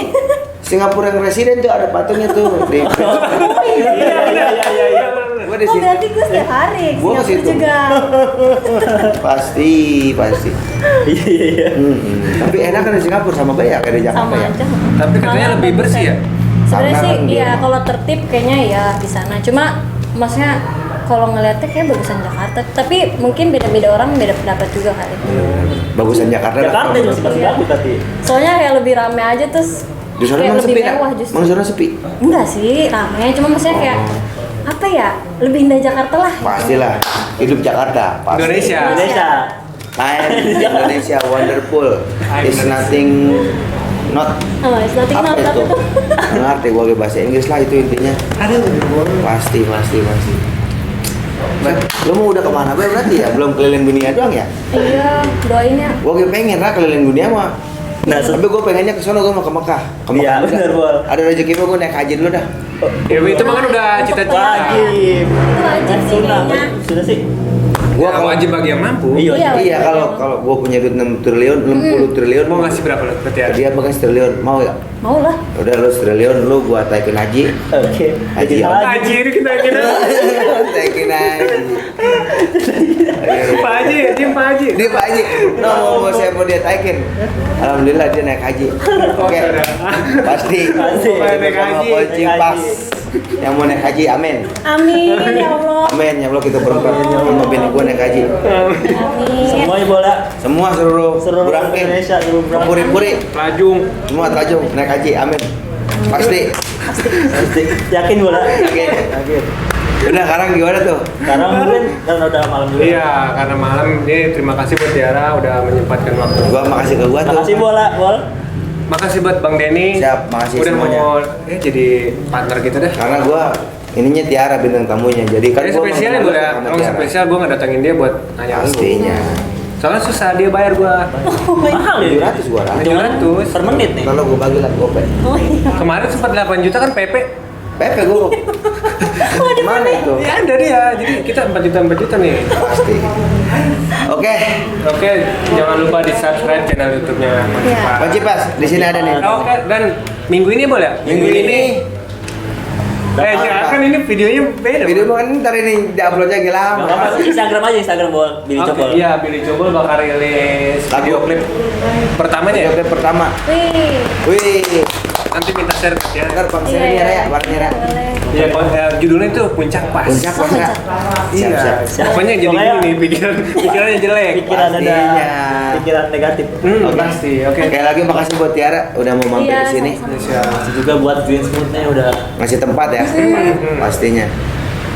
[SPEAKER 2] Singapura yang residen tuh ada patungnya tuh di.
[SPEAKER 3] Iya.
[SPEAKER 2] Gue di
[SPEAKER 4] Oh
[SPEAKER 2] situ.
[SPEAKER 4] berarti gue setiap hari ke
[SPEAKER 2] Gua ke
[SPEAKER 4] Singapura
[SPEAKER 2] situ.
[SPEAKER 4] juga.
[SPEAKER 2] Pasti.
[SPEAKER 5] Iya iya.
[SPEAKER 2] Tapi enak kan di Singapura sama kayak di Jakarta
[SPEAKER 4] Sama
[SPEAKER 2] ya.
[SPEAKER 4] aja.
[SPEAKER 3] Tapi katanya
[SPEAKER 4] Malah
[SPEAKER 3] lebih bersih ya?
[SPEAKER 4] Sebenarnya
[SPEAKER 2] Karena
[SPEAKER 4] sih
[SPEAKER 2] kan dia
[SPEAKER 4] iya
[SPEAKER 2] mah-
[SPEAKER 4] kalau tertib kayaknya ya di sana. Cuma maksudnya kalau ngeliatnya kayak bagusan Jakarta. Tapi mungkin beda-beda orang beda pendapat juga kali.
[SPEAKER 2] Bagusan Jakarta. lah.
[SPEAKER 5] Jakarta juga masih bagus berarti.
[SPEAKER 4] Soalnya kayak lebih rame aja terus
[SPEAKER 2] Di sana
[SPEAKER 4] kayak
[SPEAKER 2] emang
[SPEAKER 4] lebih
[SPEAKER 2] sepi dah.
[SPEAKER 4] mewah justru.
[SPEAKER 2] Emang di sana sepi.
[SPEAKER 4] Enggak sih, rame. Cuma maksudnya kayak apa ya? Lebih indah Jakarta lah.
[SPEAKER 2] Pastilah. Hidup Jakarta. Pasti.
[SPEAKER 3] Indonesia.
[SPEAKER 5] Indonesia.
[SPEAKER 2] Lain Indonesia wonderful. It's nothing not
[SPEAKER 4] Oh, it's nothing
[SPEAKER 2] apa
[SPEAKER 4] not
[SPEAKER 2] itu?
[SPEAKER 4] itu.
[SPEAKER 2] Nggak ngerti gue bahasa Inggris lah itu intinya. Pasti. Lu mau udah kemana Bay, berarti ya? Belum keliling dunia doang ya?
[SPEAKER 4] Iya, doain ya.
[SPEAKER 2] Gue pengen lah keliling dunia mah.
[SPEAKER 5] Nah,
[SPEAKER 2] Tapi gue pengennya ke sono, gue mau ke Mekah. Ke Mekah
[SPEAKER 5] Iya,
[SPEAKER 2] juga.
[SPEAKER 5] bener, Bol.
[SPEAKER 2] Ada rezeki mah gue naik haji dulu dah.
[SPEAKER 3] Ya itu mah kan udah cita-cita.
[SPEAKER 5] Wajib.
[SPEAKER 4] Itu wajib sih
[SPEAKER 5] Sunnah.
[SPEAKER 4] kayaknya.
[SPEAKER 5] Sudah sih.
[SPEAKER 2] Gua
[SPEAKER 3] Ya, wajib bagi yang mampu.
[SPEAKER 5] Iya.
[SPEAKER 4] Iya,
[SPEAKER 2] Iya kalau gue punya duit 6 triliun, 60 triliun
[SPEAKER 3] Mau ngasih berapa lu berarti ya?
[SPEAKER 2] Dia pakai triliun, mau ya?
[SPEAKER 4] Mau lah.
[SPEAKER 2] Udah lu triliun, lu gua taikin haji.
[SPEAKER 5] Oke.
[SPEAKER 2] Haji
[SPEAKER 5] Kita
[SPEAKER 2] apa?
[SPEAKER 5] lagi.
[SPEAKER 3] Haji ini kita kira.
[SPEAKER 2] Taikin haji.
[SPEAKER 3] Pak Haji, Jim Pak Haji.
[SPEAKER 2] Dia Pak Haji, no, mau saya mau dia taikin. Alhamdulillah dia naik haji. Oke, pasti.
[SPEAKER 5] Pasti.
[SPEAKER 3] Mau naik haji.
[SPEAKER 2] Kucing
[SPEAKER 5] Naik
[SPEAKER 2] pas.
[SPEAKER 5] haji.
[SPEAKER 2] Yang mau naik haji, amin.
[SPEAKER 4] Amin ya Allah.
[SPEAKER 2] Amin, ya Allah kita berempat sama bini gua naik haji.
[SPEAKER 4] Amin.
[SPEAKER 5] Semuanya bola.
[SPEAKER 2] Semua seluruh
[SPEAKER 5] Seluruh
[SPEAKER 2] berangkin,
[SPEAKER 5] Indonesia, seluruh berangkin.
[SPEAKER 2] puri-puri,
[SPEAKER 3] Lajung.
[SPEAKER 2] semua terajung naik haji, amin. Pasti.
[SPEAKER 5] Pasti. Yakin bola.
[SPEAKER 2] Oke.
[SPEAKER 5] Yakin.
[SPEAKER 2] Udah sekarang gimana tuh?
[SPEAKER 5] Sekarang mungkin kan udah malam juga.
[SPEAKER 3] Iya, karena malam ini terima kasih buat Tiara udah menyempatkan waktu.
[SPEAKER 2] Gua makasih ke gua tuh.
[SPEAKER 5] Makasih bola, Bol.
[SPEAKER 3] Makasih buat Bang Denny.
[SPEAKER 2] Siap, makasih
[SPEAKER 3] udah
[SPEAKER 2] semuanya.
[SPEAKER 3] mau jadi partner kita dah.
[SPEAKER 2] Karena gua ininya Tiara bintang tamunya. Jadi kan
[SPEAKER 3] Ini
[SPEAKER 2] gua
[SPEAKER 3] spesial ya
[SPEAKER 2] mau
[SPEAKER 3] gue ya.
[SPEAKER 2] sama
[SPEAKER 3] Kalau
[SPEAKER 2] Tiara.
[SPEAKER 3] spesial gue ngedatengin dia buat nanya lu.
[SPEAKER 2] Pastinya.
[SPEAKER 3] Soalnya susah dia bayar gue.
[SPEAKER 5] Mahal ya.
[SPEAKER 2] 700 gua lah.
[SPEAKER 3] 700
[SPEAKER 5] per menit nih.
[SPEAKER 2] Kalau gua bagi lah gope.
[SPEAKER 4] Oh iya.
[SPEAKER 3] Kemarin sempat 8 juta kan PP.
[SPEAKER 2] Pepe gua. Mana itu?
[SPEAKER 3] Ya ada dia. Jadi kita 4 juta nih.
[SPEAKER 2] Pasti. Oke.
[SPEAKER 3] Oke, jangan lupa di subscribe channel YouTube-nya
[SPEAKER 4] Iya.
[SPEAKER 2] Panci Pas, di sini ada nih.
[SPEAKER 3] Oke, dan minggu ini boleh?
[SPEAKER 2] Minggu ini
[SPEAKER 3] Jangan kan ini videonya beda.
[SPEAKER 2] video kan ntar ini diuploadnya gila
[SPEAKER 5] Gak
[SPEAKER 2] lama.
[SPEAKER 5] apa-apa, Instagram aja Instagram Bol. Billy
[SPEAKER 3] Oke,
[SPEAKER 5] Cokol.
[SPEAKER 3] iya, Billy Cokol bakal rilis
[SPEAKER 2] Lagu.
[SPEAKER 3] video klip pertamanya ya.
[SPEAKER 2] Video pertama.
[SPEAKER 4] Wih.
[SPEAKER 2] Wih,
[SPEAKER 3] Nanti minta share ya.
[SPEAKER 2] ntar konsernya
[SPEAKER 4] Iya,
[SPEAKER 2] ya, warnanya ya.
[SPEAKER 4] boleh.
[SPEAKER 3] Iya, judulnya itu Puncak Pas.
[SPEAKER 2] Puncak pas ya.
[SPEAKER 3] Iya.
[SPEAKER 5] Siap.
[SPEAKER 3] Pokoknya jadi
[SPEAKER 5] Pokoknya-
[SPEAKER 3] gini pikirannya jelek.
[SPEAKER 5] Pikiran ada
[SPEAKER 2] Pastinya.
[SPEAKER 5] pikiran negatif.
[SPEAKER 2] Oke.
[SPEAKER 3] Pasti. Oke.
[SPEAKER 2] Sekali lagi makasih buat Tiara udah mau mampir
[SPEAKER 4] Iya,
[SPEAKER 2] di sini.
[SPEAKER 4] sama-sama.
[SPEAKER 3] Siap.
[SPEAKER 5] Masih juga buat Green Smooth-nya udah
[SPEAKER 2] Ngasih tempat ya. Pastinya.